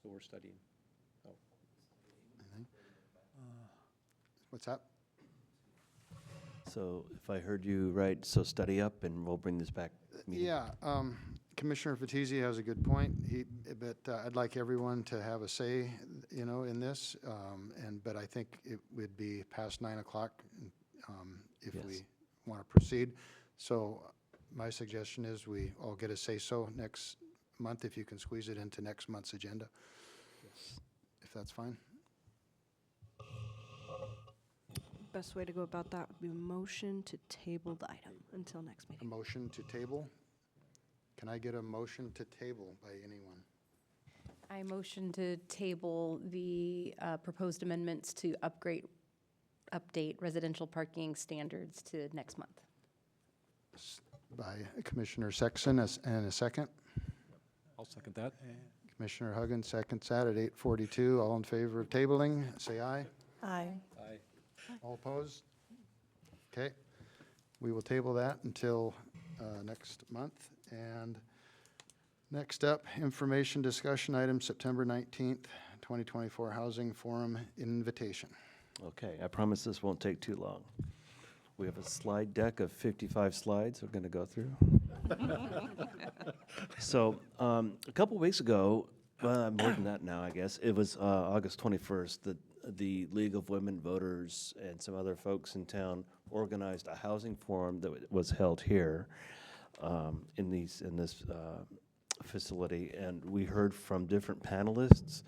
So we're studying. Oh, What's that? So if I heard you right, so study up and we'll bring this back. meeting. Yeah, Commissioner Fatizzi has a good point. But I'd like everyone to have a say, in this. But I think it would be past 9 o'clock if Yes. we want to proceed. So my suggestion is we all get a say-so next month, if you can squeeze it into next month's agenda. If that's fine. Best way to go about that would be a motion to table the item until next A meeting. motion to table. Can I get a motion to table by anyone? I motion to table the proposed amendments to update residential parking standards to next month. By Commissioner Sexton, and a second. I'll second that. Commissioner Huggins seconds that at 8:42. All in favor of tabling, say aye. Aye. Aye. All opposed? Okay. We will table that until next month. And next up, information discussion item, September 19th, 2024 Housing Forum invitation. Okay, I promise this won't take too long. We have a slide deck of 55 slides we're going to go through. So a couple weeks ago, more than that now, I guess, it was August 21st, the League of Women Voters and some other folks in town organized a housing forum that was held here in this facility, and we heard from different panelists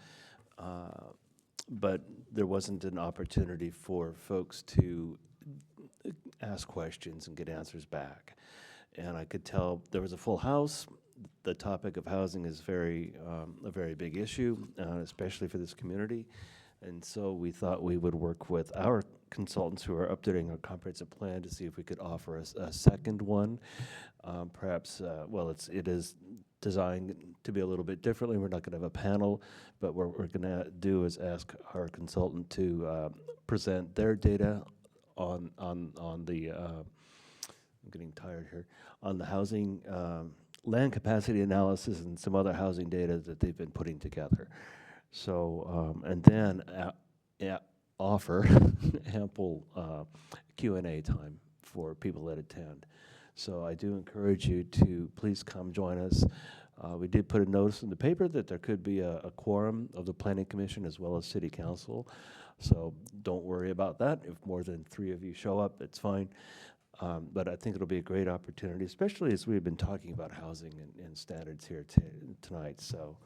but there wasn't an opportunity for folks to ask questions and get answers back. And I could tell there was a full house. The topic of housing is a very big issue, especially for this community. And so we thought we would work with our consultants who are updating our comprehensive plan to see if we could offer a second one. Perhaps, well, it is designed to be a little bit differently. We're not going to have a panel, but what we're going to do is ask our consultant to present their data on the, I'm getting tired here, on the housing, land capacity analysis and some other housing data that they've been putting together. So, and then offer ample Q&A time for people that attend. So I do encourage you to please come join us. We did put a notice in the paper that there could be a quorum of the Planning Commission as well as City Council. So don't worry about that. If more than 3 of you show up, it's fine. But I think it'll be a great opportunity, especially as we've been talking about housing and standards here tonight. So,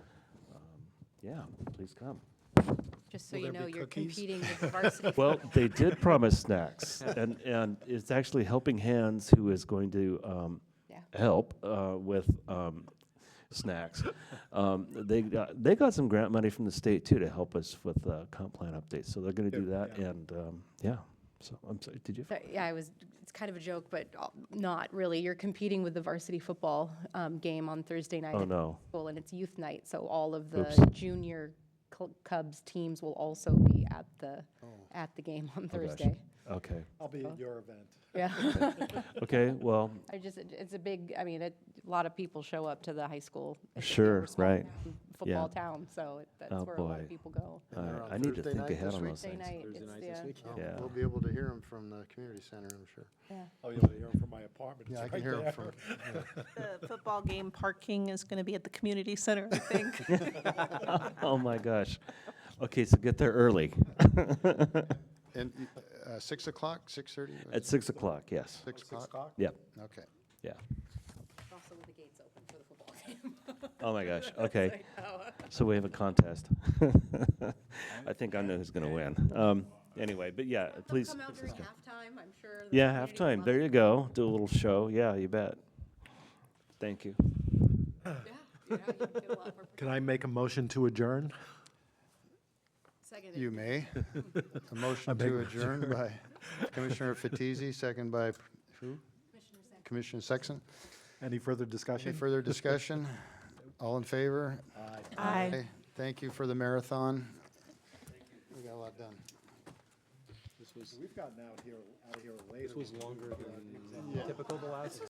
yeah, please come. Just so Will you there know, be you're cookies? competing with the varsity. Well, they did promise snacks, and it's actually Helping Hands who is going to Yeah. help with snacks. They got some grant money from the state too to help us with comp plan updates, so they're going to do Good, that, yeah. and yeah. So I'm sorry. Did you? So, yeah, it's kind of a joke, but not really. You're competing with the varsity football game on Thursday night. Oh, at no. school, and it's youth night, so all of the Oops. junior Cubs teams will also be at the game on Oh, gosh. Thursday. Okay. I'll be at your event. Yeah. Okay. Well, It's a big, I mean, a lot of people show up to the high school. It's a Sure, super small right. town, Football Yeah. town, so that's Oh, where a lot boy. of people go. And they're on I need to Thursday think night ahead this on week? those Thursday things. night, Thursday it's night the, this week? Oh, Yeah. We'll be able to hear them from the community center, I'm sure. Oh, you'll hear them from my apartment. Yeah, It's I can right hear them there. from, The football game parking is going to be at the community center, I think. Oh my gosh. Okay, so get there early. and 6 o'clock, 6:30? At 6 o'clock. Yes. 6 o'clock? Yep. Okay. Yeah. also with the gates open for the football game. Oh my gosh. Okay. So we have a contest. I think I know who's going to win. Anyway, but yeah, please. Come out during halftime, I'm sure. the Yeah, community will halftime. love There it. you go. Do a little show. Yeah, you bet. Thank you. Yeah, you get a lot more. Can I make a motion to adjourn? Second. You may. A motion beg to your adjourn by Commissioner Fatizzi, second by who? Commissioner Sexton. Any further discussion? Any further discussion? All in favor? Aye. Thank you for the marathon. We got a lot done. This was, We've gotten out here later. this was longer than typical the last